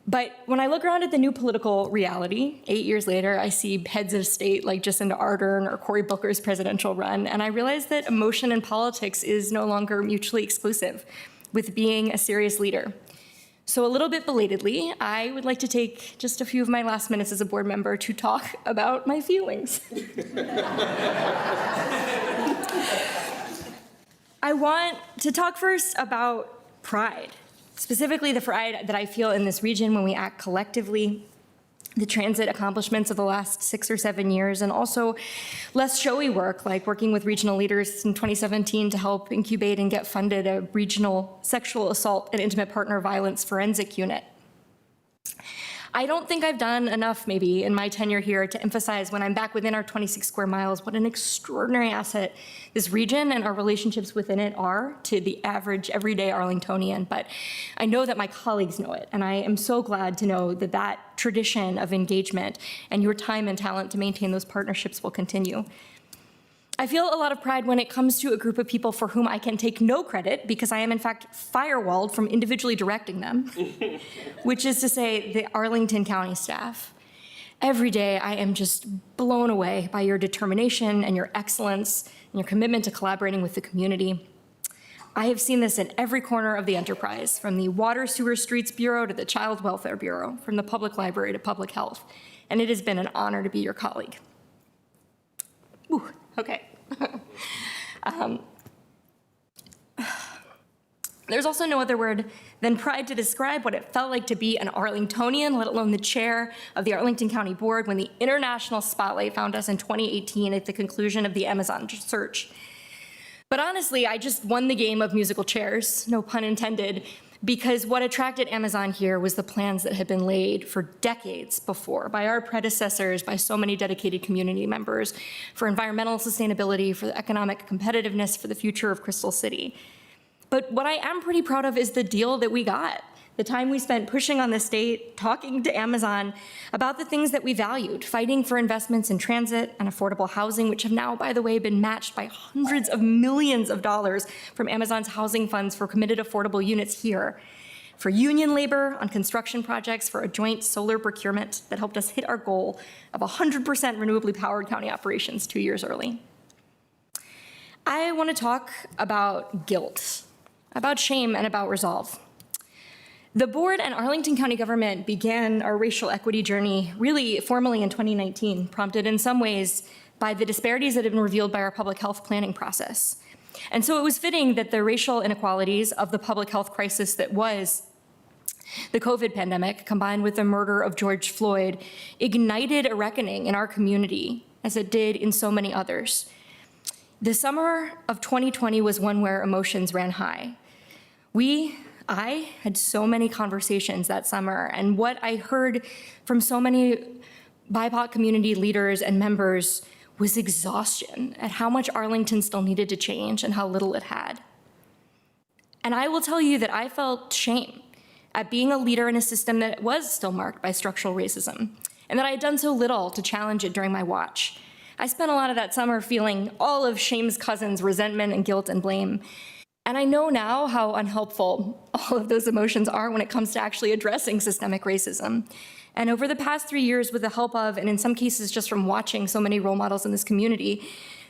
But when I look around at the new political reality, 8 years later, I see heads of state like Jacinda Ardern or Cory Booker's presidential run, and I realize that emotion in politics is no longer mutually exclusive with being a serious leader. So a little bit belatedly, I would like to take just a few of my last minutes as a board member to talk about my feelings. I want to talk first about pride, specifically the pride that I feel in this region when we act collectively, the transit accomplishments of the last 6 or 7 years, and also less showy work, like working with regional leaders in 2017 to help incubate and get funded a regional sexual assault and intimate partner violence forensic unit. I don't think I've done enough, maybe, in my tenure here to emphasize when I'm back within our 26 square miles what an extraordinary asset this region and our relationships within it are to the average, everyday Arlingtonian. But I know that my colleagues know it, and I am so glad to know that that tradition of engagement and your time and talent to maintain those partnerships will continue. I feel a lot of pride when it comes to a group of people for whom I can take no credit because I am in fact firewalled from individually directing them, which is to say the Arlington County staff. Every day, I am just blown away by your determination and your excellence and your commitment to collaborating with the community. I have seen this in every corner of the enterprise, from the Water Sewer Streets Bureau to the Child Welfare Bureau, from the public library to public health, and it has been an honor to be your colleague. Ooh, okay. There's also no other word than pride to describe what it felt like to be an Arlingtonian, let alone the chair of the Arlington County Board when the international spotlight found us in 2018 at the conclusion of the Amazon search. But honestly, I just won the game of musical chairs, no pun intended, because what attracted Amazon here was the plans that had been laid for decades before by our predecessors, by so many dedicated community members, for environmental sustainability, for the economic competitiveness, for the future of Crystal City. But what I am pretty proud of is the deal that we got, the time we spent pushing on the state, talking to Amazon about the things that we valued, fighting for investments in transit and affordable housing, which have now, by the way, been matched by hundreds of millions of dollars from Amazon's housing funds for committed affordable units here, for union labor on construction projects, for a joint solar procurement that helped us hit our goal of 100% renewably powered county operations 2 years early. I want to talk about guilt, about shame, and about resolve. The board and Arlington County government began our racial equity journey really formally in 2019, prompted in some ways by the disparities that have been revealed by our public health planning process. And so it was fitting that the racial inequalities of the public health crisis that was the COVID pandemic, combined with the murder of George Floyd, ignited a reckoning in our community, as it did in so many others. The summer of 2020 was one where emotions ran high. I had so many conversations that summer, and what I heard from so many BIPOC community leaders and members was exhaustion at how much Arlington still needed to change and how little it had. And I will tell you that I felt shame at being a leader in a system that was still marked by structural racism, and that I had done so little to challenge it during my watch. I spent a lot of that summer feeling all of shame's cousins, resentment and guilt and blame. And I know now how unhelpful all of those emotions are when it comes to actually addressing systemic racism. And over the past 3 years, with the help of, and in some cases just from watching so many role models in this community,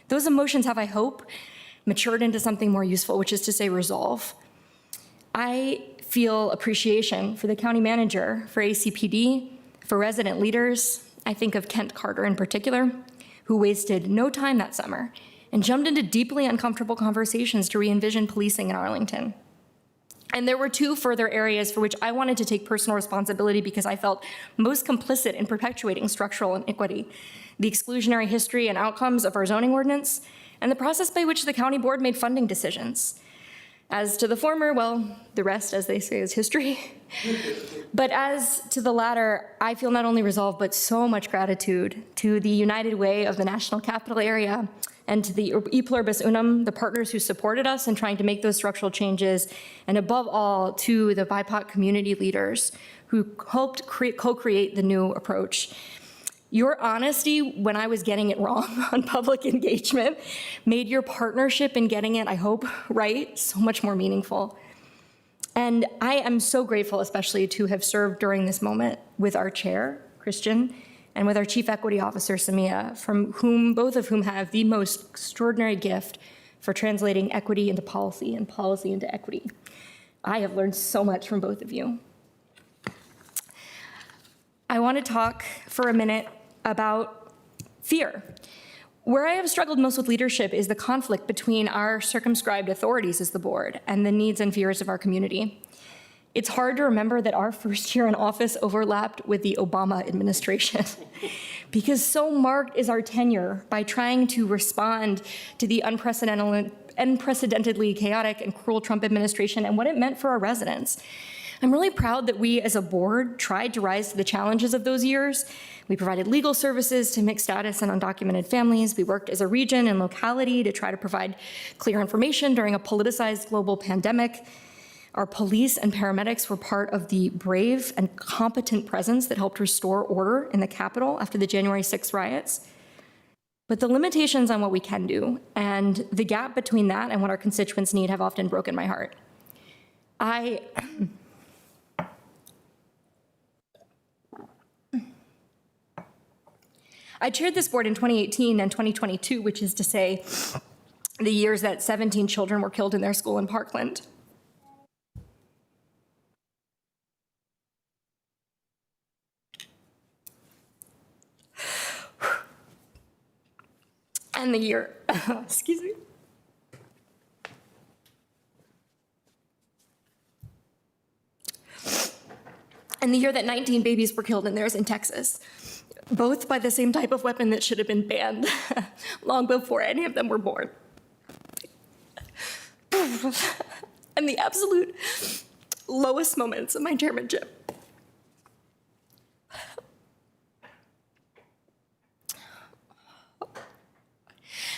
those emotions have, I hope, matured into something more useful, which is to say resolve. I feel appreciation for the county manager, for ACPD, for resident leaders. I think of Kent Carter in particular, who wasted no time that summer and jumped into deeply uncomfortable conversations to re-envision policing in Arlington. And there were two further areas for which I wanted to take personal responsibility because I felt most complicit in perpetuating structural inequity: the exclusionary history and outcomes of our zoning ordinance, and the process by which the county board made funding decisions. As to the former, well, the rest, as they say, is history. But as to the latter, I feel not only resolve, but so much gratitude to the United Way of the National Capital Area and to the E Pluribus Unum, the partners who supported us in trying to make those structural changes, and above all, to the BIPOC community leaders who helped co-create the new approach. Your honesty when I was getting it wrong on public engagement made your partnership in getting it, I hope, right, so much more meaningful. And I am so grateful, especially, to have served during this moment with our chair, Christian, and with our Chief Equity Officer, Samia, from whom, both of whom have the most extraordinary gift for translating equity into policy and policy into equity. I have learned so much from both of you. I want to talk for a minute about fear. Where I have struggled most with leadership is the conflict between our circumscribed authorities as the board and the needs and fears of our community. It's hard to remember that our first year in office overlapped with the Obama administration because so marked is our tenure by trying to respond to the unprecedentedly chaotic and cruel Trump administration and what it meant for our residents. I'm really proud that we as a board tried to rise to the challenges of those years. We provided legal services to mixed status and undocumented families. We worked as a region and locality to try to provide clear information during a politicized global pandemic. Our police and paramedics were part of the brave and competent presence that helped restore order in the Capitol after the January 6th riots. But the limitations on what we can do and the gap between that and what our constituents need have often broken my heart. I chaired this board in 2018 and 2022, which is to say the years that 17 children were killed in their school in Parkland. And the year, excuse me. And the year that 19 babies were killed in theirs in Texas, both by the same type of weapon that should have been banned long before any of them were born. And the absolute lowest moments of my chairmanship.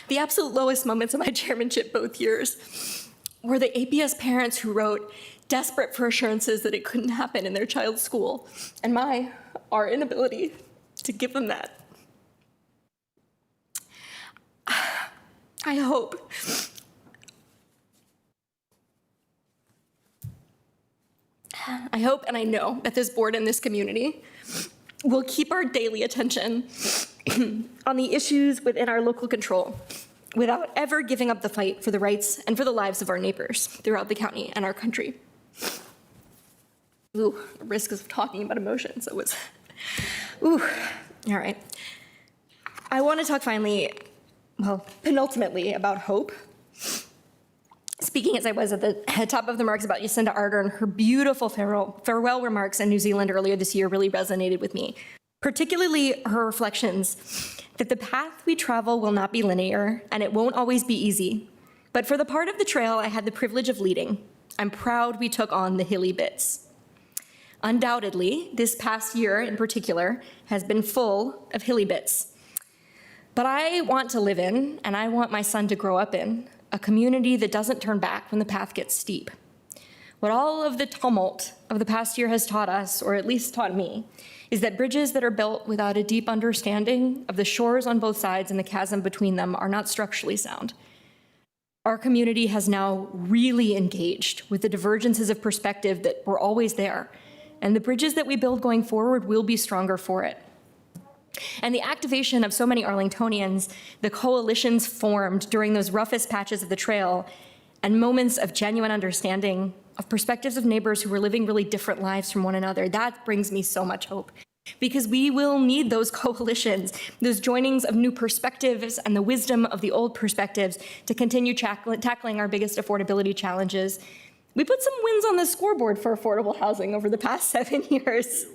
The absolute lowest moments of my chairmanship both years were the APS parents who wrote, desperate for assurances that it couldn't happen in their child's school, and our inability to give them that. I hope and I know that this board and this community will keep our daily attention on the issues within our local control without ever giving up the fight for the rights and for the lives of our neighbors throughout the county and our country. Ooh, risk of talking about emotions. It was, ooh, all right. I want to talk finally, well, penultimately about hope. Speaking as I was at the top of the remarks about Jacinda Ardern, her beautiful farewell remarks in New Zealand earlier this year really resonated with me, particularly her reflections that the path we travel will not be linear and it won't always be easy. But for the part of the trail I had the privilege of leading, I'm proud we took on the hilly bits. Undoubtedly, this past year in particular has been full of hilly bits. But I want to live in, and I want my son to grow up in, a community that doesn't turn back when the path gets steep. What all of the tumult of the past year has taught us, or at least taught me, is that bridges that are built without a deep understanding of the shores on both sides and the chasm between them are not structurally sound. Our community has now really engaged with the divergences of perspective that were always there, and the bridges that we build going forward will be stronger for it. And the activation of so many Arlingtonians, the coalitions formed during those roughest patches of the trail, and moments of genuine understanding of perspectives of neighbors who were living really different lives from one another, that brings me so much hope. Because we will need those coalitions, those joinings of new perspectives and the wisdom of the old perspectives to continue tackling our biggest affordability challenges. We put some wins on the scoreboard for affordable housing over the past 7 years,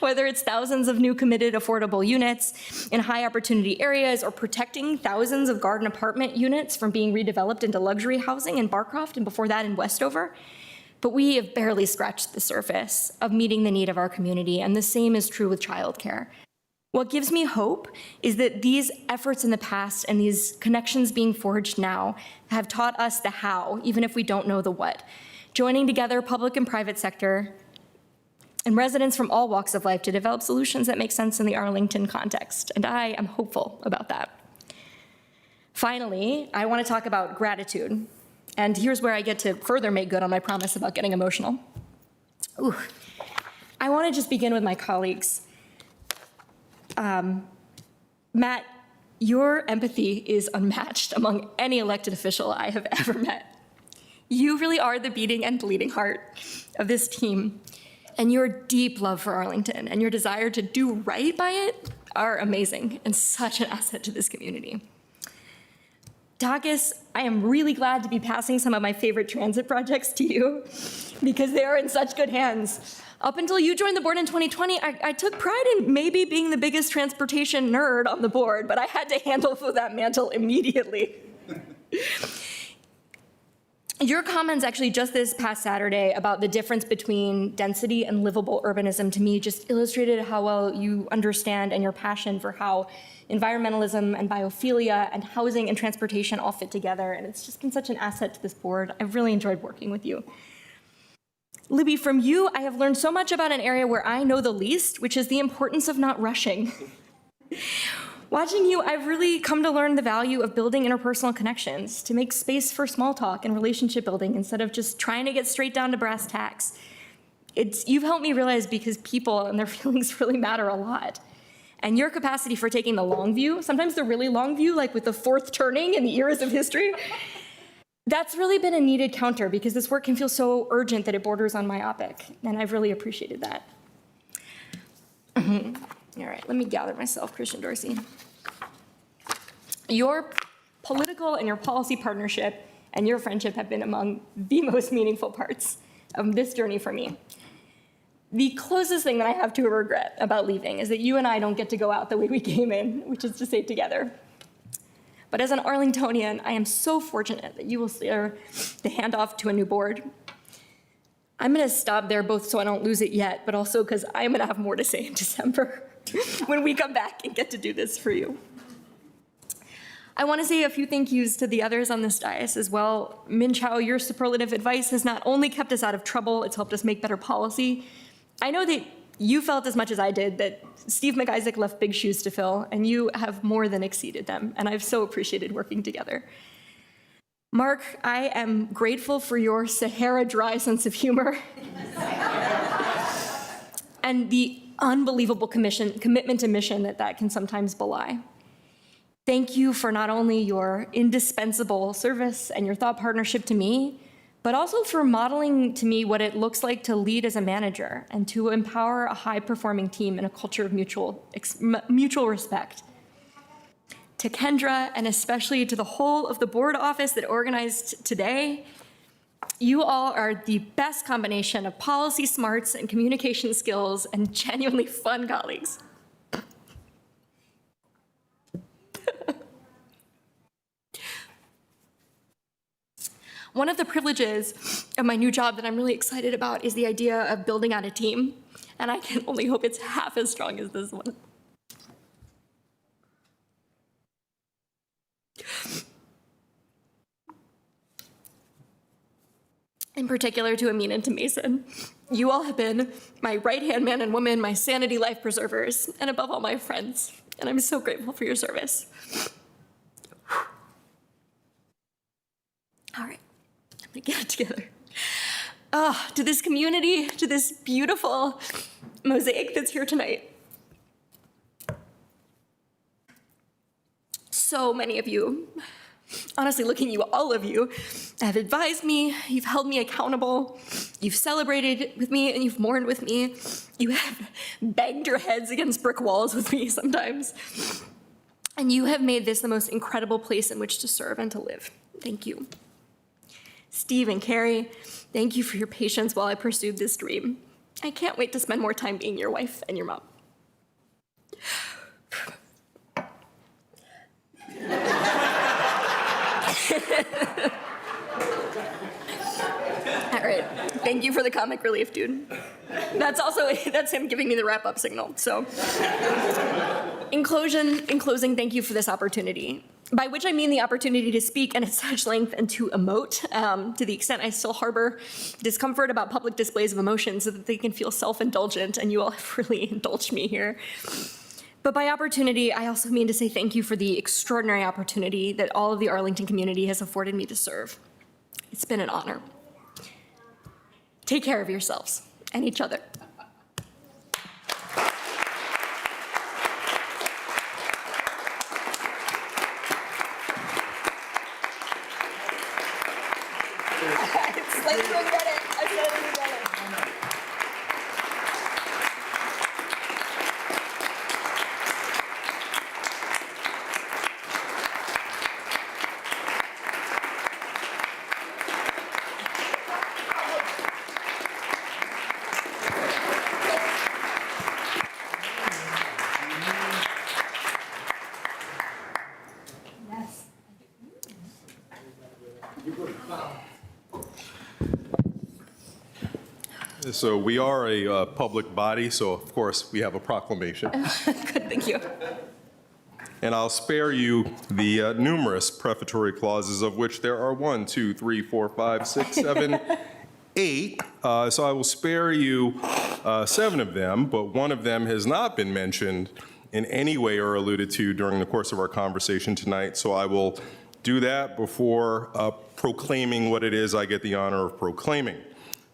whether it's thousands of new committed affordable units in high opportunity areas or protecting thousands of garden apartment units from being redeveloped into luxury housing in Barcroft and before that in Westover. But we have barely scratched the surface of meeting the need of our community, and the same is true with childcare. What gives me hope is that these efforts in the past and these connections being forged now have taught us the how, even if we don't know the what. Joining together public and private sector and residents from all walks of life to develop solutions that make sense in the Arlington context, and I am hopeful about that. Finally, I want to talk about gratitude, and here's where I get to further make good on my promise about getting emotional. Ooh. I want to just begin with my colleagues. Matt, your empathy is unmatched among any elected official I have ever met. You really are the beating and bleeding heart of this team, and your deep love for Arlington and your desire to do right by it are amazing and such an asset to this community. Takis, I am really glad to be passing some of my favorite transit projects to you because they are in such good hands. Up until you joined the board in 2020, I took pride in maybe being the biggest transportation nerd on the board, but I had to handle that mantle immediately. Your comments actually just this past Saturday about the difference between density and livable urbanism to me just illustrated how well you understand and your passion for how environmentalism and biophilia and housing and transportation all fit together. And it's just been such an asset to this board. I've really enjoyed working with you. Libby, from you, I have learned so much about an area where I know the least, which is the importance of not rushing. Watching you, I've really come to learn the value of building interpersonal connections, to make space for small talk and relationship building instead of just trying to get straight down to brass tacks. You've helped me realize because people and their feelings really matter a lot. and your capacity for taking the long view, sometimes the really long view, like with the fourth turning in the eras of history. That's really been a needed counter because this work can feel so urgent that it borders on myopic, and I've really appreciated that. All right, let me gather myself, Christian Dorsey. Your political and your policy partnership and your friendship have been among the most meaningful parts of this journey for me. The closest thing that I have to a regret about leaving is that you and I don't get to go out the way we came in, which is to say together. But as an Arlingtonian, I am so fortunate that you will share the handoff to a new board. I'm going to stop there both so I don't lose it yet, but also because I'm going to have more to say in December when we come back and get to do this for you. I want to say a few thank yous to the others on this dais as well. Min Chao, your superlative advice has not only kept us out of trouble, it's helped us make better policy. I know that you felt as much as I did that Steve McIsaac left big shoes to fill, and you have more than exceeded them, and I've so appreciated working together. Mark, I am grateful for your Sahara dry sense of humor and the unbelievable commitment to mission that can sometimes belie. Thank you for not only your indispensable service and your thought partnership to me, but also for modeling to me what it looks like to lead as a manager and to empower a high-performing team in a culture of mutual respect. To Kendra, and especially to the whole of the board office that organized today, you all are the best combination of policy smarts and communication skills and genuinely fun colleagues. One of the privileges of my new job that I'm really excited about is the idea of building out a team, and I can only hope it's half as strong as this one. In particular to Amin and to Mason, you all have been my right-hand man and woman, my sanity life preservers, and above all, my friends, and I'm so grateful for your service. All right. We get it together. To this community, to this beautiful mosaic that's here tonight. So many of you, honestly, looking at you, all of you, have advised me, you've held me accountable, you've celebrated with me, and you've mourned with me. You have banged your heads against brick walls with me sometimes. And you have made this the most incredible place in which to serve and to live. Thank you. Steve and Carrie, thank you for your patience while I pursued this dream. I can't wait to spend more time being your wife and your mom. All right, thank you for the comic relief, dude. That's him giving me the wrap-up signal, so. In closing, thank you for this opportunity. By which I mean the opportunity to speak and at such length and to emote, to the extent I still harbor discomfort about public displays of emotion so that they can feel self-indulgent, and you all have really indulged me here. But by opportunity, I also mean to say thank you for the extraordinary opportunity that all of the Arlington community has afforded me to serve. It's been an honor. Take care of yourselves and each other. It's like you regret it. I said I regret it. So we are a public body, so of course we have a proclamation. Good, thank you. And I'll spare you the numerous prefatory clauses, of which there are 1, 2, 3, 4, 5, 6, 7, 8. So I will spare you 7 of them, but one of them has not been mentioned in any way or alluded to during the course of our conversation tonight. So I will do that before proclaiming what it is I get the honor of proclaiming.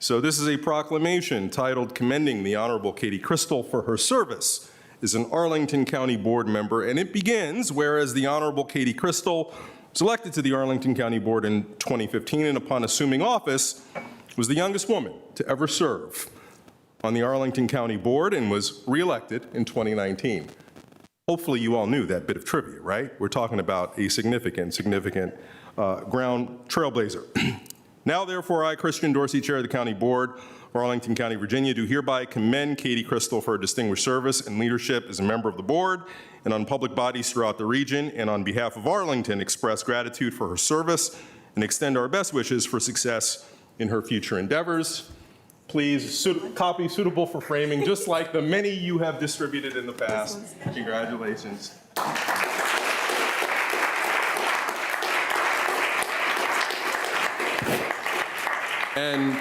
So this is a proclamation titled Commending the Honorable Katie Crystal for her service is an Arlington County Board member, and it begins whereas the Honorable Katie Crystal was elected to the Arlington County Board in 2015, and upon assuming office, was the youngest woman to ever serve on the Arlington County Board and was reelected in 2019. Hopefully you all knew that bit of trivia, right? We're talking about a significant ground trailblazer. Now, therefore, I, Christian Dorsey, Chair of the County Board of Arlington County, Virginia, do hereby commend Katie Crystal for her distinguished service and leadership as a member of the board and on public bodies throughout the region, and on behalf of Arlington, express gratitude for her service and extend our best wishes for success in her future endeavors. Please, copy suitable for framing, just like the many you have distributed in the past. Congratulations. And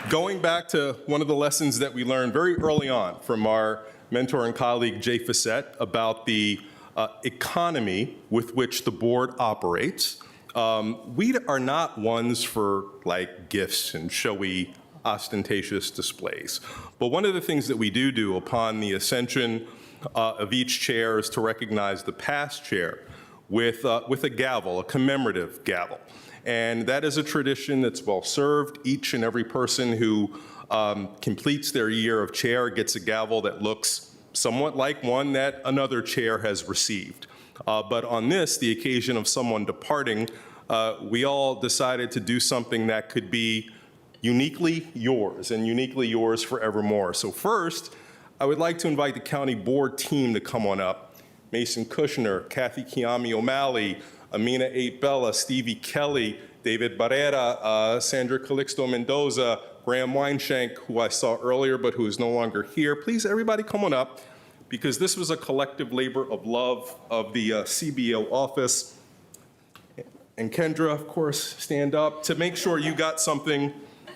going back to one of the lessons that we learned very early on from our mentor and colleague Jay Facette about the economy with which the board operates, we are not ones for like gifts and showy ostentatious displays. But one of the things that we do upon the ascension of each chair is to recognize the past chair with a gavel, a commemorative gavel. And that is a tradition that's well served. Each and every person who completes their year of chair gets a gavel that looks somewhat like one that another chair has received. But on this, the occasion of someone departing, we all decided to do something that could be uniquely yours and uniquely yours forevermore. So first, I would like to invite the county board team to come on up. Mason Kushner, Kathy Kiami O'Malley, Amina Eight Bella, Stevie Kelly, David Barrera, Sandra Calixto Mendoza, Graham Weinshank, who I saw earlier but who is no longer here. Please, everybody come on up, because this was a collective labor of love of the CBO office. And Kendra, of course, stand up to make sure you got something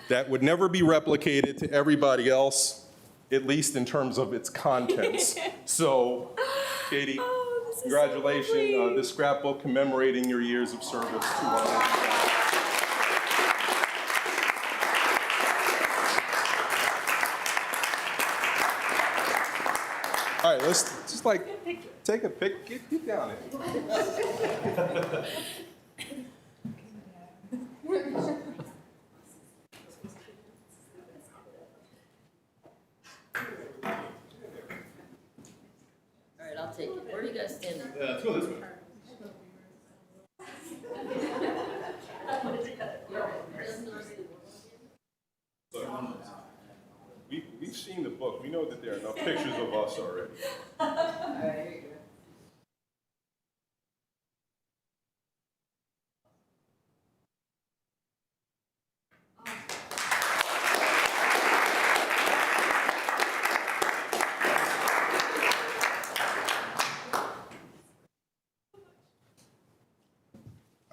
that would never be replicated to everybody else, at least in terms of its contents. So, Katie, congratulations. This scrapbook commemorating your years of service to Arlington. All right, let's just like take a pic. Get down there. I'll take it. Where do you guys stand? Let's go this way. We've seen the book. We know that there are enough pictures of us already.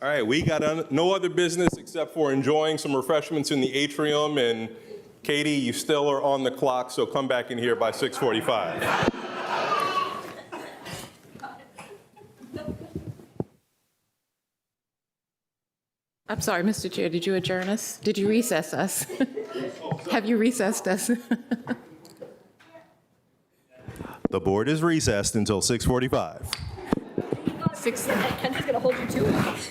All right, we got no other business except for enjoying some refreshments in the atrium. And Katie, you still are on the clock, so come back in here by 6:45. I'm sorry, Mr. Chair, did you adjourn us? Did you recess us? Have you recessed us? The board is recessed until 6:45. Kendra's gonna hold you to it.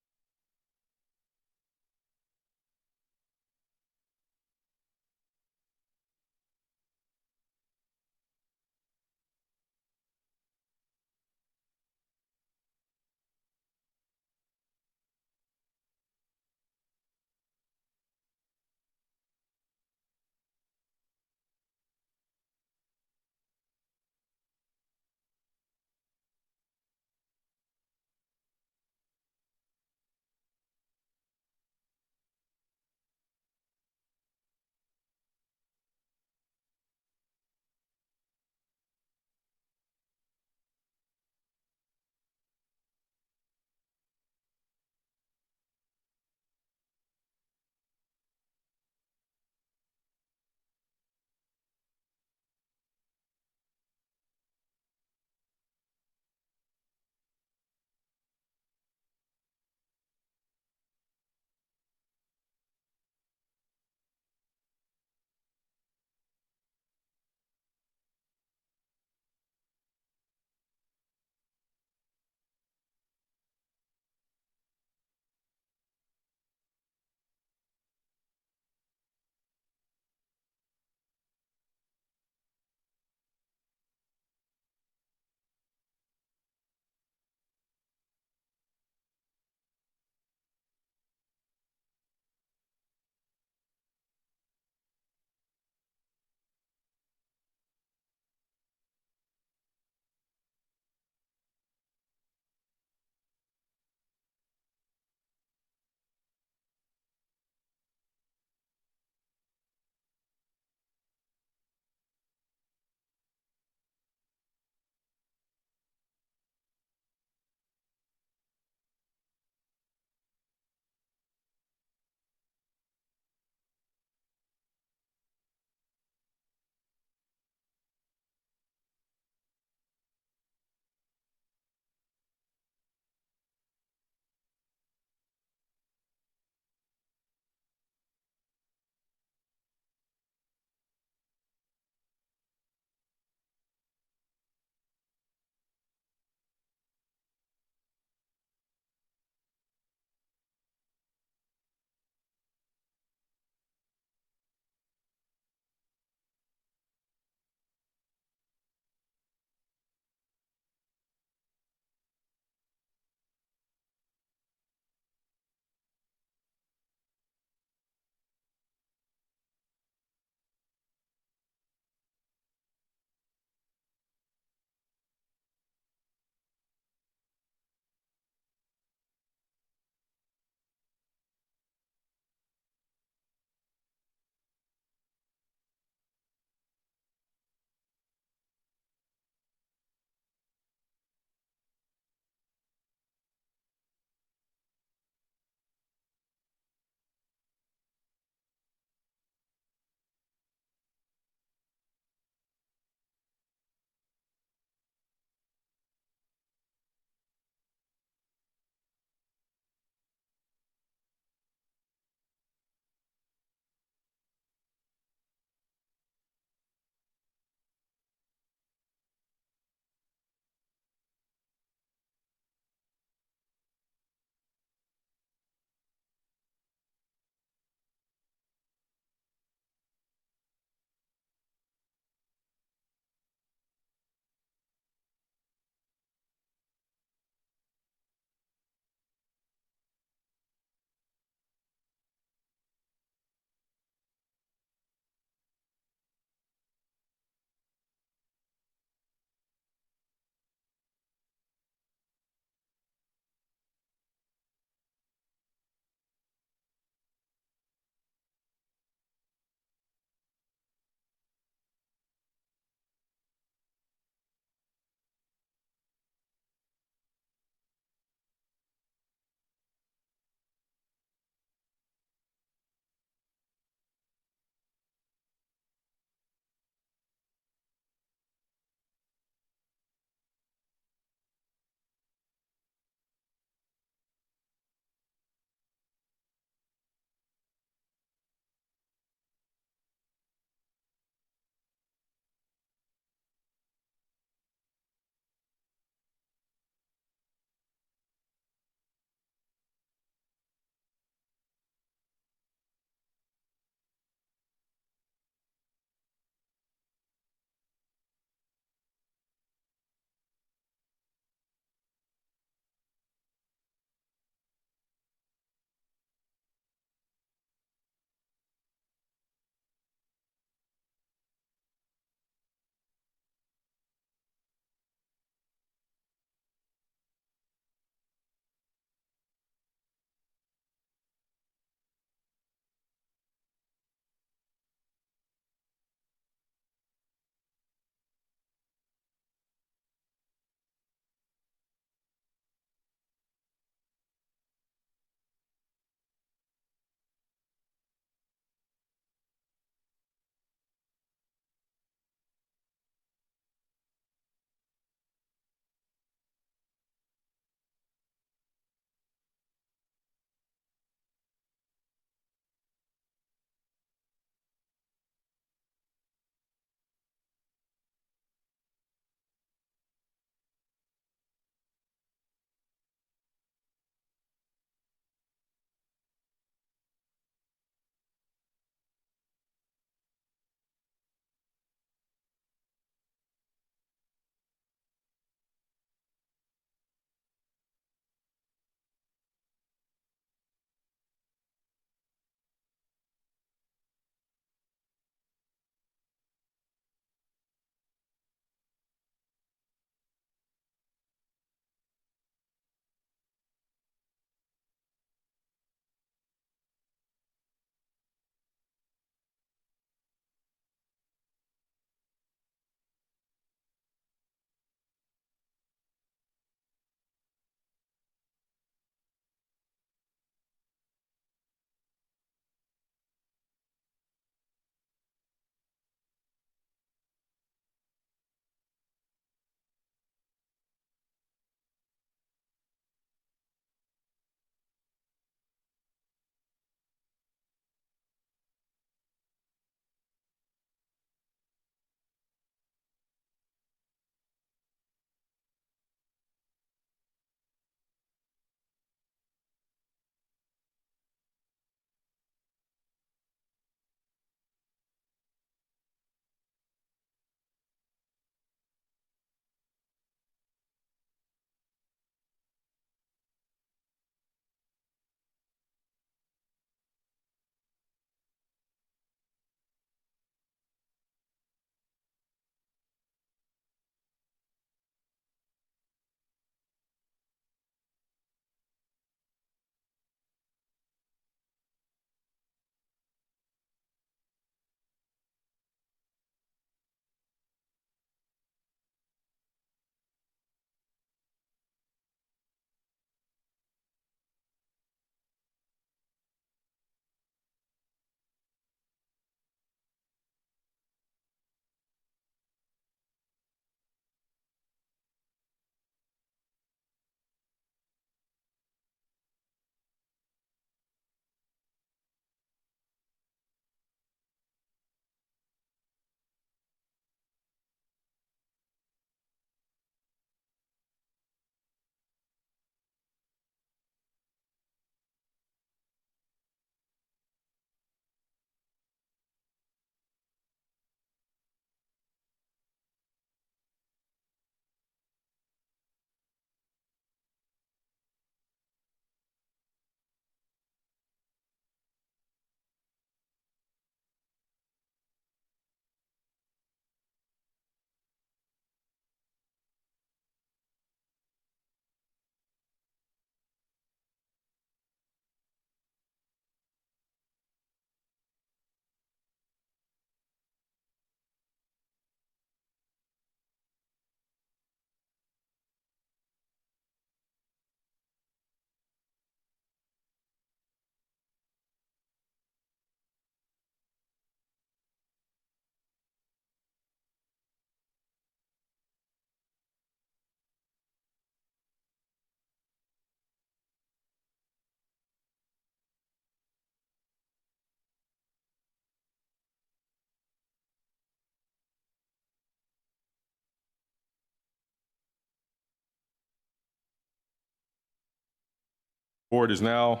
Board is now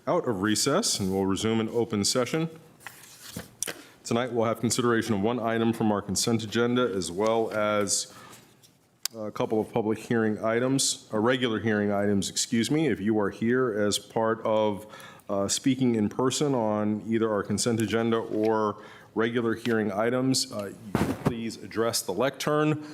out of recess, and we'll resume an open session. Tonight, we'll have consideration of one item from our consent agenda, as well as a couple of public hearing items, regular hearing items, excuse me. If you are here as part of speaking in person on either our consent agenda or regular hearing items, please address the lectern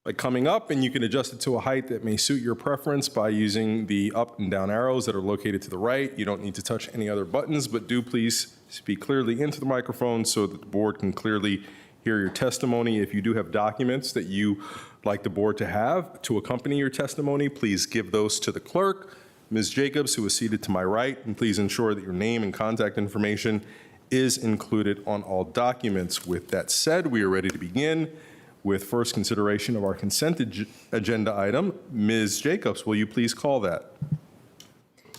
by coming up, and you can adjust it to a height that may suit your preference by using the up and down arrows that are located to the right. You don't need to touch any other buttons, but do please speak clearly into the microphone so that the board can clearly hear your testimony. If you do have documents that you like the board to have to accompany your testimony, please give those to the clerk, Ms. Jacobs, who is seated to my right, and please ensure that your name and contact information is included on all documents. With that said, we are ready to begin with first consideration of our consent agenda item. Ms. Jacobs, will you please call that?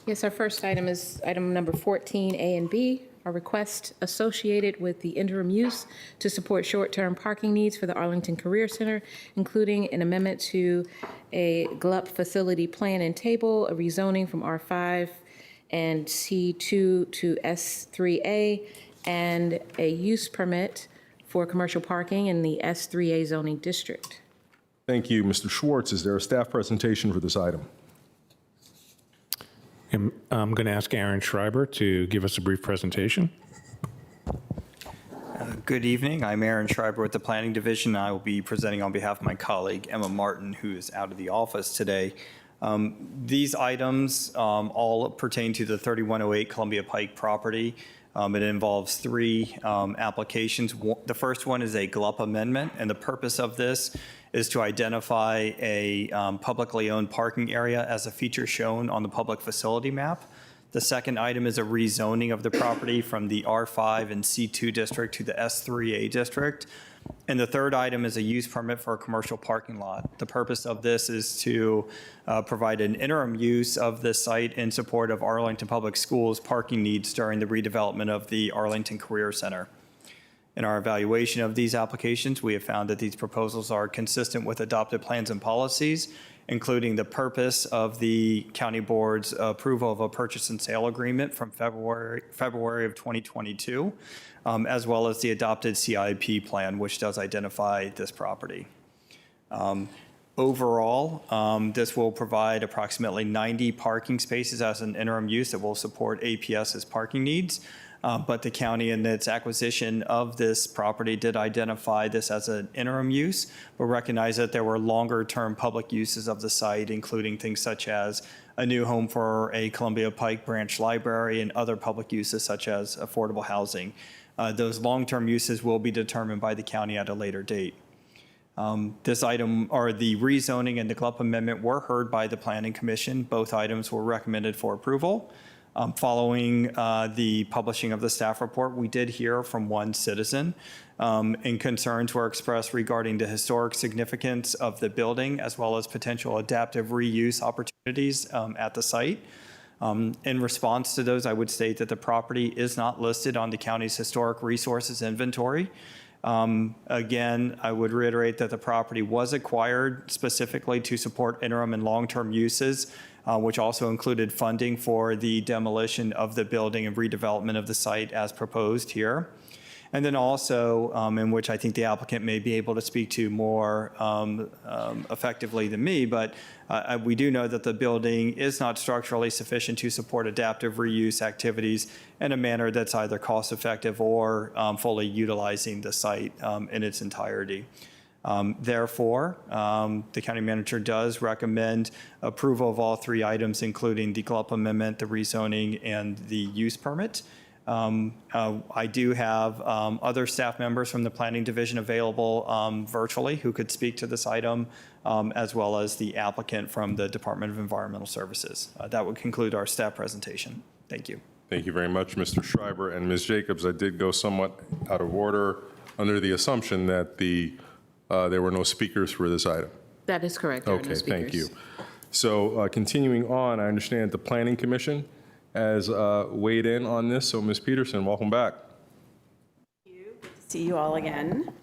Yes, our first item is item number 14, A and B, a request associated with the interim use to support short-term parking needs for the Arlington Career Center, including an amendment to a GLUP facility plan and table, a rezoning from R5 and C2 to S3A, and a use permit for commercial parking in the S3A zoning district. Thank you, Mr. Schwartz. Is there a staff presentation for this item? I'm going to ask Aaron Schreiber to give us a brief presentation. Good evening. I'm Aaron Schreiber with the Planning Division. I will be presenting on behalf of my colleague, Emma Martin, who is out of the office today. These items all pertain to the 3108 Columbia Pike property. It involves three applications. The first one is a GLUP amendment, and the purpose of this is to identify a publicly owned parking area as a feature shown on the public facility map. The second item is a rezoning of the property from the R5 and C2 district to the S3A district. And the third item is a use permit for a commercial parking lot. The purpose of this is to provide an interim use of this site in support of Arlington Public Schools' parking needs during the redevelopment of the Arlington Career Center. In our evaluation of these applications, we have found that these proposals are consistent with adopted plans and policies, including the purpose of the county board's approval of a purchase and sale agreement from February of 2022, as well as the adopted CIP plan, which does identify this property. Overall, this will provide approximately 90 parking spaces as an interim use that will support APS's parking needs. But the county in its acquisition of this property did identify this as an interim use, but recognize that there were longer-term public uses of the site, including things such as a new home for a Columbia Pike branch library and other public uses such as affordable housing. Those long-term uses will be determined by the county at a later date. This item, or the rezoning and the GLUP amendment, were heard by the Planning Commission. Both items were recommended for approval. Following the publishing of the staff report, we did hear from one citizen, and concerns were expressed regarding the historic significance of the building, as well as potential adaptive reuse opportunities at the site. In response to those, I would state that the property is not listed on the county's historic resources inventory. Again, I would reiterate that the property was acquired specifically to support interim and long-term uses, which also included funding for the demolition of the building and redevelopment of the site as proposed here. And then also, in which I think the applicant may be able to speak to more effectively than me, but we do know that the building is not structurally sufficient to support adaptive reuse activities in a manner that's either cost-effective or fully utilizing the site in its entirety. Therefore, the county manager does recommend approval of all three items, including the GLUP amendment, the rezoning, and the use permit. I do have other staff members from the Planning Division available virtually who could speak to this item, as well as the applicant from the Department of Environmental Services. That would conclude our staff presentation. Thank you. Thank you very much, Mr. Schreiber. And Ms. Jacobs, I did go somewhat out of order under the assumption that there were no speakers for this item. That is correct. There are no Okay, speakers. thank you. So continuing on, I understand the Planning Commission has weighed in on this. So Ms. Peterson, welcome back. Good to see you all again.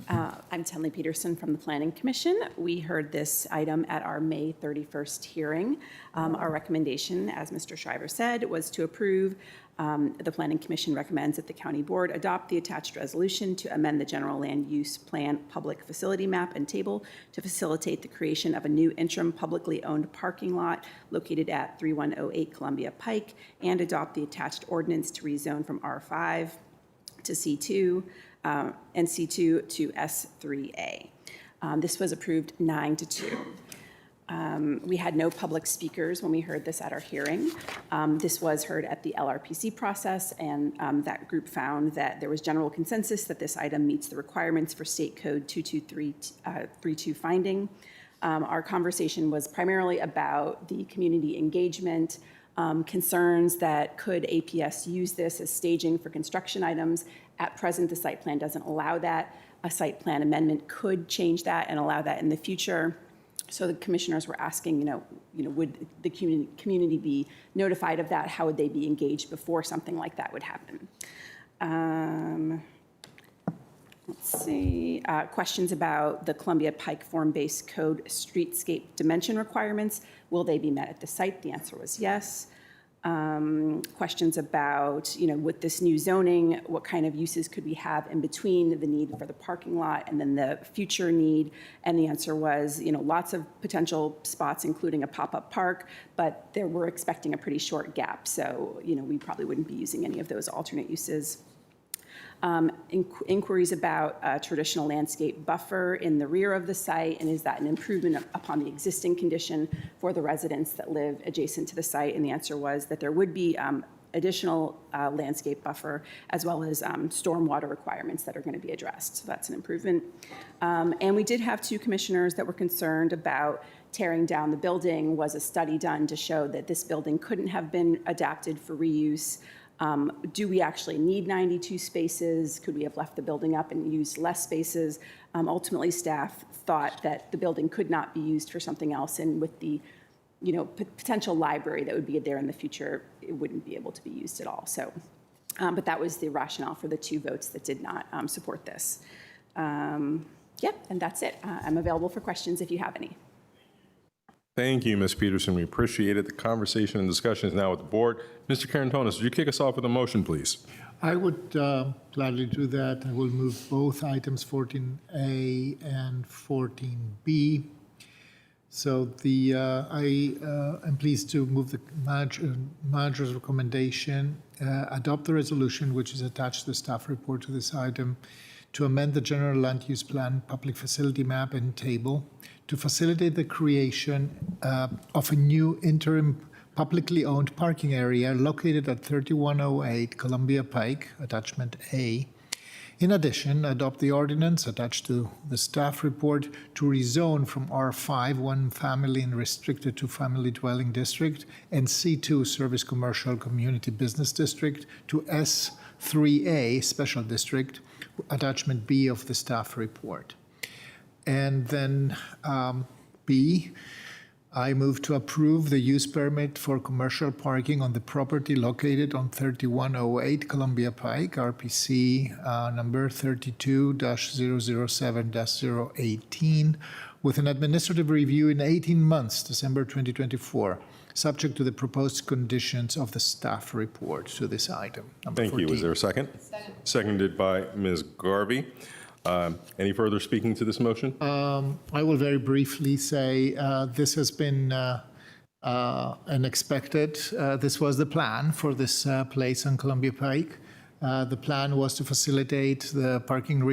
I'm Tenley Peterson from the Planning Commission. We heard this item at our May 31st hearing. Our recommendation, as Mr. Shriver said, was to approve. The Planning Commission recommends that the County Board adopt the attached resolution to amend the General Land Use Plan Public Facility Map and Table to facilitate the creation of a new interim publicly owned parking lot located at 3108 Columbia Pike, and adopt the attached ordinance to rezone from R5 to C2 and C2 to S3A. This was approved 9-2. We had no public speakers when we heard this at our hearing. This was heard at the LRPC process, and that group found that there was general consensus that this item meets the requirements for State Code 22332 finding. Our conversation was primarily about the community engagement, concerns that could APS use this as staging for construction items. At present, the site plan doesn't allow that. A site plan amendment could change that and allow that in the future. So the commissioners were asking, would the community be notified of that? How would they be engaged before something like that would happen? Let's see, questions about the Columbia Pike Form-Based Code streetscape dimension requirements. Will they be met at the site? The answer was yes. Questions about, with this new zoning, what kind of uses could we have in between the need for the parking lot and then the future need? And the answer was, lots of potential spots, including a pop-up park, but we're expecting a pretty short gap. So, we probably wouldn't be using any of those alternate uses. Inquiries about a traditional landscape buffer in the rear of the site, and is that an improvement upon the existing condition for the residents that live adjacent to the site? And the answer was that there would be additional landscape buffer, as well as stormwater requirements that are going to be addressed. So that's an improvement. And we did have two commissioners that were concerned about tearing down the building. Was a study done to show that this building couldn't have been adapted for reuse? Do we actually need 92 spaces? Could we have left the building up and used less spaces? Ultimately, staff thought that the building could not be used for something else, and with the potential library that would be there in the future, it wouldn't be able to be used at all. So, but that was the rationale for the two votes that did not support this. Yep, and that's it. I'm available for questions if you have any. Thank you, Ms. Peterson. We appreciate it. The conversation and discussion is now with the board. Mr. Carantonis, would you kick us off with a motion, please? I would gladly do that. I will move both items 14A and 14B. So I am pleased to move the manager's recommendation, adopt the resolution which is attached to the staff report to this item, to amend the general land use plan public facility map and table to facilitate the creation of a new interim publicly owned parking area located at 3108 Columbia Pike, attachment A. In addition, adopt the ordinance attached to the staff report to rezone from R5, one family and restricted to family dwelling district, and C2, service commercial community business district, to S3A, special district, attachment B of the staff report. And then B, I move to approve the use permit for commercial parking on the property located on 3108 Columbia Pike, RPC number 32-007-018, with an administrative review in 18 months, December 2024, subject to the proposed conditions of the staff report to this item. Thank 14. You. Is there a second? Second. Seconded by Ms. Garvey. Any further speaking to this motion? I will very briefly say this has been unexpected. This was the plan for this place on Columbia Pike. The plan was to facilitate the parking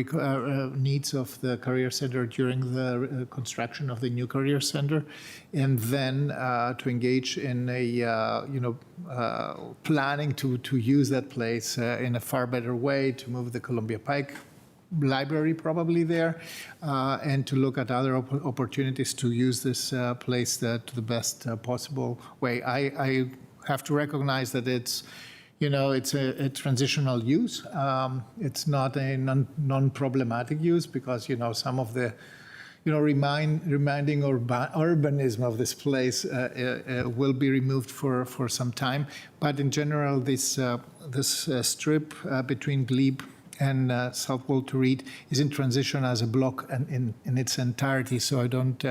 needs of the career center during the construction of the new career center, and then to engage in a planning to use that place in a far better way, to move the Columbia Pike library probably there, and to look at other opportunities to use this place to the best possible way. I have to recognize that it's a transitional use. It's not a non-problematic use, because some of the reminding urbanism of this place will be removed for some time. But in general, this strip between Glebe and South Walter Reed is in transition as a block and in its entirety. So I don't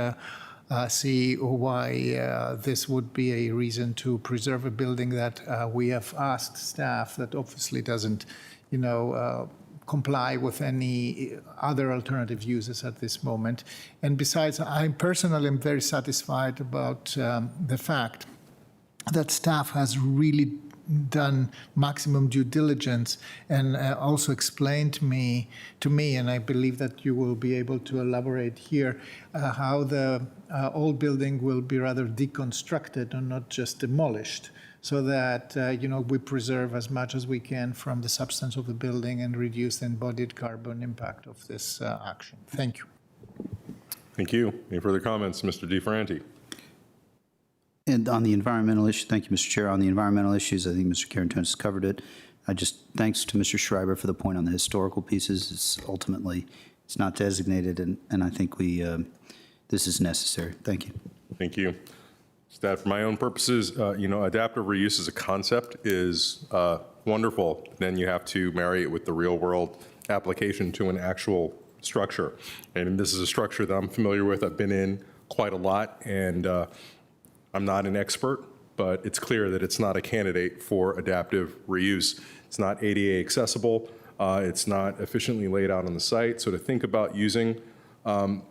see why this would be a reason to preserve a building that we have asked staff that obviously doesn't, comply with any other alternative uses at this moment. And besides, I personally am very satisfied about the fact that staff has really done maximum due diligence and also explained to me, and I believe that you will be able to elaborate here, how the old building will be rather deconstructed and not just demolished, so that we preserve as much as we can from the substance of the building and reduce the embodied carbon impact of this action. Thank you. Thank you. Any further comments, Mr. DeFerranti? And on the environmental issue, thank you, Mr. Chair. On the environmental issues, I think Mr. Carantonis has covered it. Thanks to Mr. Schreiber for the point on the historical pieces. It's not designated, and I think this is necessary. Thank you. Thank you. Staff, for my own purposes, adaptive reuse as a concept is wonderful. Then you have to marry it with the real world application to an actual structure. And this is a structure that I'm familiar with. I've been in quite a lot, and I'm not an expert, but it's clear that it's not a candidate for adaptive reuse. It's not ADA accessible. It's not efficiently laid out on the site. So to think about using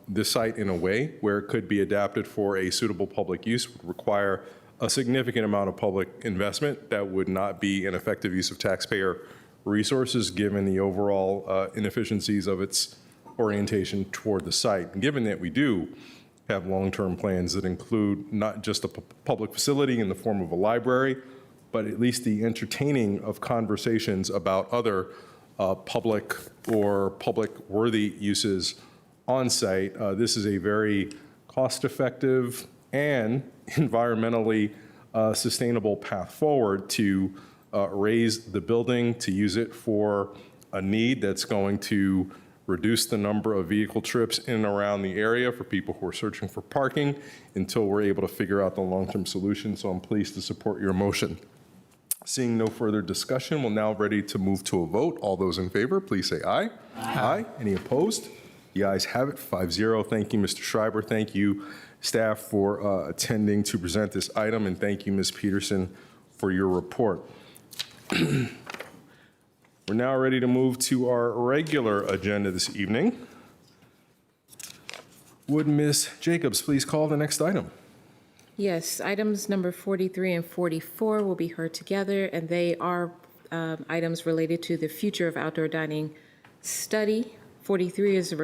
this site in a way where it could be adapted for a suitable public use would require a significant amount of public investment that would not be an effective use of taxpayer resources given the overall inefficiencies of its orientation toward the site. And given that we do have long-term plans that include not just a public facility in the form of a library, but at least the entertaining of conversations about other public or public-worthy uses on site. This is a very cost-effective and environmentally sustainable path forward to raise the building, to use it for a need that's going to reduce the number of vehicle trips in and around the area for people who are searching for parking until we're able to figure out the long-term solution. So I'm pleased to support your motion. Seeing no further discussion, we're now ready to move to a vote. All those in favor, please say aye. Aye. Any opposed? The ayes have it, 5-0. Thank you, Mr. Schreiber. Thank you, staff, for attending to present this item, and thank you, Ms. Peterson, for your report. We're now ready to move to our regular agenda this evening. Would Ms. Jacobs please call the next item? Yes, items number 43 and 44 will be heard together, and they are items related to the future of outdoor dining study. 43 is,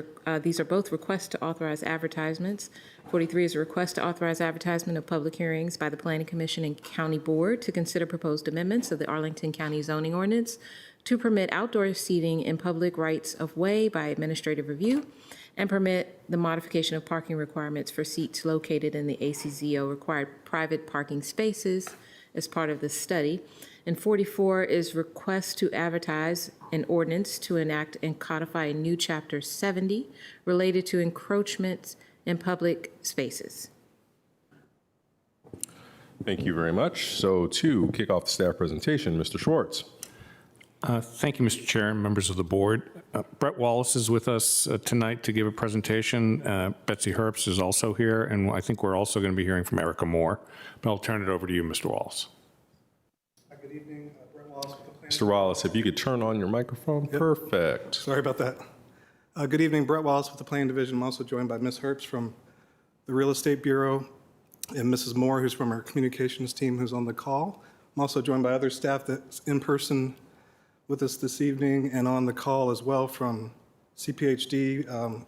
these are both requests to authorize advertisements. 43 is a request to authorize advertisement of public hearings by the Planning Commission and County Board to consider proposed amendments of the Arlington County zoning ordinance to permit outdoor seating in public rights of way by administrative review and permit the modification of parking requirements for seats located in the ACZO required private parking spaces as part of the study. And 44 is request to advertise an ordinance to enact and codify a new Chapter 70 related to encroachments in public spaces. Thank you very much. So to kick off the staff presentation, Mr. Schwartz. Thank you, Mr. Chair and members of the board. Brett Wallace is with us tonight to give a presentation. Betsy Herbst is also here, and I think we're also going to be hearing from Erica Moore. But I'll turn it over to you, Mr. Wallace. Good evening, Brett Wallace with the Planning. Mr. Wallace, if you could turn on your microphone. Yep. Perfect. Sorry about that. Good evening, Brett Wallace with the Planning Division. I'm also joined by Ms. Herbst from the Real Estate Bureau and Mrs. Moore, who's from our communications team, who's on the call. I'm also joined by other staff that's in person with us this evening and on the call as well from CPHD,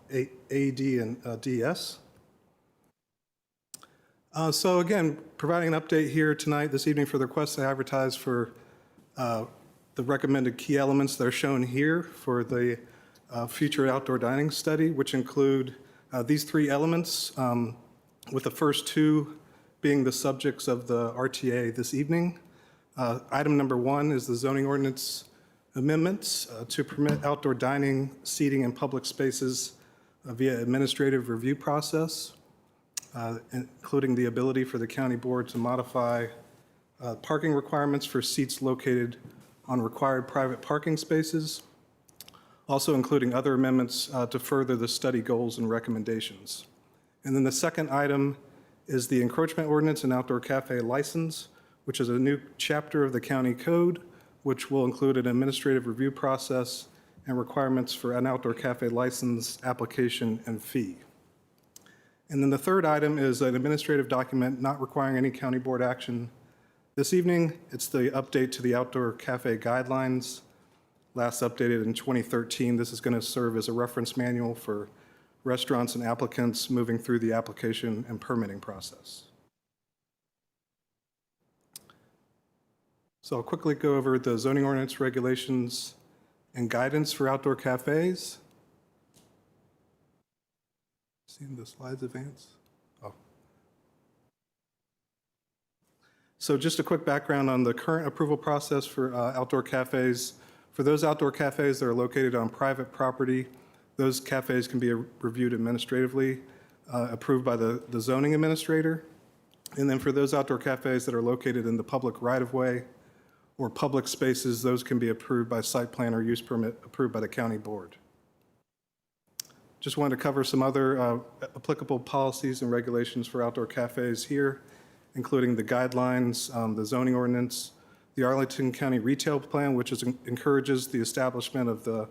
AD, and DS. So again, providing an update here tonight, this evening, for the request to advertise for the recommended key elements that are shown here for the future outdoor dining study, which include these three elements, with the first two being the subjects of the RTA this evening. Item number 1 is the zoning ordinance amendments to permit outdoor dining, seating in public spaces via administrative review process, including the ability for the county board to modify parking requirements for seats located on required private parking spaces. also including other amendments to further the study goals and recommendations. And then the second item is the encroachment ordinance and outdoor cafe license, which is a new chapter of the county code, which will include an administrative review process and requirements for an outdoor cafe license application and fee. And then the third item is an administrative document not requiring any county board action. This evening, it's the update to the outdoor cafe guidelines, last updated in 2013. This is going to serve as a reference manual for restaurants and applicants moving through the application and permitting process. So I'll quickly go over the zoning ordinance regulations and guidance for outdoor cafes. Seeing the slides advance? Oh. So just a quick background on the current approval process for outdoor cafes. For those outdoor cafes that are located on private property, those cafes can be reviewed administratively, approved by the zoning administrator. And then for those outdoor cafes that are located in the public right-of-way or public spaces, those can be approved by site plan or use permit approved by the county board. Just wanted to cover some other applicable policies and regulations for outdoor cafes here, including the guidelines, the zoning ordinance, the Arlington County Retail Plan, which encourages the establishment of the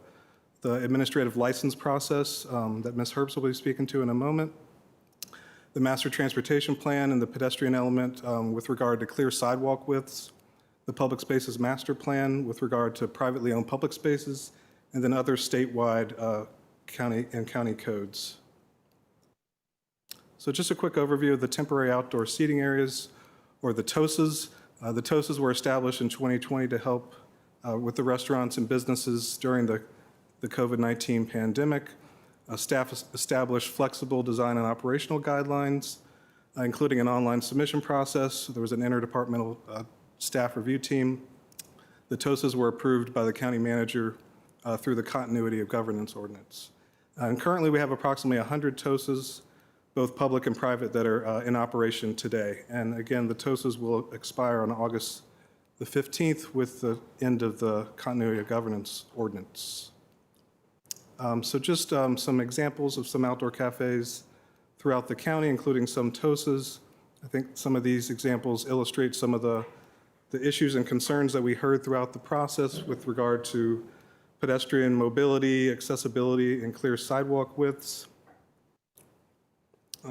administrative license process that Ms. Herbst will be speaking to in a moment, the Master Transportation Plan and the pedestrian element with regard to clear sidewalk widths, the Public Spaces Master Plan with regard to privately owned public spaces, and then other statewide county codes. So just a quick overview of the temporary outdoor seating areas, or the TOSAs. The TOSAs were established in 2020 to help with the restaurants and businesses during the COVID-19 pandemic. Staff established flexible design and operational guidelines, including an online submission process. There was an interdepartmental staff review team. The TOSAs were approved by the county manager through the continuity of governance ordinance. And currently we have approximately 100 TOSAs, both public and private, that are in operation today. And again, the TOSAs will expire on August the 15th with the end of the continuity of governance ordinance. So just some examples of some outdoor cafes throughout the county, including some TOSAs. I think some of these examples illustrate some of the issues and concerns that we heard throughout the process with regard to pedestrian mobility, accessibility, and clear sidewalk widths.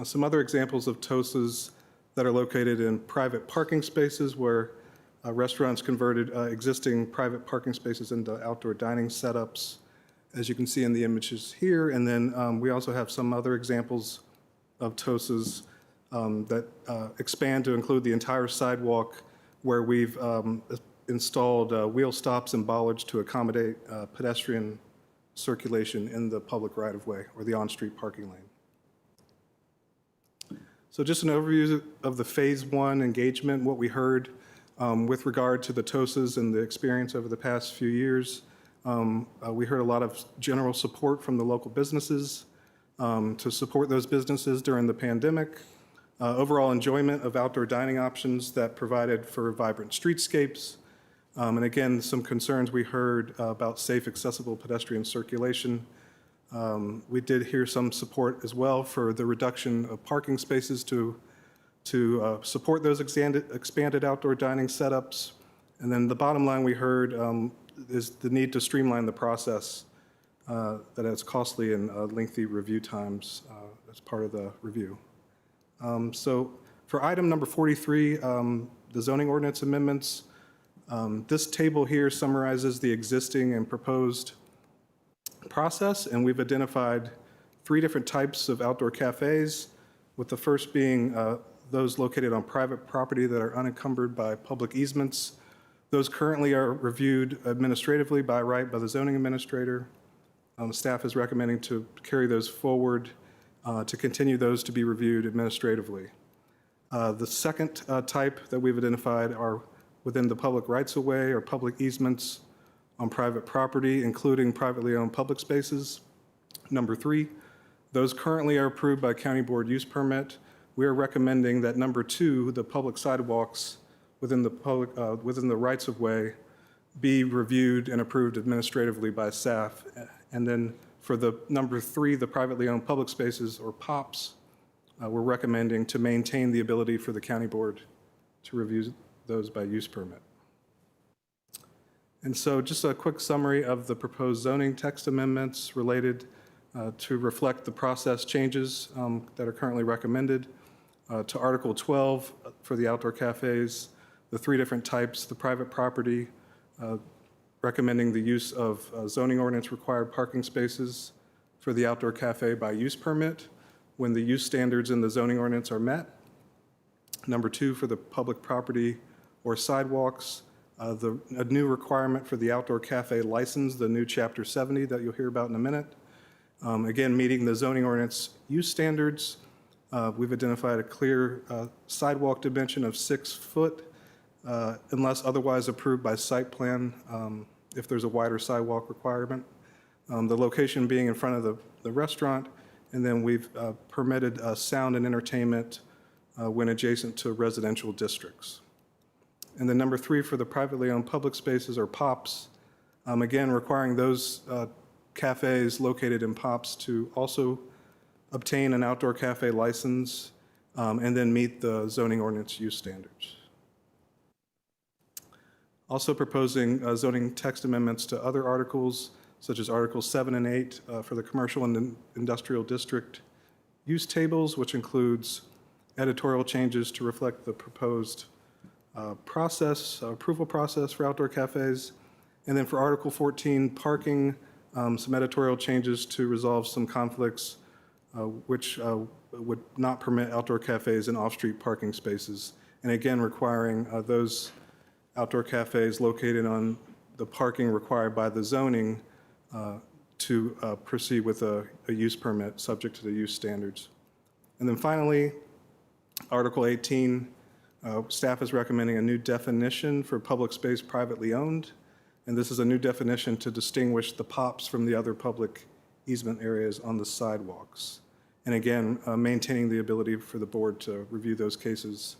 Some other examples of TOSAs that are located in private parking spaces where restaurants converted existing private parking spaces into outdoor dining setups, as you can see in the images here. And then we also have some other examples of TOSAs that expand to include the entire sidewalk, where we've installed wheel stops and bollards to accommodate pedestrian circulation in the public right-of-way or the on-street parking lane. So just an overview of the phase one engagement, what we heard with regard to the TOSAs and the experience over the past few years. We heard a lot of general support from the local businesses to support those businesses during the pandemic. Overall enjoyment of outdoor dining options that provided for vibrant streetscapes. And again, some concerns we heard about safe, accessible pedestrian circulation. We did hear some support as well for the reduction of parking spaces to support those expanded outdoor dining setups. And then the bottom line we heard is the need to streamline the process that has costly and lengthy review times as part of the review. So for item number 43, the zoning ordinance amendments, this table here summarizes the existing and proposed process, and we've identified 3 different types of outdoor cafes, with the first being those located on private property that are unencumbered by public easements. Those currently are reviewed administratively by the zoning administrator. Staff is recommending to carry those forward to continue those to be reviewed administratively. The second type that we've identified are within the public rights-of-way or public easements on private property, including privately owned public spaces. Number 3, those currently are approved by county board use permit. We are recommending that number 2, the public sidewalks within the rights-of-way, be reviewed and approved administratively by staff And then for the number 3, the privately owned public spaces, or POPs, we're recommending to maintain the ability for the county board to review those by use permit. And so just a quick summary of the proposed zoning text amendments related to reflect the process changes that are currently recommended. To Article 12 for the outdoor cafes, the 3 different types, the private property, recommending the use of zoning ordinance required parking spaces for the outdoor cafe by use permit when the use standards in the zoning ordinance are met. Number 2, for the public property or sidewalks, a new requirement for the outdoor cafe license, the new Chapter 70 that you'll hear about in a minute. Again, meeting the zoning ordinance use standards. We've identified a clear sidewalk dimension of 6 foot unless otherwise approved by site plan if there's a wider sidewalk requirement. The location being in front of the restaurant, and then we've permitted sound and entertainment when adjacent to residential districts. And then number 3 for the privately owned public spaces or POPs, again requiring those cafes located in POPs to also obtain an outdoor cafe license and then meet the zoning ordinance use standards. Also proposing zoning text amendments to other articles, such as Articles 7 and 8 for the commercial and industrial district use tables, which includes editorial changes to reflect the proposed approval process for outdoor cafes. And then for Article 14, parking, some editorial changes to resolve some conflicts which would not permit outdoor cafes in off-street parking spaces. And again, requiring those outdoor cafes located on the parking required by the zoning to proceed with a use permit subject to the use standards. And then finally, Article 18, staff is recommending a new definition for public space privately owned. And this is a new definition to distinguish the POPs from the other public easement areas on the sidewalks. And again, maintaining the ability for the board to review those cases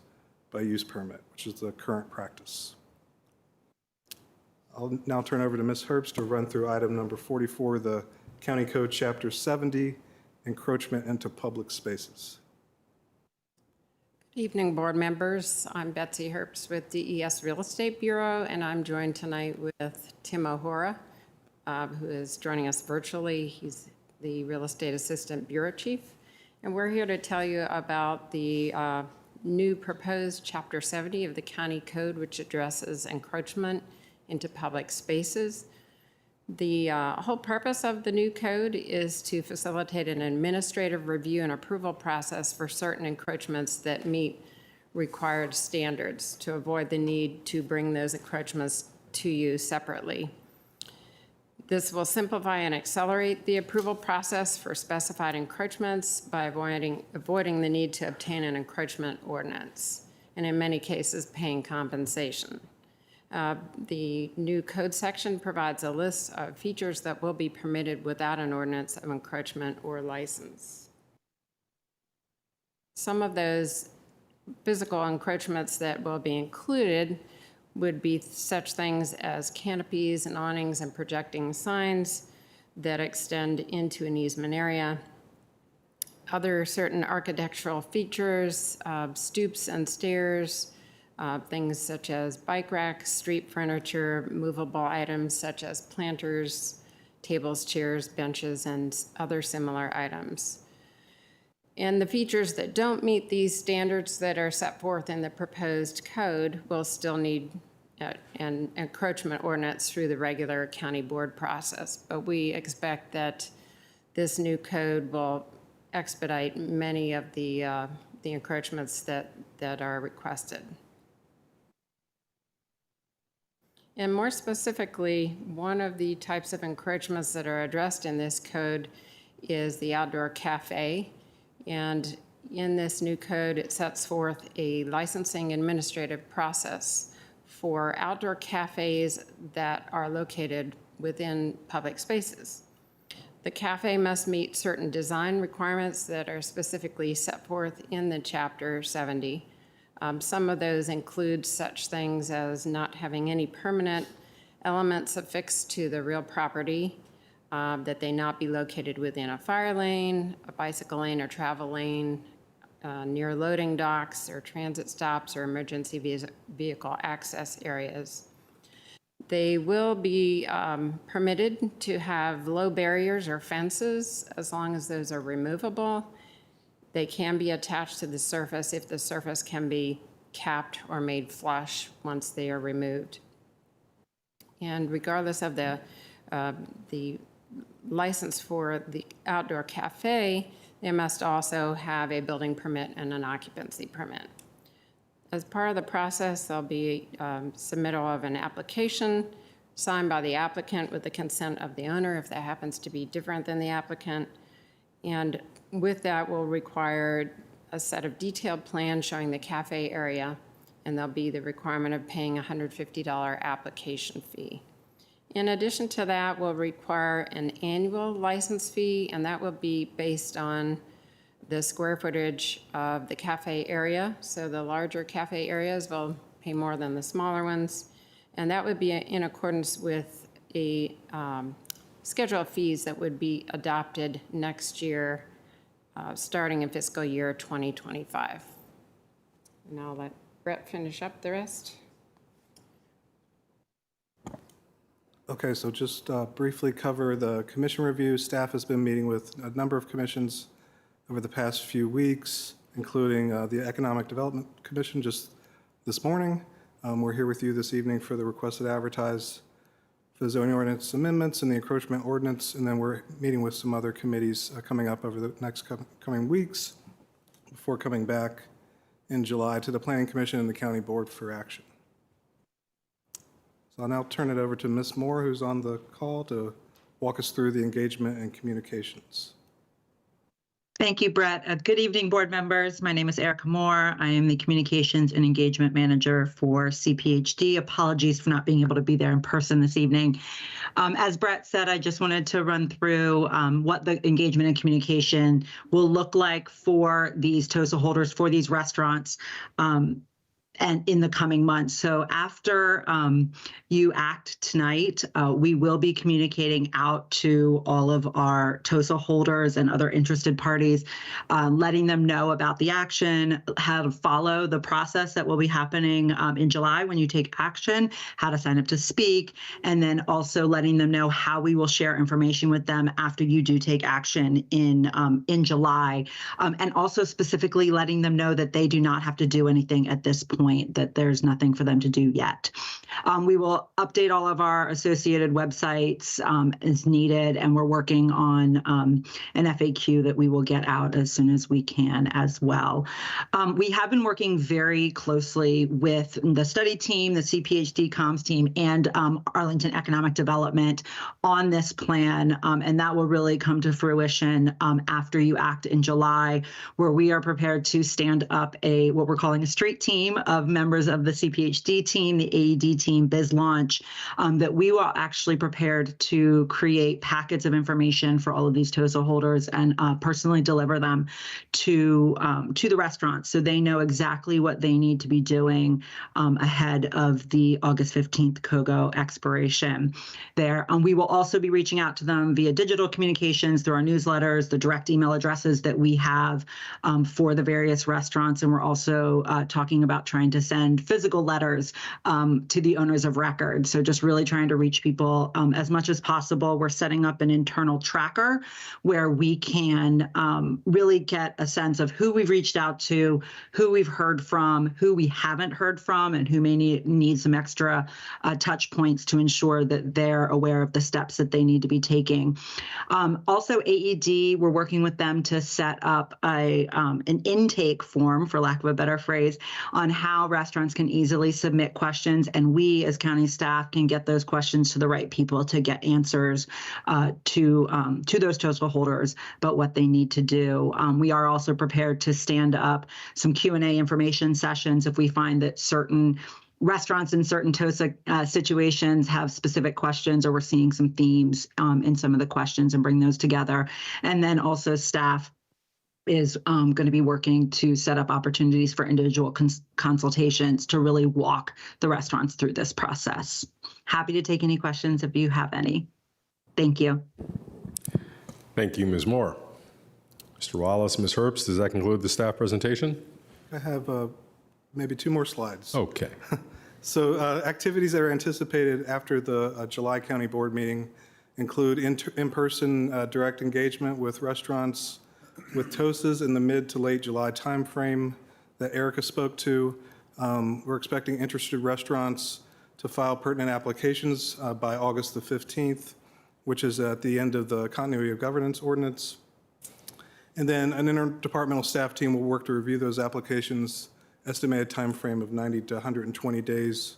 by use permit, which is the current practice. I'll now turn over to Ms. Herbst to run through item number 44, the County Code Chapter 70, encroachment into public spaces. Good evening, board members. I'm Betsy Herbst with DES Real Estate Bureau, and I'm joined tonight with Tim O'Hora, who is joining us virtually. He's the Real Estate Assistant Bureau Chief. And we're here to tell you about the new proposed Chapter 70 of the County Code, which addresses encroachment into public spaces. The whole purpose of the new code is to facilitate an administrative review and approval process for certain encroachments that meet required standards to avoid the need to bring those encroachments to you separately. This will simplify and accelerate the approval process for specified encroachments by avoiding the need to obtain an encroachment ordinance, and in many cases, paying compensation. The new code section provides a list of features that will be permitted without an ordinance of encroachment or license. Some of those physical encroachments that will be included would be such things as canopies and awnings and projecting signs that extend into an easement area. Other certain architectural features, stoops and stairs, things such as bike racks, street furniture, movable items such as planters, tables, chairs, benches, and other similar items. And the features that don't meet these standards that are set forth in the proposed code will still need an encroachment ordinance through the regular county board process. But we expect that this new code will expedite many of the encroachments that are requested. And more specifically, one of the types of encroachments that are addressed in this code is the outdoor cafe. And in this new code, it sets forth a licensing administrative process for outdoor cafes that are located within public spaces. The cafe must meet certain design requirements that are specifically set forth in the Chapter 70. Some of those include such things as not having any permanent elements affixed to the real property, that they not be located within a fire lane, a bicycle lane, or travel lane, near loading docks or transit stops or emergency vehicle access areas. They will be permitted to have low barriers or fences as long as those are removable. They can be attached to the surface if the surface can be capped or made flush once they are removed. And regardless of the license for the outdoor cafe, they must also have a building permit and an occupancy permit. As part of the process, there'll be submittal of an application signed by the applicant with the consent of the owner if that happens to be different than the applicant. And with that, we'll require a set of detailed plans showing the cafe area, and there'll be the requirement of paying a $150 application fee. In addition to that, we'll require an annual license fee, and that will be based on the square footage of the cafe area. So the larger cafe areas will pay more than the smaller ones. And that would be in accordance with a schedule of fees that would be adopted next year, starting in fiscal year 2025. And I'll let Brett finish up the rest. Okay, so just briefly cover the commission review. Staff has been meeting with a number of commissions over the past few weeks, including the Economic Development Commission just this morning. We're here with you this evening for the requested advertise for the zoning ordinance amendments and the encroachment ordinance, and then we're meeting with some other committees coming up over the next coming weeks before coming back in July to the Planning Commission and the County Board for action. So I'll now turn it over to Ms. Moore, who's on the call, to walk us through the engagement and communications. Thank you, Brett. Good evening, board members. My name is Erica Moore. I am the Communications and Engagement Manager for CPHD. Apologies for not being able to be there in person this evening. As Brett said, I just wanted to run through what the engagement and communication will look like for these TOSA holders, for these restaurants, and in the coming months. So after you act tonight, we will be communicating out to all of our TOSA holders and other interested parties, letting them know about the action, how to follow the process that will be happening in July when you take action, how to sign up to speak, and then also letting them know how we will share information with them after you do take action in July, and also specifically letting them know that they do not have to do anything at this point, that there's nothing for them to do yet. We will update all of our associated websites as needed, and we're working on an FAQ that we will get out as soon as we can as well. We have been working very closely with the study team, the CPHD comms team, and Arlington Economic Development on this plan, and that will really come to fruition after you act in July, where we are prepared to stand up what we're calling a street team of members of the CPHD team, the AED team, Biz Launch, that we will actually prepared to create packets of information for all of these TOSA holders and personally deliver them to the restaurants so they know exactly what they need to be doing ahead of the August 15th COGO expiration there. We will also be reaching out to them via digital communications through our newsletters, the direct email addresses that we have for the various restaurants, and we're also talking about trying to send physical letters to the owners of record. So just really trying to reach people as much as possible. We're setting up an internal tracker where we can really get a sense of who we've reached out to, who we've heard from, who we haven't heard from, and who may need some extra touch points to ensure that they're aware of the steps that they need to be taking. Also, AED, we're working with them to set up an intake form, for lack of a better phrase, on how restaurants can easily submit questions, and we as county staff can get those questions to the right people to get answers to those TOSA holders about what they need to do. We are also prepared to stand up some Q&A information sessions if we find that certain restaurants in certain TOSA situations have specific questions, or we're seeing some themes in some of the questions, and bring those together. And then also staff is going to be working to set up opportunities for individual consultations to really walk the restaurants through this process. Happy to take any questions if you have any. Thank you. Thank you, Ms. Moore. Mr. Wallace, Ms. Herbst, does that conclude the staff presentation? I have maybe 2 more slides. Okay. So activities that are anticipated after the July County Board meeting include in-person direct engagement with restaurants with TOSAs in the mid to late July timeframe that Erica spoke to. We're expecting interested restaurants to file pertinent applications by August the 15th, which is at the end of the continuity of governance ordinance. And then an interdepartmental staff team will work to review those applications, estimated time frame of 90 to 120 days,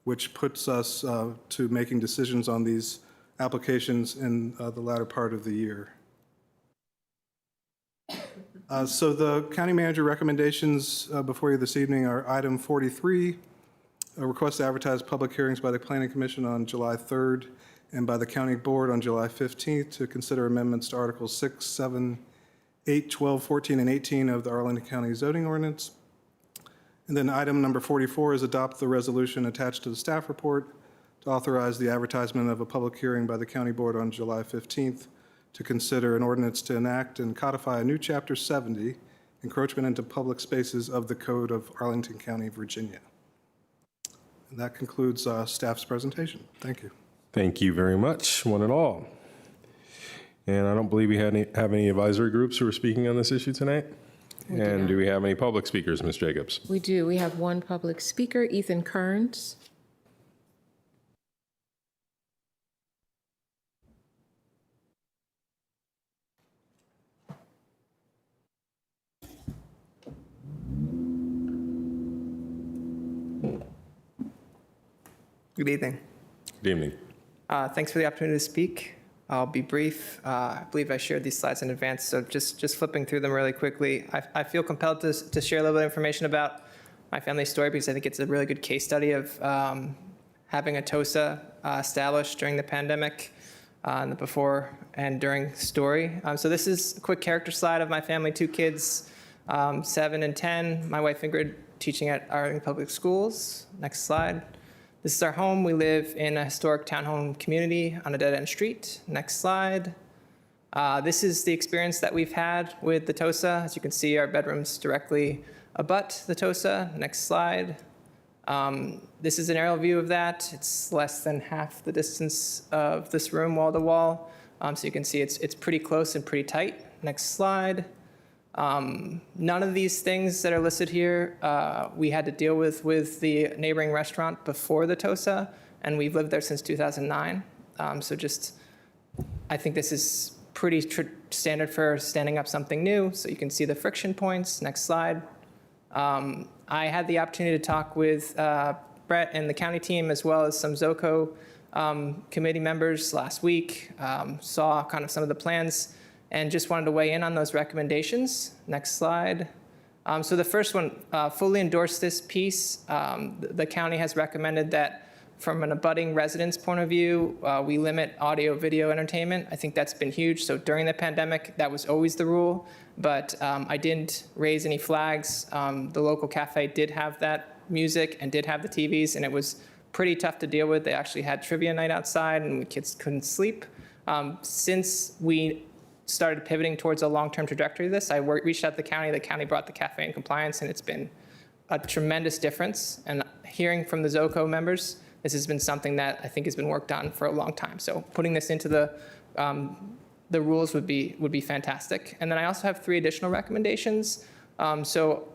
which puts us to making decisions on these applications in the latter part of the year. So the county manager recommendations before you this evening are item 43, a request to advertise public hearings by the Planning Commission on July 3rd and by the County Board on July 15th to consider amendments to Articles 6, 7, 8, 12, 14, and 18 of the Arlington County zoning ordinance. And then item number 44 is adopt the resolution attached to the staff report to authorize the advertisement of a public hearing by the County Board on July 15th to consider an ordinance to enact and codify a new Chapter 70, encroachment into public spaces of the Code of Arlington County, Virginia. And that concludes staff's presentation. Thank you. Thank you very much, one and all. And I don't believe we have any advisory groups who are speaking on this issue tonight. And do we have any public speakers, Ms. Jacobs? We do. We have one public speaker, Ethan Kearns. Good evening. Good evening. Thanks for the opportunity to speak. I'll be brief. I believe I shared these slides in advance, so just flipping through them really quickly. I feel compelled to share a little bit of information about my family story because I think it's a really good case study of having a TOSA established during the pandemic, the before and during story. So this is a quick character slide of my family, 2 kids, 7 and 10. My wife Ingrid teaching at Arlington Public Schools. Next slide. This is our home. We live in a historic townhome community on a dead-end street. Next slide. This is the experience that we've had with the TOSA. As you can see, our bedrooms directly abut the TOSA. Next slide. This is an aerial view of that. It's less than half the distance of this room wall to wall. So you can see it's pretty close and pretty tight. Next slide. None of these things that are listed here we had to deal with the neighboring restaurant before the TOSA, and we've lived there since 2009. So I think this is pretty standard for standing up something new. So you can see the friction points. Next slide. I had the opportunity to talk with Brett and the county team as well as some ZOCO committee members last week, saw kind of some of the plans and just wanted to weigh in on those recommendations. Next slide. So the first one, fully endorse this piece. The county has recommended that from an abutting residents point of view, we limit audio video entertainment. I think that's been huge. So during the pandemic, that was always the rule, but I didn't raise any flags. The local cafe did have that music and did have the TVs, and it was pretty tough to deal with. They actually had trivia night outside and the kids couldn't sleep. Since we started pivoting towards a long-term trajectory of this, I reached out to the county brought the cafe in compliance, and it's been a tremendous difference. And hearing from the ZOCO members, this has been something that I think has been worked on for a long time. So putting this into the rules would be fantastic. And then I also have 3 additional recommendations. So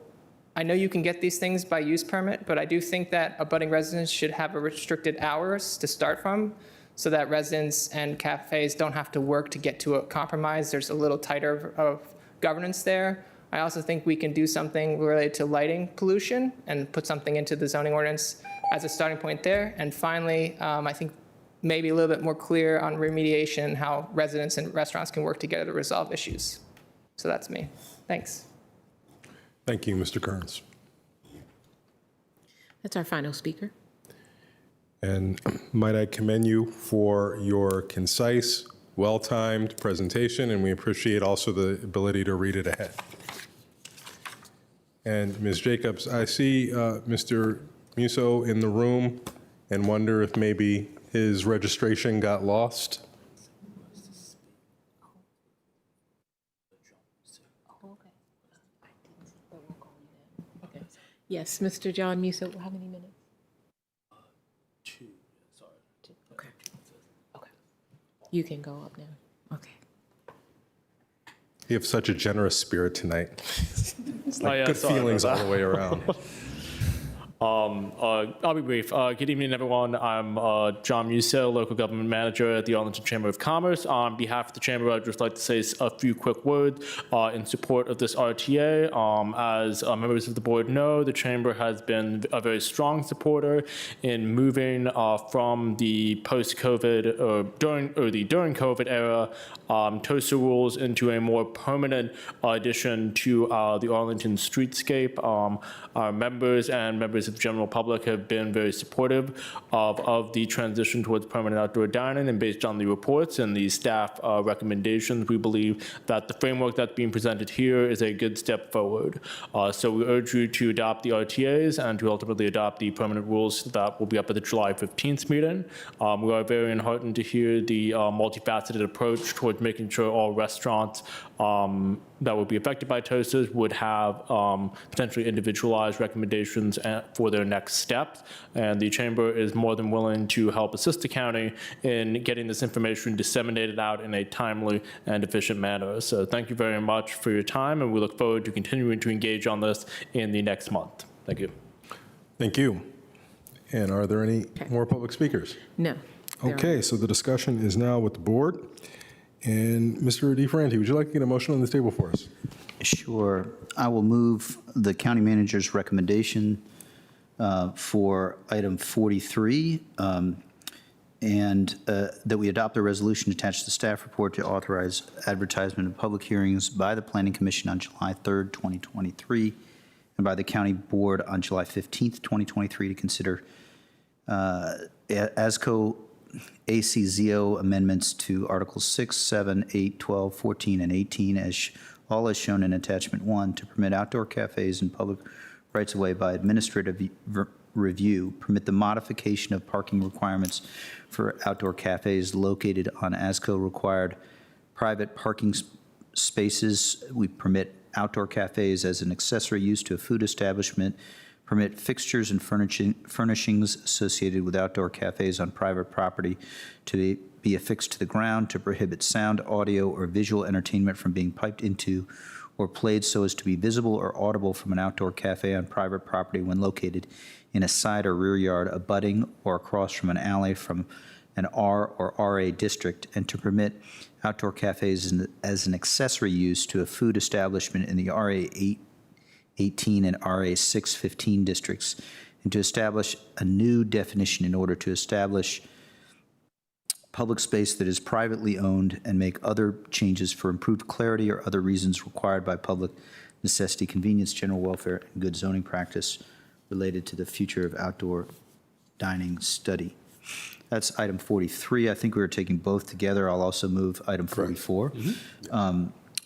I know you can get these things by use permit, but I do think that abutting residents should have a restricted hours to start from, so that residents and cafes don't have to work to get to a compromise. There's a little tighter of governance there. I also think we can do something related to lighting pollution and put something into the zoning ordinance as a starting point there. And finally, I think maybe a little bit more clear on remediation, how residents and restaurants can work together to resolve issues. So that's me. Thanks. Thank you, Mr. Kearns. That's our final speaker. And might I commend you for your concise, well-timed presentation, and we appreciate also the ability to read it ahead. And Ms. Jacobs, I see Mr. Musso in the room and wonder if maybe his registration got lost. Yes, Mr. John Musso, how many minutes? Okay. Okay. You can go up now. Okay. You have such a generous spirit tonight. It's like Oh, yeah, good sorry feelings all about the way around. I'll be brief. Good evening, everyone. I'm John Musso, Local Government Manager at the Arlington Chamber of Commerce. On behalf of the Chamber, I'd just like to say a few quick words in support of this RTA. As members of the board know, the Chamber has been a very strong supporter in moving from the post-COVID or during COVID era TOSA rules into a more permanent addition to the Arlington streetscape. Our members and members of the general public have been very supportive of the transition towards permanent outdoor dining, and based on the reports and the staff recommendations, we believe that the framework that's being presented here is a good step forward. So we urge you to adopt the RTAs and to ultimately adopt the permanent rules that will be up at the July 15th meeting. We are very heartened to hear the multifaceted approach towards making sure all restaurants that would be affected by TOSAs would have potentially individualized recommendations for their next steps. And the Chamber is more than willing to help assist the county in getting this information disseminated out in a timely and efficient manner. So thank you very much for your time, and we look forward to continuing to engage on this in the next month. Thank you. Thank you. And are there any more public speakers? No. Okay, so the discussion is now with the board. And Mr. DeFranti, would you like to get a motion on the table for us? Sure. I will move the county manager's recommendation for item 43, and that we adopt a resolution attached to the staff report to authorize advertisement of public hearings by the Planning Commission on July 3rd, 2023, and by the county board on July 15th, 2023, to consider ASCO ACZO amendments to Articles 6, 7, 8, 12, 14, and 18, all as shown in Attachment 1, to permit outdoor cafes and public rights-of-way by administrative review, permit the modification of parking requirements for outdoor cafes located on ASCO-required private parking spaces. We permit outdoor cafes as an accessory use to a food establishment, permit fixtures and furnishings associated with outdoor cafes on private property to be affixed to the ground, to prohibit sound, audio, or visual entertainment from being piped into or played so as to be visible or audible from an outdoor cafe on private property when located in a side or rear yard abutting or across from an alley from an R or RA district, and to permit outdoor cafes as an accessory use to a food establishment in the RA 18 and RA 615 districts, and to establish a new definition in order to establish public space that is privately owned, and make other changes for improved clarity or other reasons required by public necessity, convenience, general welfare, and good zoning practice related to the future of outdoor dining study. That's item 43. I think we were taking both together. I'll also move item 44.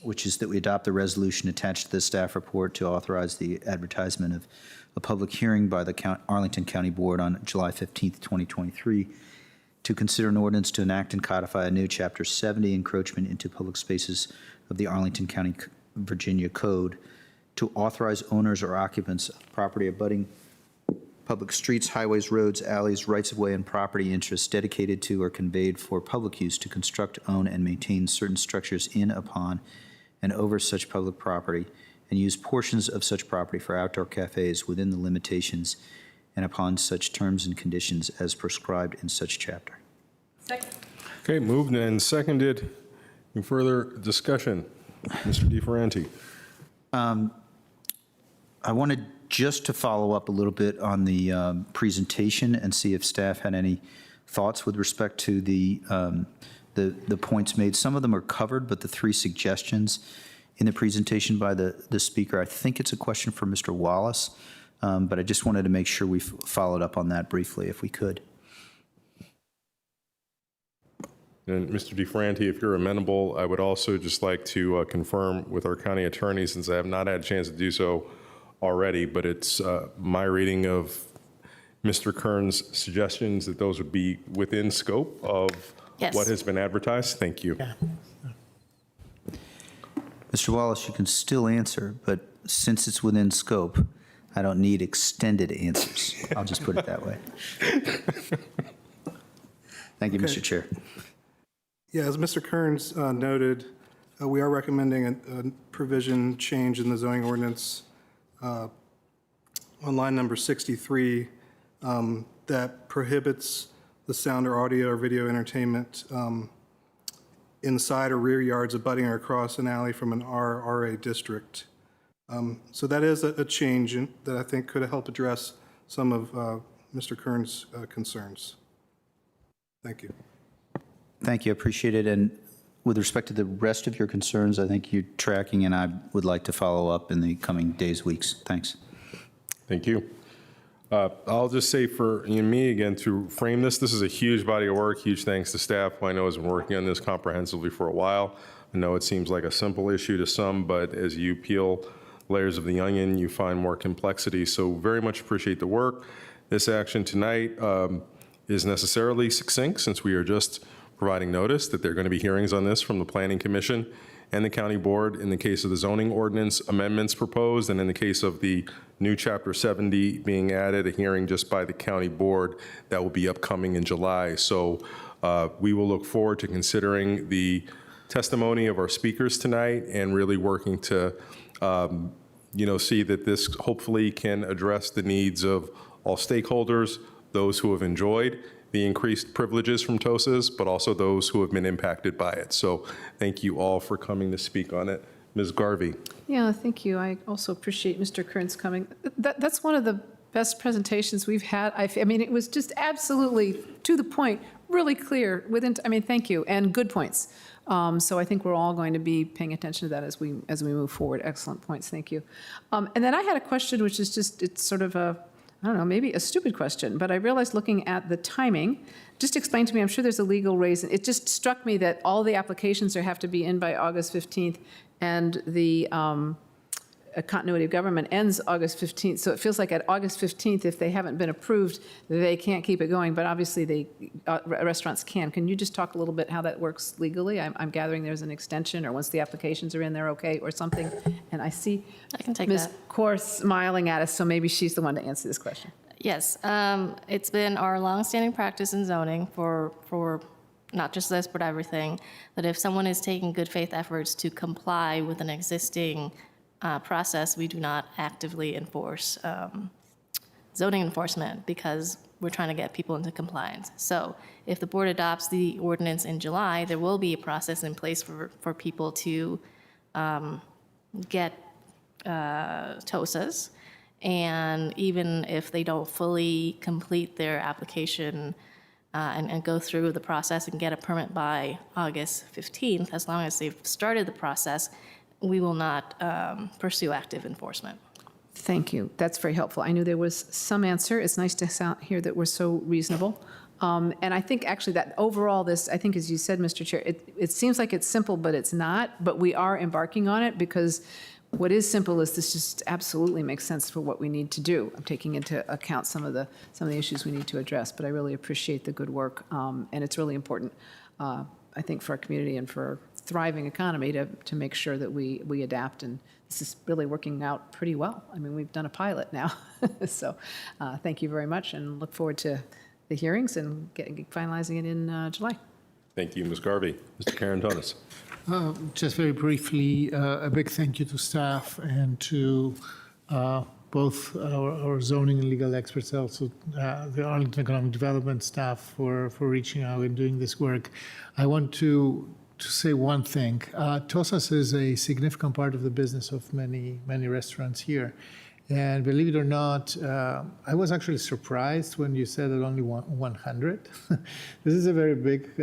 Which is that we adopt the resolution attached to the staff report to authorize the advertisement of a public hearing by the Arlington County Board on July 15th, 2023, to consider an ordinance to enact and codify a new Chapter 70 encroachment into public spaces of the Arlington County, Virginia Code, to authorize owners or occupants of property abutting public streets, highways, roads, alleys, rights-of-way, and property interests dedicated to or conveyed for public use to construct, own, and maintain certain structures in, upon, and over such public property, and use portions of such property for outdoor cafes within the limitations and upon such terms and conditions as prescribed in such chapter. Second. Okay, moved and seconded. Any further discussion? Mr. DeFranti. I wanted just to follow up a little bit on the presentation and see if staff had any thoughts with respect to the points made. Some of them are covered, but the three suggestions in the presentation by the speaker, I think it's a question for Mr. Wallace, but I just wanted to make sure we followed up on that briefly if we could. And Mr. DeFranti, if you're amenable, I would also just like to confirm with our county attorney, since I have not had a chance to do so already, but it's my reading of Mr. Kern's suggestions that those would be within scope of what has been advertised. Thank you. Yeah. Mr. Wallace, you can still answer, but since it's within scope, I don't need extended answers. I'll just put it that way. Thank you, Okay. Mr. Chair. Yeah, as Mr. Kearns noted, we are recommending a provision change in the zoning ordinance on line number 63 that prohibits the sound or audio or video entertainment inside or rear yards abutting or across an alley from an RRA district. So that is a change that I think could help address some of Mr. Kearns' concerns. Thank you. Thank you, I appreciate it. And with respect to the rest of your concerns, I think you're tracking, and I would like to follow up in the coming days, weeks. Thanks. Thank you. I'll just say for me, again, to frame this is a huge body of work. Huge thanks to staff who I know has been working on this comprehensively for a while. I know it seems like a simple issue to some, but as you peel layers of the onion, you find more complexity. So very much appreciate the work. This action tonight is necessarily succinct since we are just providing notice that there are going to be hearings on this from the Planning Commission and the County Board in the case of the zoning ordinance amendments proposed, and in the case of the new Chapter 70 being added, a hearing just by the County Board that will be upcoming in July. So we will look forward to considering the testimony of our speakers tonight and really working to see that this hopefully can address the needs of all stakeholders, those who have enjoyed the increased privileges from TOSAs, but also those who have been impacted by it. So thank you all for coming to speak on it. Ms. Garvey. Yeah, thank you. I also appreciate Mr. Kearns coming. That's one of the best presentations we've had. I mean, it was just absolutely to the point, really clear. Thank you, and good points. So I think we're all going to be paying attention to that as we move forward. Excellent points. Thank you. And then I had a question, which is it's sort of I don't know, maybe a stupid question, but I realized looking at the timing, just explain to me, I'm sure there's a legal reason. It just struck me that all the applications have to be in by August 15th, and the continuity of government ends August 15th. So it feels like at August 15th, if they haven't been approved, they can't keep it going, but obviously restaurants can. Can you just talk a little bit how that works legally? I'm gathering there's an extension, or once the applications are in, they're okay, or something. And I see Ms. Kaur smiling at us, so maybe she's the one to answer this question. Yes, it's been our longstanding practice in zoning for not just this, but everything, that if someone is taking good faith efforts to comply with an existing process, we do not actively enforce zoning enforcement because we're trying to get people into compliance. So if the board adopts the ordinance in July, there will be a process in place for people to get TOSAs. And even if they don't fully complete their application and go through the process and get a permit by August 15th, as long as they've started the process, we will not pursue active enforcement. Thank you. That's very helpful. I knew there was some answer. It's nice to hear that we're so reasonable. And I think actually that overall this, I think as you said, Mr. Chair, it seems like it's simple, but it's not. But we are embarking on it because what is simple is this just absolutely makes sense for what we need to do. I'm taking into account some of the issues we need to address, but I really appreciate the good work. And it's really important, I think, for our community and for thriving economy to make sure that we adapt, and this is really working out pretty well. I mean, we've done a pilot now. So thank you very much, and look forward to the hearings and finalizing it in July. Thank you, Ms. Garvey. Mr. Karantonis. Just very briefly, a big thank you to staff and to both our zoning and legal experts, also the Arlington Economic Development staff for reaching out and doing this work. I want to say one thing. TOSAS is a significant part of the business of many restaurants here. And believe it or not, I was actually surprised when you said that only 100. This is a very big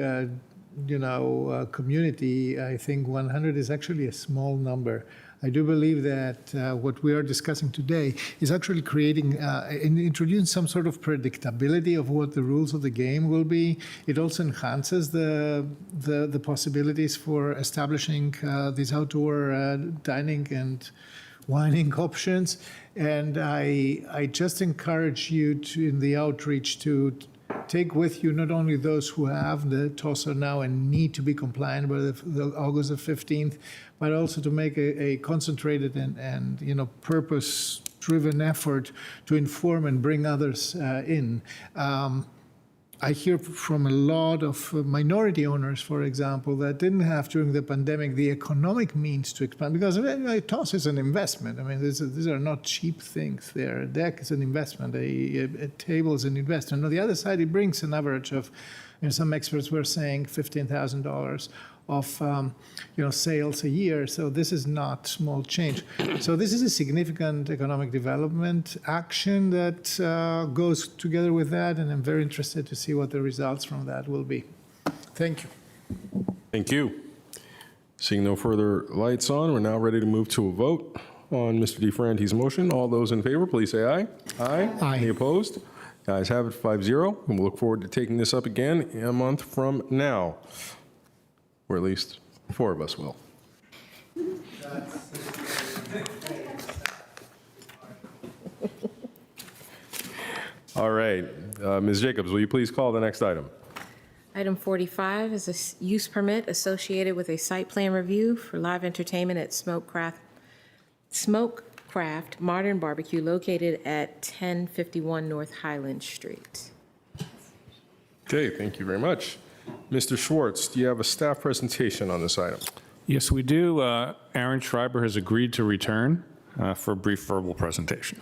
community. I think 100 is actually a small number. I do believe that what we are discussing today is actually creating and introducing some sort of predictability of what the rules of the game will be. It also enhances the possibilities for establishing these outdoor dining and wining options. And I just encourage you to, in the outreach, to take with you not only those who have the TOSA now and need to be compliant by the August 15th, but also to make a concentrated and purpose driven effort to inform and bring others in. I hear from a lot of minority owners, for example, that didn't have during the pandemic the economic means to expand, because TOS is an investment. I mean, these are not cheap things there. A deck is an investment, a table is an investment. On the other side, it brings an average of, some experts were saying $15,000 of sales a year. So this is not small change. So this is a significant economic development action that goes together with that, and I'm very interested to see what the results from that will be. Thank you. Thank you. Seeing no further lights on, we're now ready to move to a vote on Mr. DeFranti's motion. All those in favor, please say aye. Aye. Aye. Any opposed? Guys have it 5-0, and we'll look forward to taking this up again a month from now. Or at least 4 of us will. All right. Ms. Jacobs, will you please call the next item? Item 45 is a use permit associated with a site plan review for live entertainment at Smokecraft Modern Barbecue located at 1051 North Highland Street. Okay, thank you very much. Mr. Schwartz, do you have a staff presentation on this item? Yes, we do. Aaron Schreiber has agreed to return for a brief verbal presentation.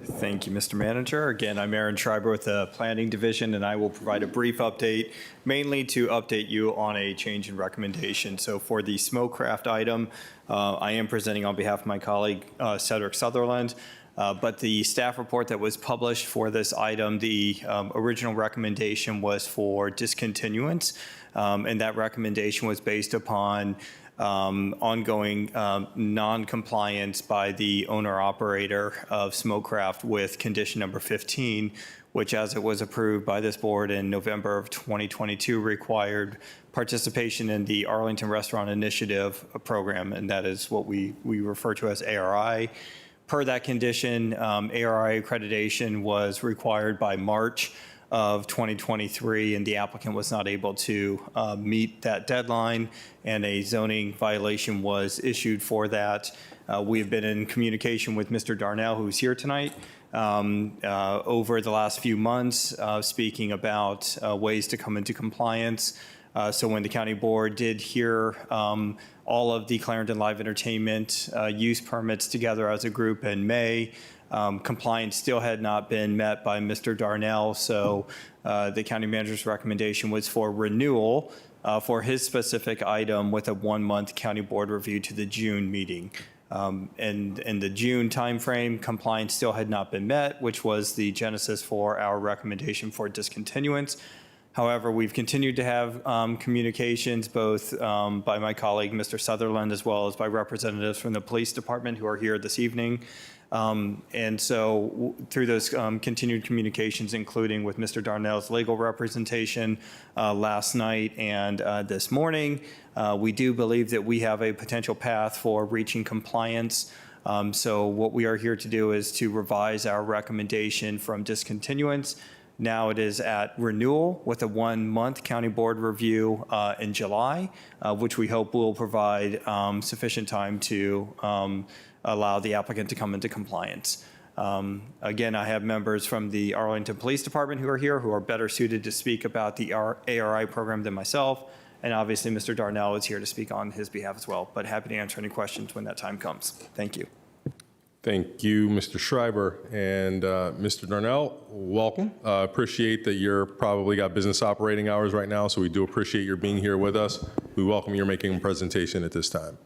Thank you, Mr. Manager. Again, I'm Aaron Schreiber with the Planning Division, and I will provide a brief update, mainly to update you on a change in recommendation. So for the Smokecraft item, I am presenting on behalf of my colleague, Cedric Sutherland. But the staff report that was published for this item, the original recommendation was for discontinuance, and that recommendation was based upon ongoing non-compliance by the owner-operator of Smokecraft with condition number 15, which, as it was approved by this board in November of 2022, required participation in the Arlington Restaurant Initiative program, and that is what we refer to as ARI. Per that condition, ARI accreditation was required by March of 2023, and the applicant was not able to meet that deadline, and a zoning violation was issued for that. We have been in communication with Mr. Darnell, who's here tonight, over the last few months, speaking about ways to come into compliance. So when the county board did hear all of the Clarendon Live Entertainment use permits together as a group in May, compliance still had not been met by Mr. Darnell, so the county manager's recommendation was for renewal for his specific item with a 1-month county board review to the June meeting. And in the June timeframe, compliance still had not been met, which was the genesis for our recommendation for discontinuance. However, we've continued to have communications both by my colleague, Mr. Sutherland, as well as by representatives from the police department who are here this evening. And so through those continued communications, including with Mr. Darnell's legal representation last night and this morning, we do believe that we have a potential path for reaching compliance. So what we are here to do is to revise our recommendation from discontinuance. Now it is at renewal with a 1-month county board review in July, which we hope will provide sufficient time to allow the applicant to come into compliance. Again, I have members from the Arlington Police Department who are here who are better suited to speak about the ARI program than myself. And obviously, Mr. Darnell is here to speak on his behalf as well, but happy to answer any questions when that time comes. Thank you. Thank you, Mr. Schreiber. And Mr. Darnell, welcome. Appreciate that you're probably got business operating hours right now, so we do appreciate your being here with us. We welcome your making a presentation at this time.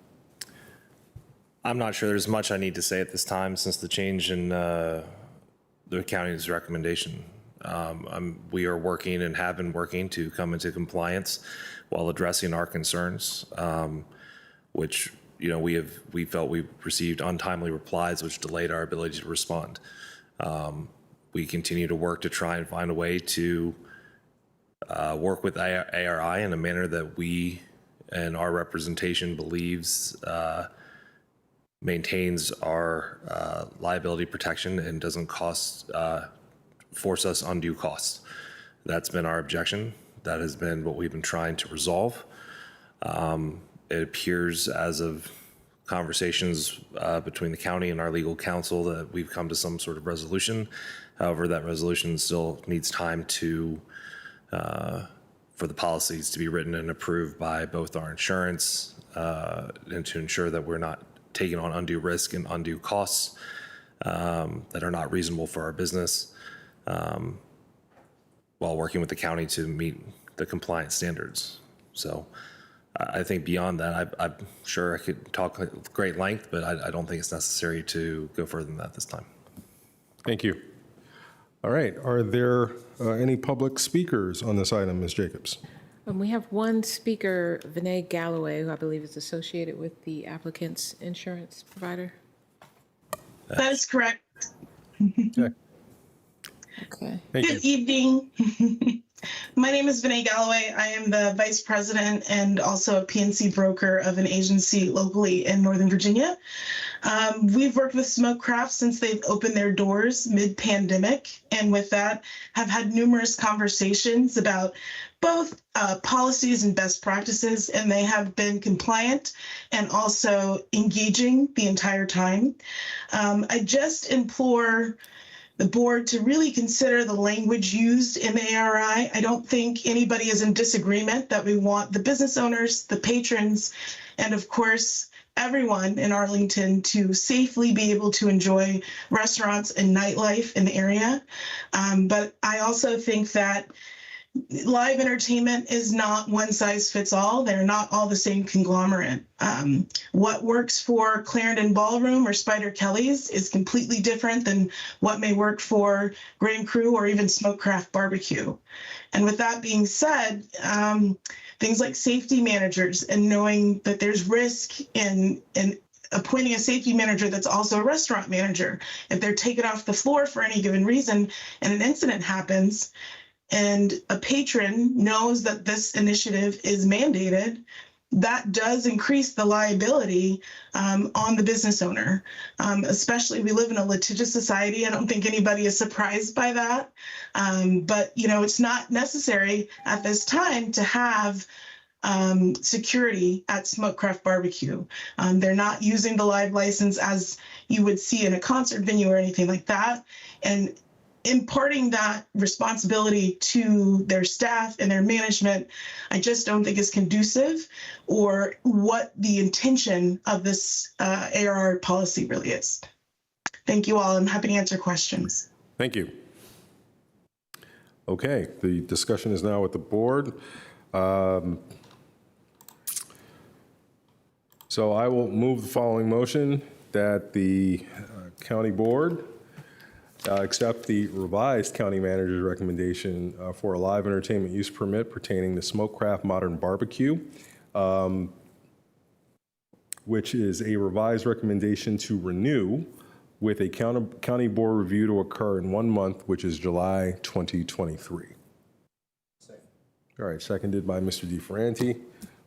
I'm not sure there's much I need to say at this time since the change in the county's recommendation. We are working and have been working to come into compliance while addressing our concerns, which we felt we received untimely replies, which delayed our ability to respond. We continue to work to try and find a way to work with ARI in a manner that we and our representation believes maintains our liability protection and doesn't force us undue costs. That's been our objection. That has been what we've been trying to resolve. It appears as of a conversations between the county and our legal counsel that we've come to some sort of resolution. However, that resolution still needs time to for the policies to be written and approved by both our insurance and to ensure that we're not taking on undue risk and undue costs that are not reasonable for our business while working with the county to meet the compliance standards. So I think beyond that, I'm sure I could talk at great length, but I don't think it's necessary to go further than that this time. Thank you. All right, are there any public speakers on this item, Ms. Jacobs? We have one speaker, Vinay Galloway, who I believe is associated with the applicant's insurance provider. That is correct. Okay. Okay. Good evening. My name is Vinay Galloway. I am the vice president and also a PNC broker of an agency locally in Northern Virginia. We've worked with Smokecraft since they've opened their doors mid-pandemic, and with that have had numerous conversations about both policies and best practices, and they have been compliant and also engaging the entire time. I just implore the board to really consider the language used in the ARI. I don't think anybody is in disagreement that we want the business owners, the patrons, and of course, everyone in Arlington to safely be able to enjoy restaurants and nightlife in the area. But I also think that live entertainment is not one size fits all. They're not all the same conglomerate. What works for Clarendon Ballroom or Spider Kelly's is completely different than what may work for Grand Cru or even Smokecraft Barbecue. And with that being said, things like safety managers and knowing that there's risk in appointing a safety manager that's also a restaurant manager. If they're taken off the floor for any given reason and an incident happens, and a patron knows that this initiative is mandated, that does increase the liability on the business owner. Especially, we live in a litigious society. I don't think anybody is surprised by that. But, you know, it's not necessary at this time to have security at Smokecraft Barbecue. They're not using the live license as you would see in a concert venue or anything like that. And imparting that responsibility to their staff and their management, I just don't think is conducive or what the intention of this ARR policy really is. Thank you all. I'm happy to answer questions. Thank you. Okay, the discussion is now with the board. So I will move the following motion that the county board accept the revised county manager's recommendation for a live entertainment use permit pertaining to Smokecraft Modern Barbecue, which is a revised recommendation to renew with a county board review to occur in 1 month, which is July 2023. All right, seconded by Mr. DeFerranti.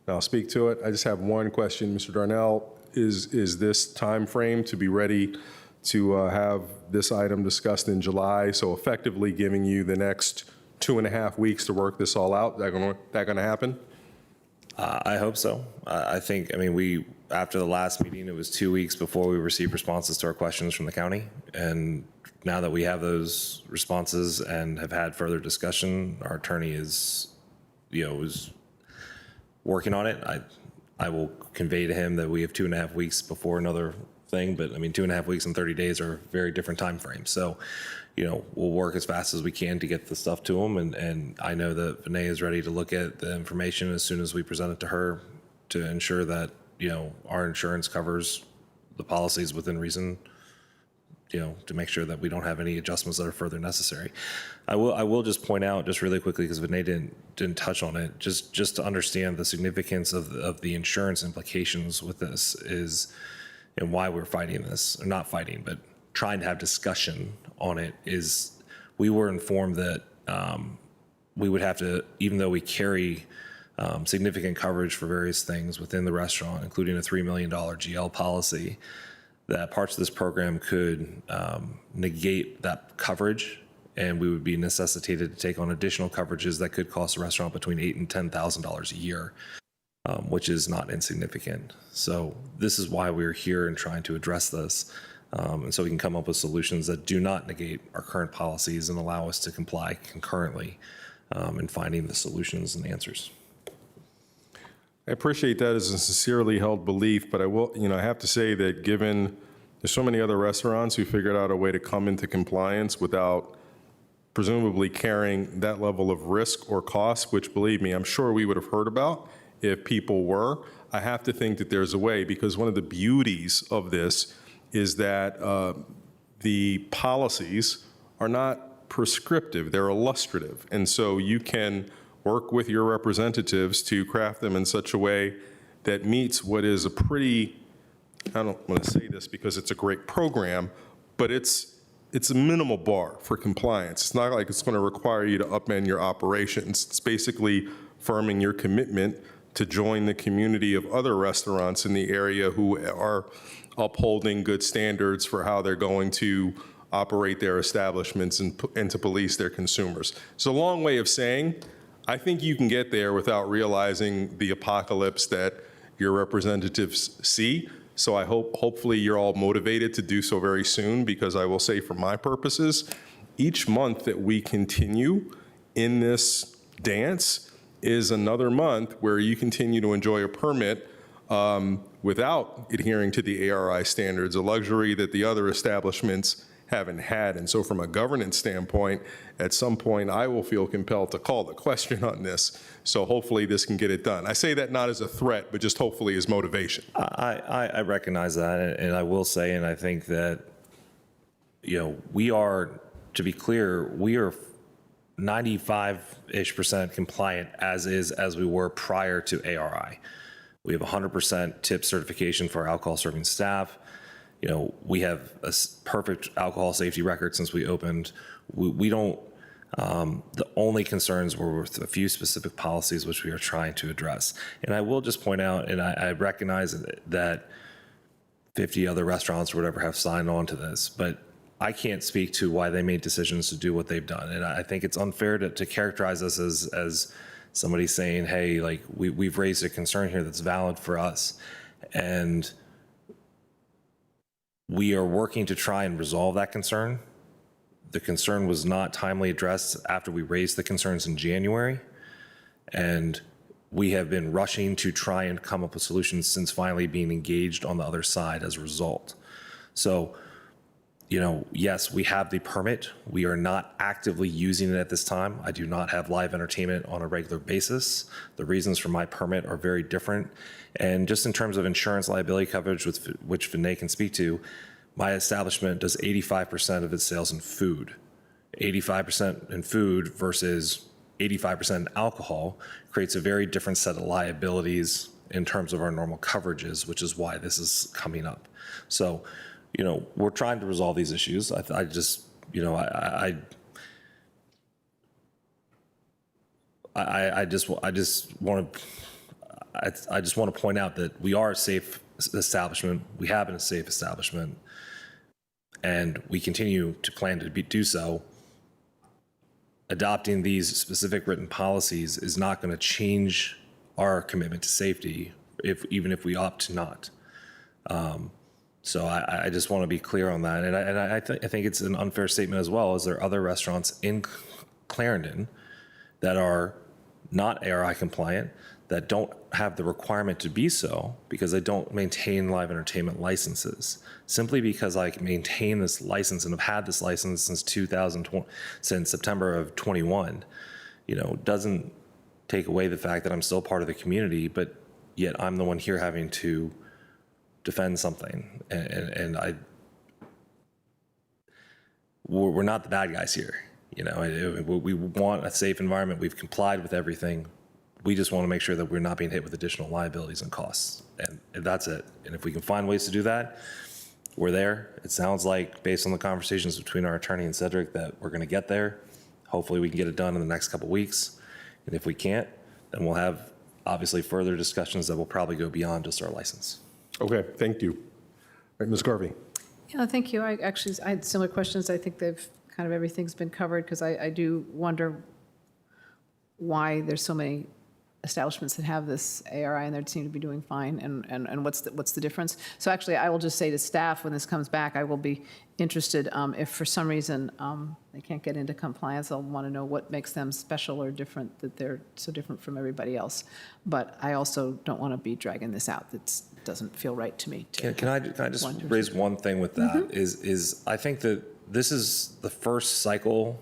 Now I'll speak to it. I just have one question, Mr. Darnell. Is this time frame to be ready to have this item discussed in July, so effectively giving you the next 2.5 weeks to work this all out? That gonna happen? I hope so. I think, I mean, after the last meeting, it was 2 weeks before we received responses to our questions from the county. And now that we have those responses and have had further discussion, our attorney is working on it. I will convey to him that we have 2.5 weeks before another thing, but I mean, 2.5 weeks and 30 days are very different time frames. So, we'll work as fast as we can to get the stuff to them. And I know that Vinay is ready to look at the information as soon as we present it to her to ensure that, our insurance covers the policies within reason, to make sure that we don't have any adjustments that are further necessary. I will just point out just really quickly, because Vinay didn't touch on it, just to understand the significance of the insurance implications with this is, and why we're fighting this, or not fighting, but trying to have discussion on it, is we were informed that we would have to, even though we carry significant coverage for various things within the restaurant, including a $3 million GL policy, that parts of this program could negate that coverage, and we would be necessitated to take on additional coverages that could cost the restaurant between $8,000 and $10,000 a year. which is not insignificant. So this is why we're here and trying to address this. And so we can come up with solutions that do not negate our current policies and allow us to comply concurrently in finding the solutions and answers. I appreciate that as a sincerely held belief, but I will, I have to say that given there's so many other restaurants who figured out a way to come into compliance without presumably carrying that level of risk or cost, which, believe me, I'm sure we would have heard about if people were. I have to think that there's a way, because one of the beauties of this is that the policies are not prescriptive, they're illustrative. And so you can work with your representatives to craft them in such a way that meets what is a pretty, I don't want to say this because it's a great program, but it's a minimal bar for compliance. It's not like it's going to require you to upend your operations. It's basically firming your commitment to join the community of other restaurants in the area who are upholding good standards for how they're going to operate their establishments and to police their consumers. It's a long way of saying, I think you can get there without realizing the apocalypse that your representatives see. So I hopefully you're all motivated to do so very soon, because I will say for my purposes, each month that we continue in this dance is another month where you continue to enjoy a permit without adhering to the ARI standards, a luxury that the other establishments haven't had. And so from a governance standpoint, at some point, I will feel compelled to call the question on this. So hopefully this can get it done. I say that not as a threat, but just hopefully as motivation. I recognize that, and I will say, and I think that, we are, to be clear, we are 95-ish% compliant as we were prior to ARI. We have 100% tip certification for our alcohol serving staff. We have a perfect alcohol safety record since we opened. We don't, the only concerns were with a few specific policies which we are trying to address. And I will just point out, and I recognize that 50 other restaurants or whatever have signed on to this, but I can't speak to why they made decisions to do what they've done. And I think it's unfair to characterize us as somebody saying, hey, like we've raised a concern here that's valid for us. And we are working to try and resolve that concern. The concern was not timely addressed after we raised the concerns in January. And we have been rushing to try and come up with solutions since finally being engaged on the other side as a result. So, yes, we have the permit. We are not actively using it at this time. I do not have live entertainment on a regular basis. The reasons for my permit are very different. And just in terms of insurance liability coverage, which Vinay can speak to, my establishment does 85% of its sales in food. 85% in food versus 85% in alcohol creates a very different set of liabilities in terms of our normal coverages, which is why this is coming up. So, we're trying to resolve these issues. I just want to point out that we are a safe establishment. We have been a safe establishment, and we continue to plan to do so. Adopting these specific written policies is not going to change our commitment to safety, even if we opt to not. So I just want to be clear on that. And I think it's an unfair statement as well, as there are other restaurants in Clarendon that are not ARI compliant, that don't have the requirement to be so because they don't maintain live entertainment licenses. Simply because I maintain this license and have had this license since September of 21, doesn't take away the fact that I'm still part of the community, but yet I'm the one here having to defend something. And we're not the bad guys here. We want a safe environment. We've complied with everything. We just want to make sure that we're not being hit with additional liabilities and costs. And that's it. And if we can find ways to do that, we're there. It sounds like, based on the conversations between our attorney and Cedric, that we're going to get there. Hopefully we can get it done in the next couple of weeks. And if we can't, then we'll have obviously further discussions that will probably go beyond just our license. Okay, thank you. All right, Ms. Garvey. Yeah, thank you. I had similar questions. I think kind of everything's been covered, because I do wonder why there's so many establishments that have this ARI and they seem to be doing fine, and what's the difference? So actually, I will just say to staff, when this comes back, I will be interested, if for some reason they can't get into compliance, I'll want to know what makes them special or different, that they're so different from everybody else. But I also don't want to be dragging this out. That doesn't feel right to me. Can I just raise one thing with that? Is I think that this is the first cycle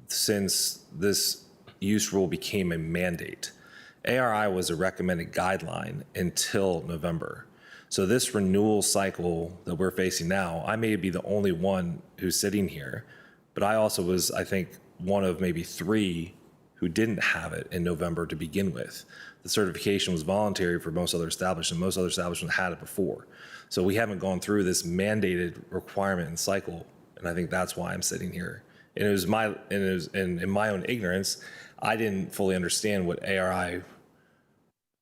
since this use rule became a mandate. ARI was a recommended guideline until November. So this renewal cycle that we're facing now, I may be the only one who's sitting here, but I also was, I think, one of maybe 3 who didn't have it in November to begin with. The certification was voluntary for most other establishments. Most other establishments had it before. So we haven't gone through this mandated requirement and cycle, and I think that's why I'm sitting here. And it was in my own ignorance, I didn't fully understand what ARI,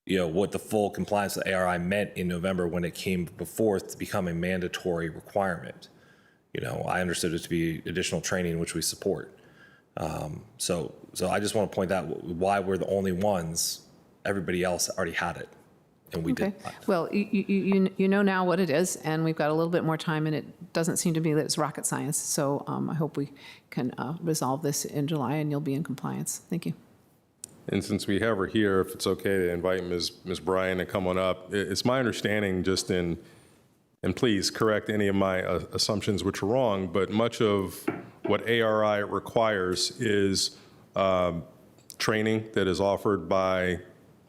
what the full compliance with ARI meant in November when it came before to become a mandatory requirement. I understood it to be additional training, which we support. So I just want to point out why we're the only ones. Everybody else already had it, and we did not. Well, you know now what it is, and we've got a little bit more time, and it doesn't seem to me that it's rocket science. So I hope we can resolve this in July, and you'll be in compliance. Thank you. And since we have her here, if it's okay to invite Ms. Bryan to come on up, it's my understanding and please correct any of my assumptions which are wrong, but much of what ARI requires is training that is offered by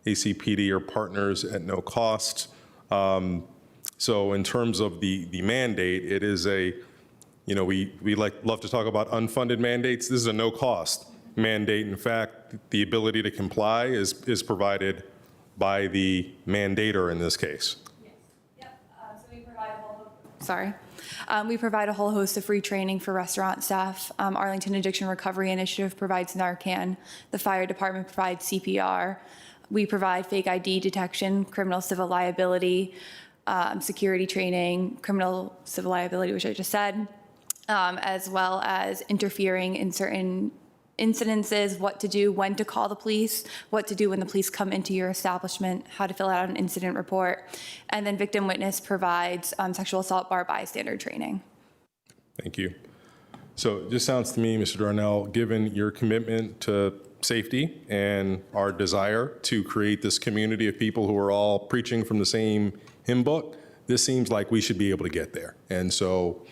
ACPD or partners at no cost. So in terms of the mandate, it is we love to talk about unfunded mandates. This is a no cost mandate. In fact, the ability to comply is provided by the mandator in this case. We provide a whole host of free training for restaurant staff. Arlington Addiction Recovery Initiative provides Narcan. The fire department provides CPR. We provide fake ID detection, criminal civil liability, security training, criminal civil liability, which I just said, as well as interfering in certain incidences, what to do, when to call the police, what to do when the police come into your establishment, how to fill out an incident report. And then victim witness provides sexual assault bar bystander training. Thank you. So it just sounds to me, Mr. Darnell, given your commitment to safety and our desire to create this community of people who are all preaching from the same hymn book, this seems like we should be able to get there. And so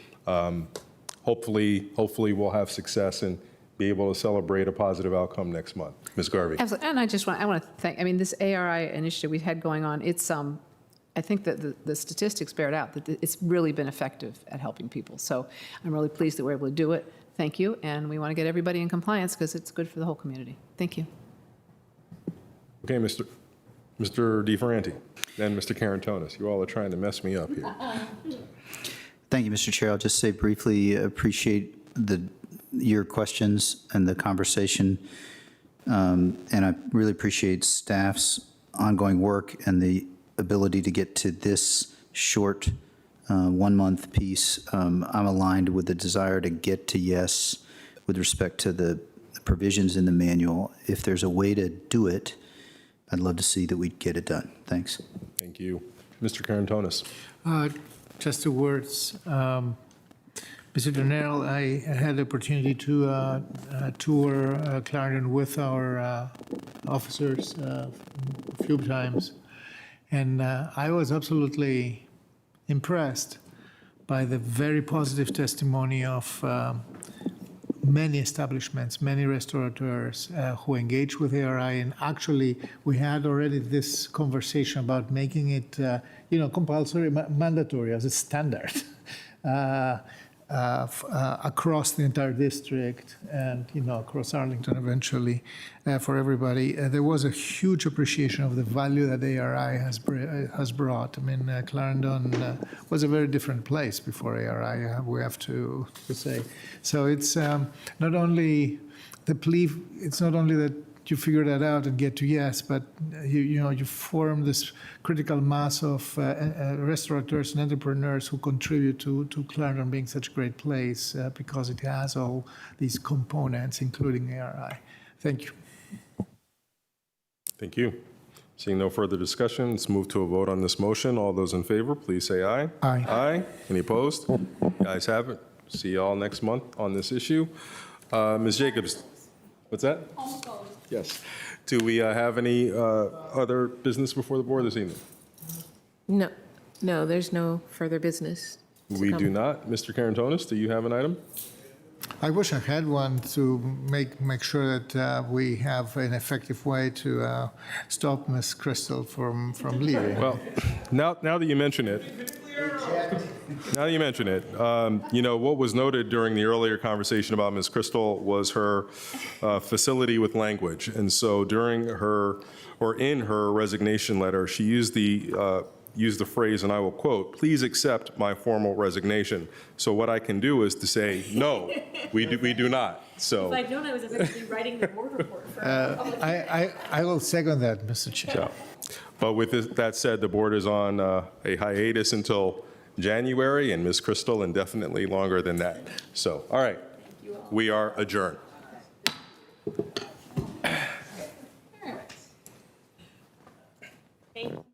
hopefully we'll have success and be able to celebrate a positive outcome next month. Ms. Garvey. Absolutely. And I want to thank, this ARI initiative we've had going on, it's, I think that the statistics bear it out, that it's really been effective at helping people. So I'm really pleased that we're able to do it. Thank you. And we want to get everybody in compliance because it's good for the whole community. Thank you. Okay, Mr. DeFerranti, then Mr. Carantonis. You all are trying to mess me up here. Thank you, Mr. Chair. I'll just say briefly, appreciate your questions and the conversation. And I really appreciate staff's ongoing work and the ability to get to this short 1-month piece. I'm aligned with the desire to get to yes with respect to the provisions in the manual. If there's a way to do it, I'd love to see that we get it done. Thanks. Thank you. Mr. Carantonis. Just 2 words. Mr. Darnell, I had the opportunity to tour Clarendon with our officers a few times, and I was absolutely impressed by the very positive testimony of many establishments, many restaurateurs who engage with ARI. And actually, we had already this conversation about making it, compulsory, mandatory as a standard. Across the entire district and, across Arlington eventually for everybody. There was a huge appreciation of the value that ARI has brought. I mean, Clarendon was a very different place before ARI, we have to say. So it's not only the plea, it's not only that you figure that out and get to yes, but you form this critical mass of restaurateurs and entrepreneurs who contribute to Clarendon being such a great place because it has all these components, including ARI. Thank you. Thank you. Seeing no further discussion, let's move to a vote on this motion. All those in favor, please say aye. Aye. Aye. Any opposed? The ayes have it. See you all next month on this issue. Ms. Jacobs, what's that? Yes. Do we have any other business before the board this evening? No, there's no further business. We do not. Mr. Karantonis, do you have an item? I wish I had one to make sure that we have an effective way to stop Ms. Crystal from leaving. Well, now that you mention it, what was noted during the earlier conversation about Ms. Crystal was her facility with language. And so in her resignation letter, she used the phrase, and I will quote, "Please accept my formal resignation." So what I can do is to say, no, we do not. So If I'd known I was eventually writing the board report for I will second that, Mr. Chair. But with that said, the board is on a hiatus until January, and Ms. Crystal indefinitely longer than that. So, all right, we are adjourned. Thank you.